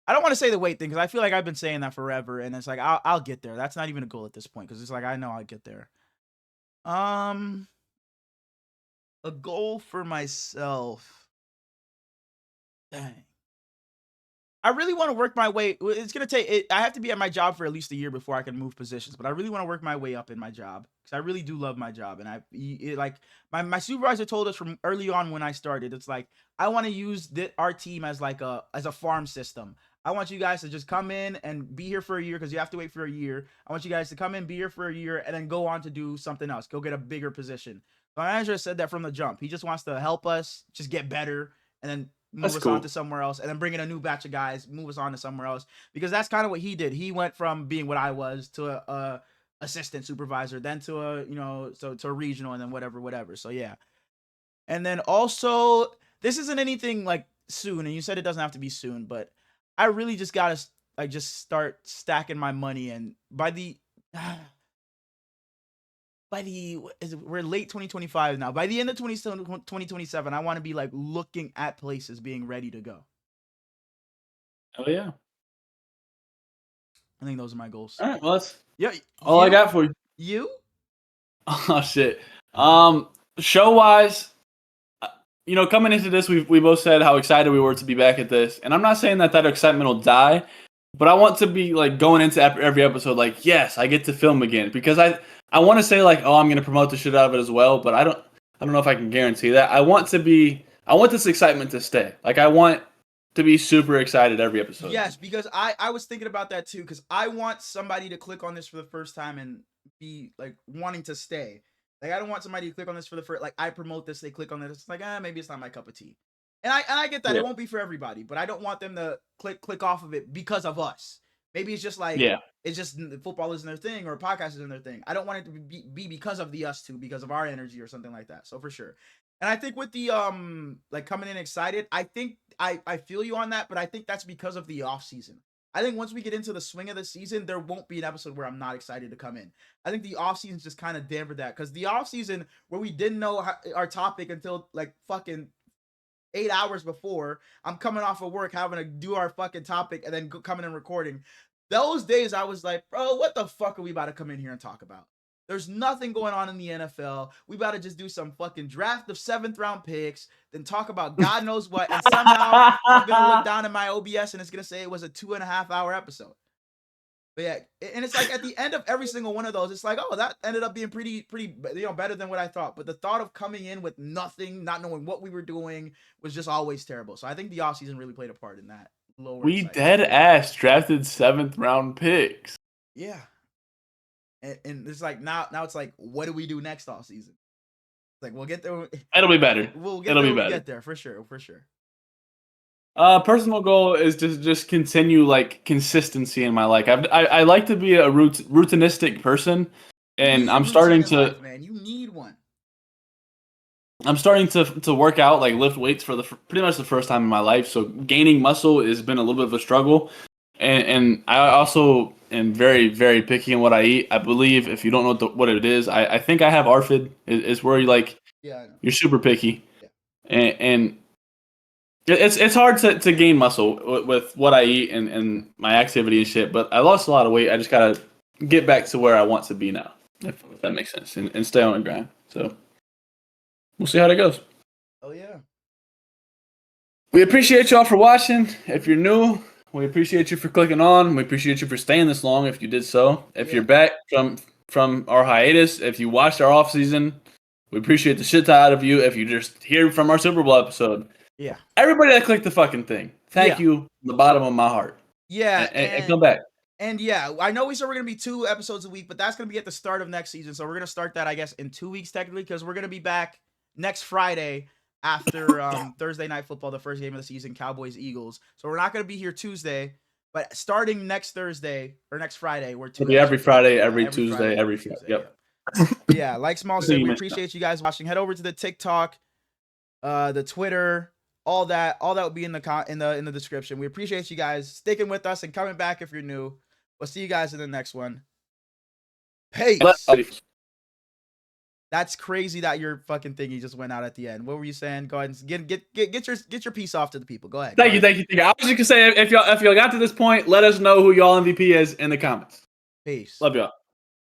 I don't want to say the weight thing because I feel like I've been saying that forever, and it's like I'll get there. That's not even a goal at this point because it's like I know I'll get there. A goal for myself. Dang. I really want to work my way. It's gonna take it. I have to be at my job for at least a year before I can move positions. But I really want to work my way up in my job because I really do love my job. And like my supervisor told us from early on when I started. It's like I want to use our team as like a farm system. I want you guys to just come in and be here for a year because you have to wait for a year. I want you guys to come in, be here for a year, and then go on to do something else. Go get a bigger position. My manager said that from the jump. He just wants to help us just get better and then move us on to somewhere else, and then bring in a new batch of guys, move us on to somewhere else. Because that's kind of what he did. He went from being what I was to a assistant supervisor, then to a regional, and then whatever. So yeah. And then also, this isn't anything like soon, and you said it doesn't have to be soon, but I really just gotta just start stacking my money, and by the we're late 2025 now. By the end of 2027, I want to be like looking at places being ready to go. Oh yeah. I think those are my goals. All right, well that's all I got for you. You? Oh shit. Show wise, you know, coming into this, we both said how excited we were to be back at this, and I'm not saying that excitement will die, but I want to be like going into every episode like, yes, I get to film again, because I want to say like, oh, I'm gonna promote the shit out of it as well, but I don't know if I can guarantee that. I want this excitement to stay. Like I want to be super excited every episode. Yes, because I was thinking about that too, because I want somebody to click on this for the first time and be like wanting to stay. Like I don't want somebody to click on this for the first, like I promote this, they click on this, it's like, maybe it's not my cup of tea. And I get that, It won't be for everybody, but I don't want them to click off of it because of us. Maybe it's just like, it's just football isn't their thing or podcast isn't their thing. I don't want it to be because of the us two, because of our energy or something like that. So for sure. And I think with the like coming in excited, I think I feel you on that, but I think that's because of the off season. I think once we get into the swing of the season, there won't be an episode where I'm not excited to come in. I think the off season just kind of dampened that, because the off season where we didn't know our topic until like fucking 8 hours before, I'm coming off of work having to do our fucking topic and then coming and recording. Those days I was like, bro, what the fuck are we about to come in here and talk about? There's nothing going on in the NFL. We about to just do some fucking draft of 7th round picks, then talk about God knows what, and somehow I'm gonna look down at my OBS and it's gonna say it was a 2.5 hour episode. But yeah, and it's like at the end of every single one of those, it's like, oh, that ended up being pretty, better than what I thought. But the thought of coming in with nothing, not knowing what we were doing, was just always terrible. So I think the offseason really played a part in that. We dead ass drafted 7th round picks. Yeah. And it's like now it's like, what do we do next off season? Like we'll get there. It'll be better. It'll be better. Get there for sure. Personal goal is to just continue like consistency in my life. I like to be a routinistic person, and I'm starting to. Life, man, you need one. I'm starting to work out, like lift weights for pretty much the first time in my life. So gaining muscle has been a little bit of a struggle. And I also am very, very picky on what I eat. I believe if you don't know what it is, I think I have ARFID. Is where you're super picky, and it's hard to gain muscle with what I eat and my activity and shit. But I lost a lot of weight. I just gotta get back to where I want to be now, if that makes sense, and stay on the grind. So we'll see how that goes. Oh yeah. We appreciate y'all for watching. If you're new, we appreciate you for clicking on. We appreciate you for staying this long if you did so. If you're back from our hiatus, if you watched our off season, we appreciate the shit out of you. If you just hear from our Super Bowl episode. Yeah. Everybody that clicked the fucking thing. Thank you from the bottom of my heart. Yeah. And come back. And yeah, I know we said we're going to be 2 episodes a week, but that's going to be at the start of next season. So we're going to start that, I guess, in 2 weeks technically, because we're going to be back next Friday after Thursday Night Football, the first game of the season, Cowboys-Eagles. So we're not going to be here Tuesday, but starting next Thursday or next Friday, we're It'll be every Friday, every Tuesday, every Friday. Yep. Yeah, like Smallz said, we appreciate you guys watching. Head over to the TikTok, the Twitter, all that will be in the description. We appreciate you guys sticking with us and coming back if you're new. We'll see you guys in the next one. Peace. That's crazy that your fucking thingy just went out at the end. What were you saying? Go ahead and get your piece off to the people. Go ahead. Thank you. I was just gonna say, if y'all got to this point, let us know who y'all MVP is in the comments. Peace. Love y'all.